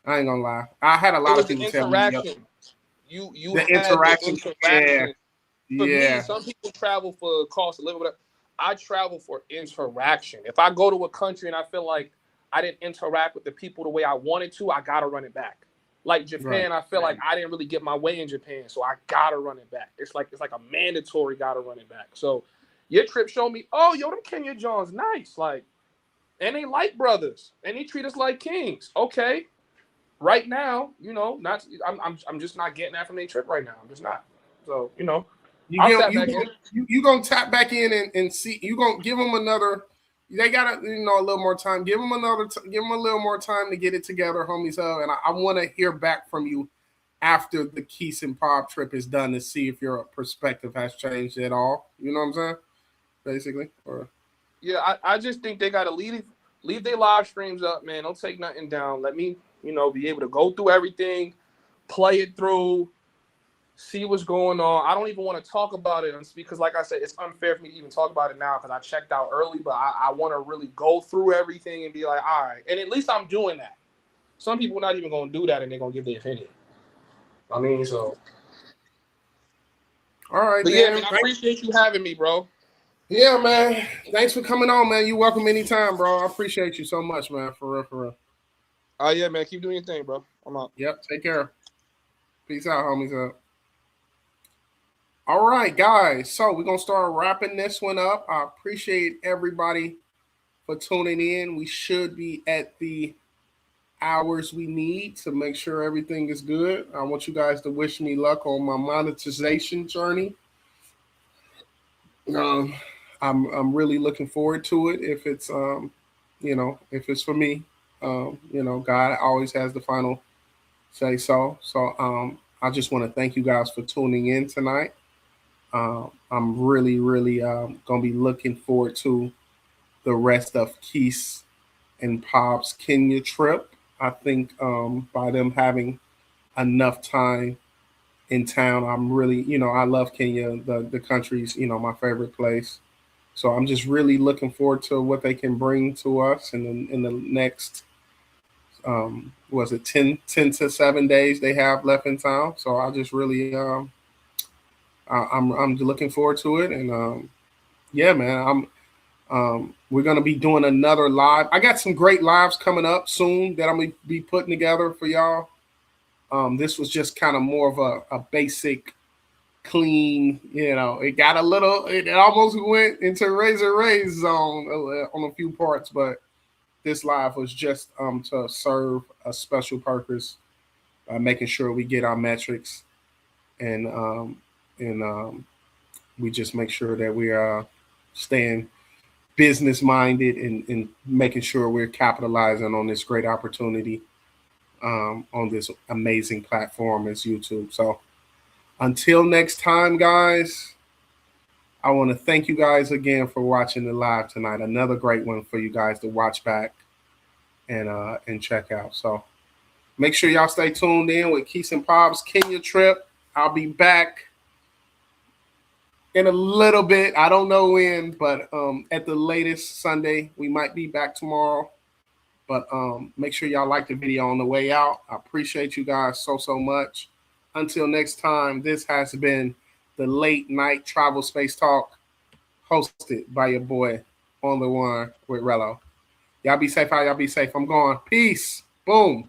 I ain't gonna lie. I had a it lot was of the people tell me, yep, interaction. You the had the interaction. Yeah, interaction. For me, yeah, some people travel for cost of living, whatever. I travel for interaction. If I go to a country and I feel like I didn't interact with the people the way I wanted to, I gotta run it back. Like right. Japan, I feel like I didn't really get my way in Japan, so I gotta run it back. It's like a mandatory gotta run it back. So your trip showed me, oh, yo, them Kenya Johns nice, like, and they like brothers, and they treat us like kings. Okay, right now, not I'm just not getting that from their trip right now. I'm just not. So You I'll get tap you back in. gon- you gonna tap back in and see. You gonna give them another. They got a little more time. Give them a little more time to get it together, homies. And I want to hear back from you after the Keith and Pop trip is done to see if your perspective has changed at all. You know what I'm saying? Basically, or Yeah, I just think they gotta leave their live streams up, man. Don't take nothing down. Let me, be able to go through everything, play it through, see what's going on. I don't even want to talk about it because, like I said, it's unfair for me to even talk about it now because I checked out early. But I want to really go through everything and be like, all right. And at least I'm doing that. Some people are not even gonna do that and they're gonna give their opinion. I mean, so. all right, But yeah, man, then. I appreciate you having me, bro. Yeah, man. Thanks for coming on, man. You welcome anytime, bro. I appreciate you so much, man. For real, for real. Oh yeah, man. Keep doing your thing, bro. I'm out. Yep. Take care. Peace out, homies. Up. All right, guys. So we're gonna start wrapping this one up. I appreciate everybody for tuning in. We should be at the hours we need to make sure everything is good. I want you guys to wish me luck on my monetization journey. Um, I'm really looking forward to it. If it's if it's for me, God always has the final say so. So I just want to thank you guys for tuning in tonight. I'm really, really gonna be looking forward to the rest of Keith's and Pop's Kenya trip. I think by them having enough time in town, I'm really, I love Kenya. The country's, my favorite place. So I'm just really looking forward to what they can bring to us in the next was it 10 to 7 days they have left in town. So I just really I'm looking forward to it, and yeah, man, we're gonna be doing another live. I got some great lives coming up soon that I'm gonna be putting together for y'all. This was just kind of more of a basic, clean. You know, it got a little. It almost went into Razor Ray's zone on a few parts, but this live was just to serve a special purpose, making sure we get our metrics, and we just make sure that we are staying business minded, and making sure we're capitalizing on this great opportunity on this amazing platform as YouTube. So until next time, guys, I want to thank you guys again for watching the live tonight. Another great one for you guys to watch back and check out. So make sure y'all stay tuned in with Keith and Pop's Kenya trip. I'll be back in a little bit. I don't know when, but at the latest Sunday, we might be back tomorrow. But make sure y'all like the video on the way out. I appreciate you guys so much. Until next time, this has been the Late Night Travel Space Talk, hosted by your boy on the one with Rello. Y'all be safe out. Y'all be safe. I'm gone. Peace. Boom.